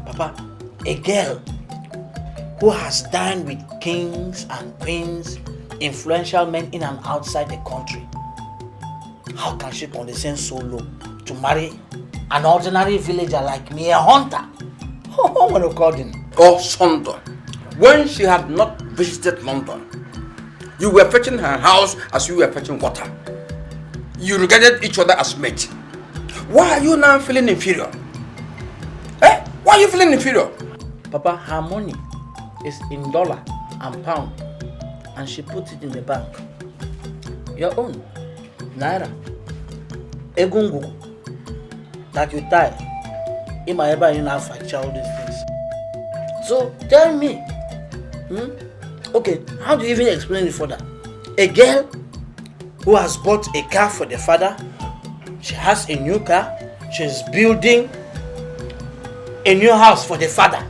Papa, a girl who has dined with kings and queens, influential men in and outside the country, how can she condescend so low to marry an ordinary villager like me, a hunter? Oh, what a garden. Oh, Sunday, when she had not visited London, you were fetching her house as you were fetching water. You regarded each other as mates. Why are you now feeling inferior? Why are you feeling inferior? Papa, her money is in dollar and pound, and she put it in the bank. Your own, naira, egungu, that you tie, in my ever in Alpha, all these things. So tell me, okay, how do you even explain it further? A girl who has bought a car for the father, she has a new car, she's building a new house for the father.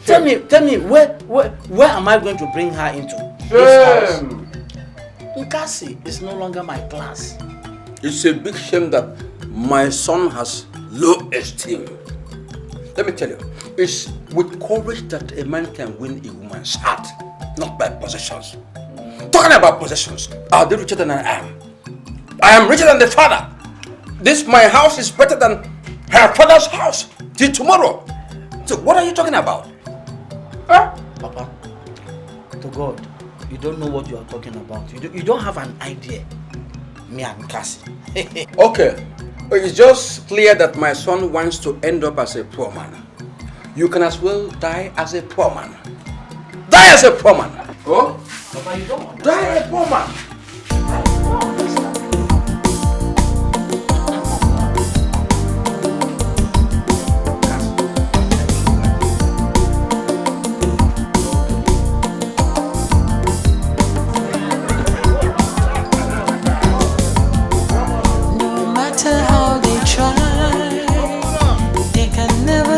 Tell me, where am I going to bring her into? This house. NKASI is no longer my class. It's a big shame that my son has low esteem. Let me tell you, it's with courage that a man can win a woman's heart, not by possessions. Talking about possessions, are they richer than I am? I am richer than the father. My house is better than her father's house till tomorrow. So what are you talking about? Papa, to God, you don't know what you are talking about. You don't have an idea. me and NKASI. Okay, it's just clear that my son wants to end up as a poor man. You can as well die as a poor man. Die as a poor man. Oh? Papa, you don't die a poor man.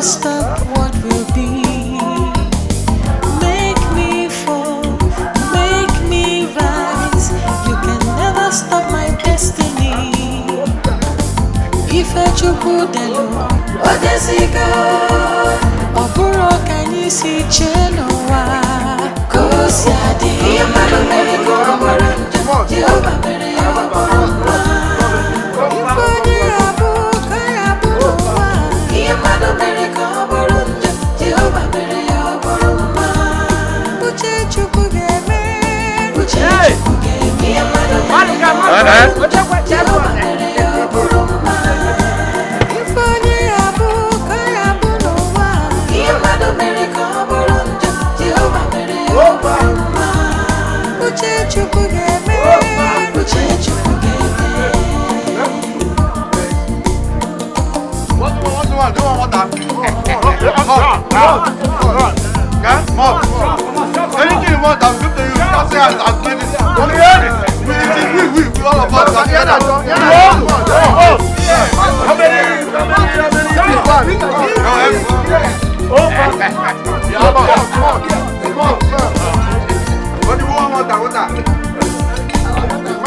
Stop what will be. Make me fall, make me rise. You can never stop my destiny. If I choose the Lord, what does he go? Oburo can you see Genoa? Cause ya di Yamano Merigo, Jehovah Merigo. Anything you want, I'll give to you. I'll say I'll give it. We all of us are together. How many? What do you want?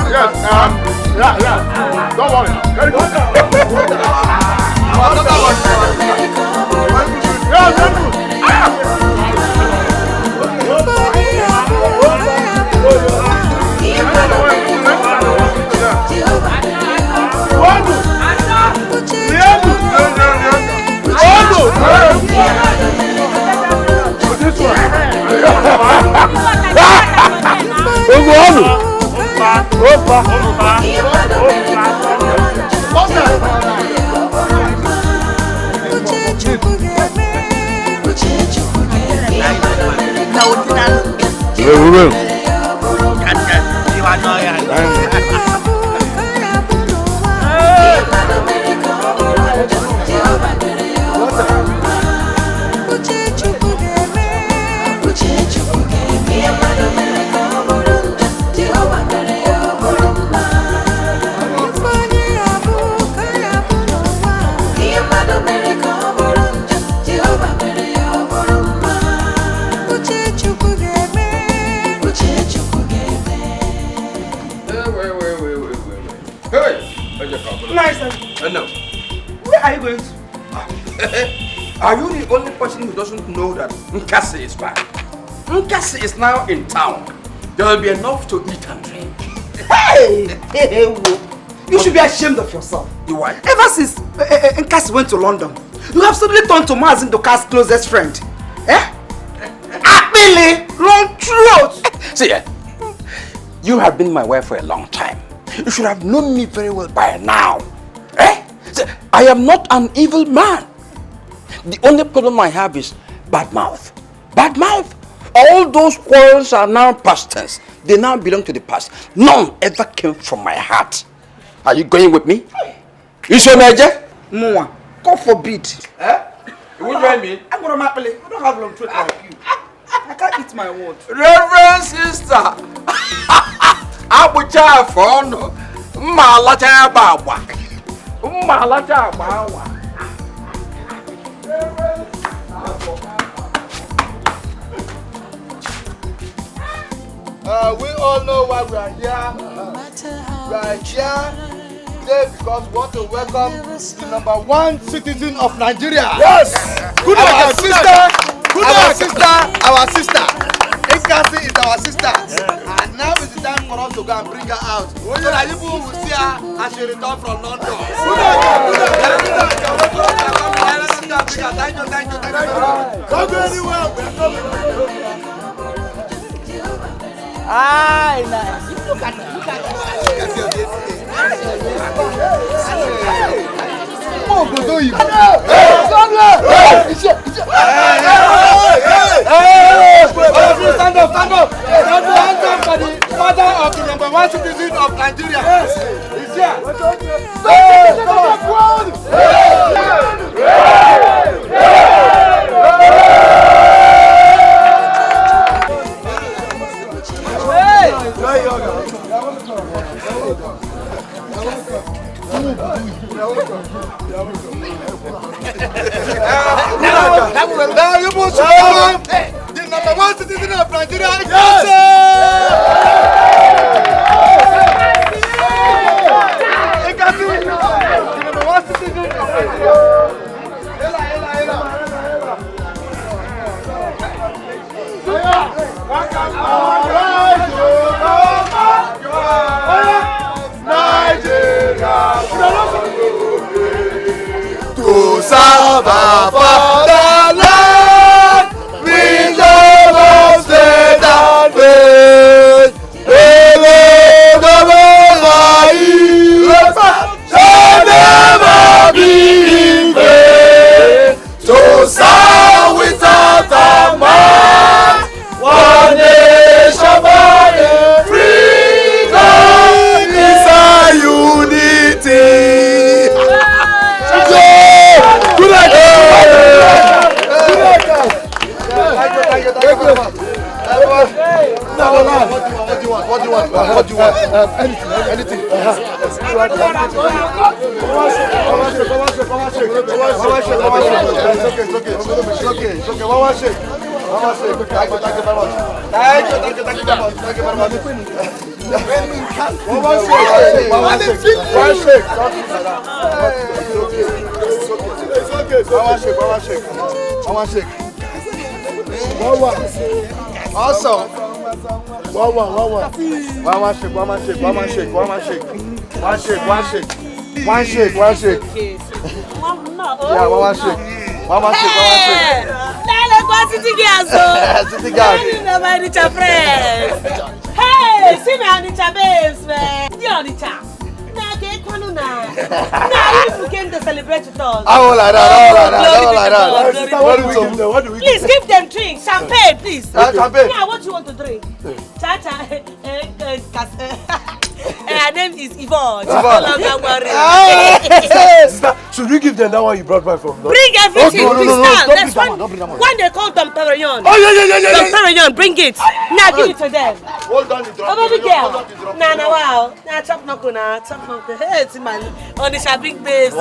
Yes, yeah. Don't worry. No. Where are you going to? Are you the only person who doesn't know that NKASI is back? NKASI is now in town. There will be enough to eat and drink. Hey! You should be ashamed of yourself. Why? Ever since NKASI went to London, you have suddenly turned to Mazin Nduka's closest friend. Eh? Really? Long throat! See, you have been my wife for a long time. You should have known me very well by now. See, I am not an evil man. The only problem I have is bad mouth. Bad mouth. All those quarrels are now past tense. They now belong to the past. None ever came from my heart. Are you going with me? Is your major? No, God forbid. You will join me? I'm going to map I don't have long throat like you. I can't eat my words. Reverend sister. Abucha fono. Malacha baba. Malacha baba. We all know why we are here. We are here today because we want to welcome the #1 citizen of Nigeria. Yes! Good our sister! Good our sister! Our sister! NKASI is our sister. And now is the time for us to go and bring her out. So that people will see her as she returns from London. Thank you. Don't go anywhere. We are coming. Ah, nice. Look at that. Stand up for the father of the #1 citizen of Nigeria. He's here. Now you must welcome the #1 citizen of Nigeria. NKASI, the #1 citizen of Nigeria. To serve our fatherland, we never state and faith. Shall never be in vain. To serve without a mind, one nation by freedom is our unity. What do you want? Anything. It's okay. Thank you very much. Awesome. One shake. Yeah, one shake. City girls. Hey, see me on the babes, man. You on the chat. Now you came to celebrate with us. All like that. What do we Please give them drinks. Champagne, please. Champagne. Yeah, what you want to drink? Cha-cha. Her name is Yvonne. She's no longer worried. Should we give them that one you brought back from? Bring everything. No. There's one. When they call Dom Perignon. Oh, yeah. Dom Perignon, bring it. Now give it to them. Hold on the drum. Oh, baby girl. Nah, wow. Nah, chop no. Hey, it's man. On the shopping base.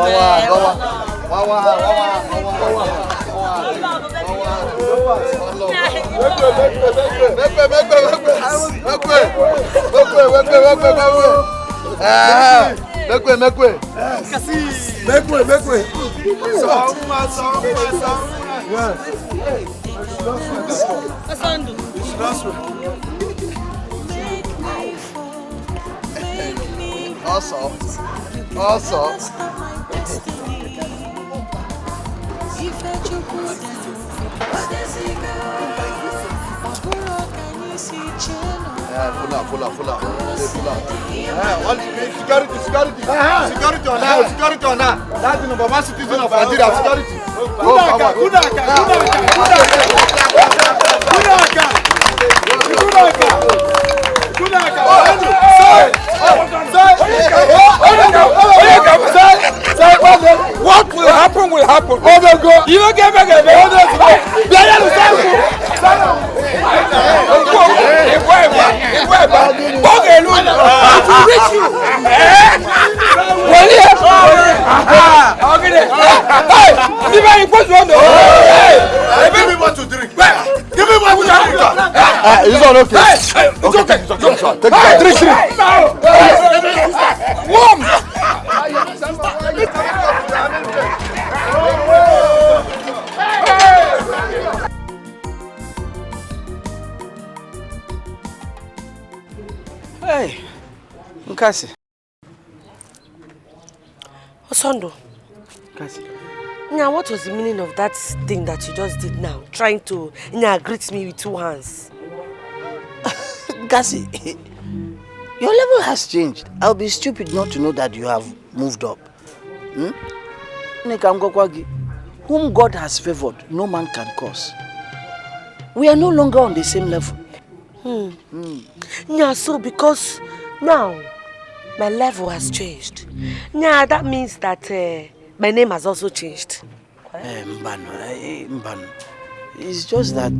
Awesome. Pull up. Security on now. That's the #1 citizen of Nigeria. Security. What will happen will happen. You don't get back again. Give me what to drink. Give me what to drink. It's all okay. It's okay. Take it. Drink. Warm. Hey, NKASI. Osondo. NKASI. Now, what was the meaning of that thing that you just did now? Trying to greet me with 2 hands. NKASI, Your level has changed. I'll be stupid not to know that you have moved up. Whom God has favored, no man can curse. We are no longer on the same level. Yeah, so because now my level has changed. Yeah, that means that my name has also changed. Mbano. It's just that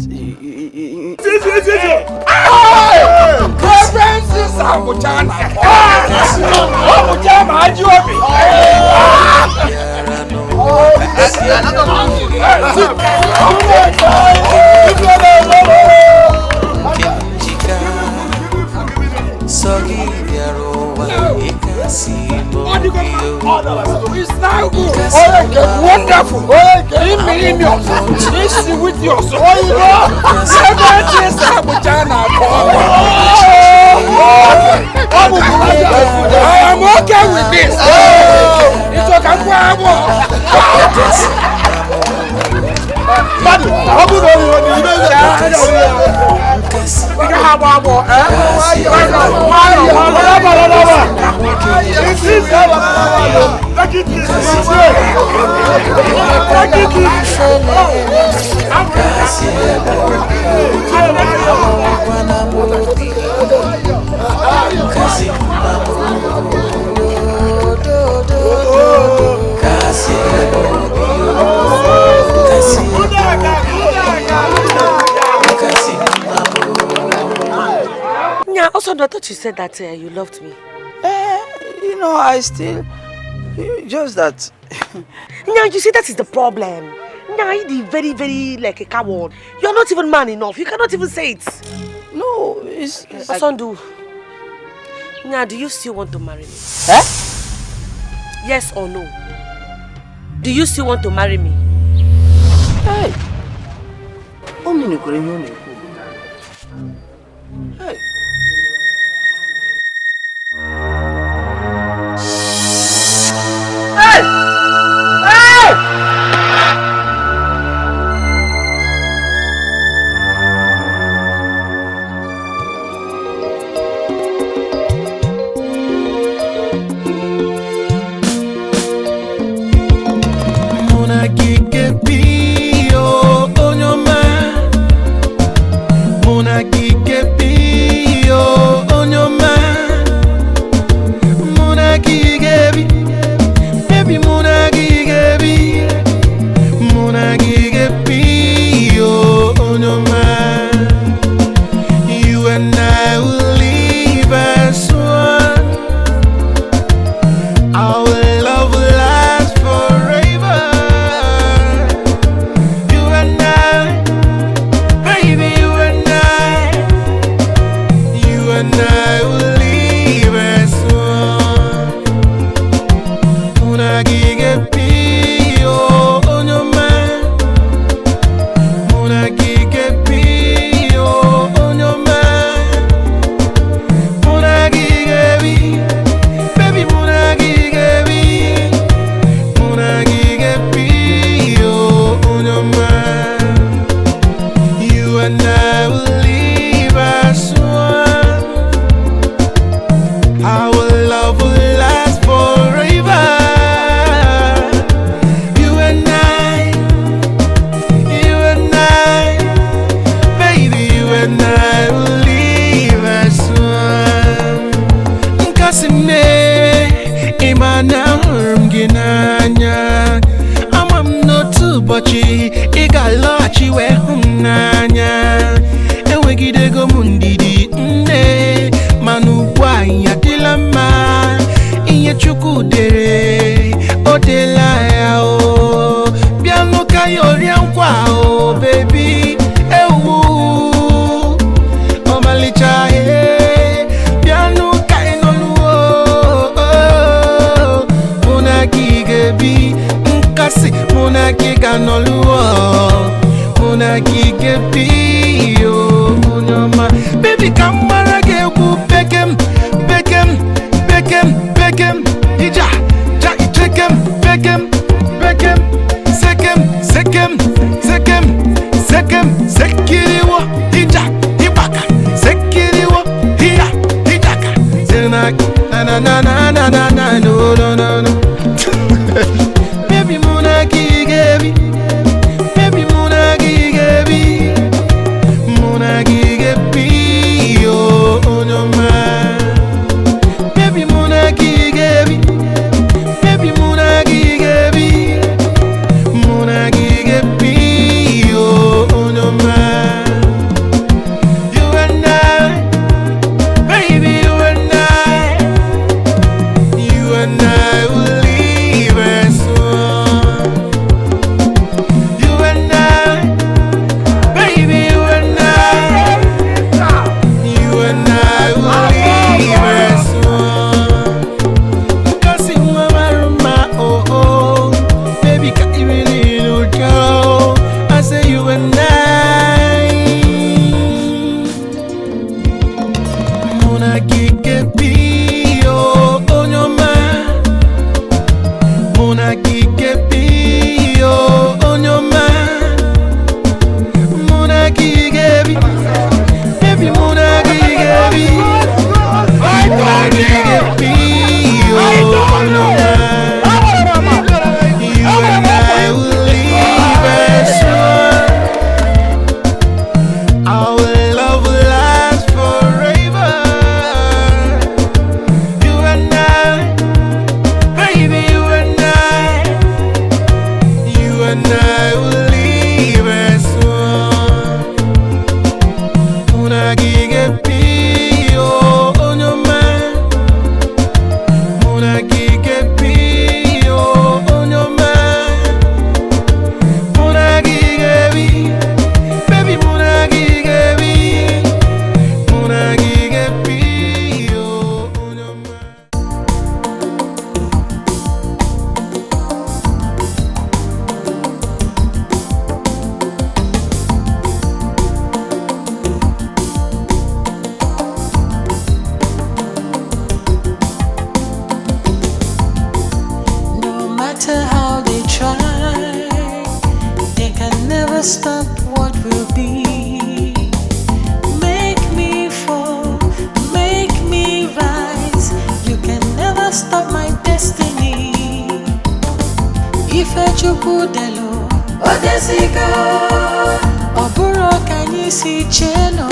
It's now good. Wonderful. Listen with your soul. I am okay with this. It's okay. Yeah, also I thought you said that you loved me. I still just that. Yeah, you see that is the problem. Yeah, you're very, very like a coward. You're not even man enough. You cannot even say it. No, it's Osondu. Yeah, do you still want to marry me? Yes or no? Do you still want to marry me? Hey. Hey. Baby, Baby Muna Gigebi, baby Muna Gigebi, Muna Gigebi, oh, on your mind. Baby Muna Gigebi, baby Muna Gigebi, Muna Gigebi, oh, on your mind. You and I, baby, you and I will leave as one. You and I, baby, you and I will leave as one. Because you are my oh, baby, can't even know. I say you and I, Mona Gigebi, oh, on your mind. Mona Gigebi, oh, on your mind. Mona Gigebi, baby Mona Gigebi, Mona Gigebi, oh, on your mind. You and I will leave as one. Our love will last forever. You and I, baby, you and I will leave as one. Muna Gigebi, oh, on your mind. Muna Gigebi, oh, on your mind. Muna Gigebi, baby Muna Gigebi, Muna Gigebi, oh, on your mind. No matter how they try, they can never stop what will be. Make me fall, make me rise. You can never stop my destiny. If I chukudelo, odesigo, oburo kanyisi cheno.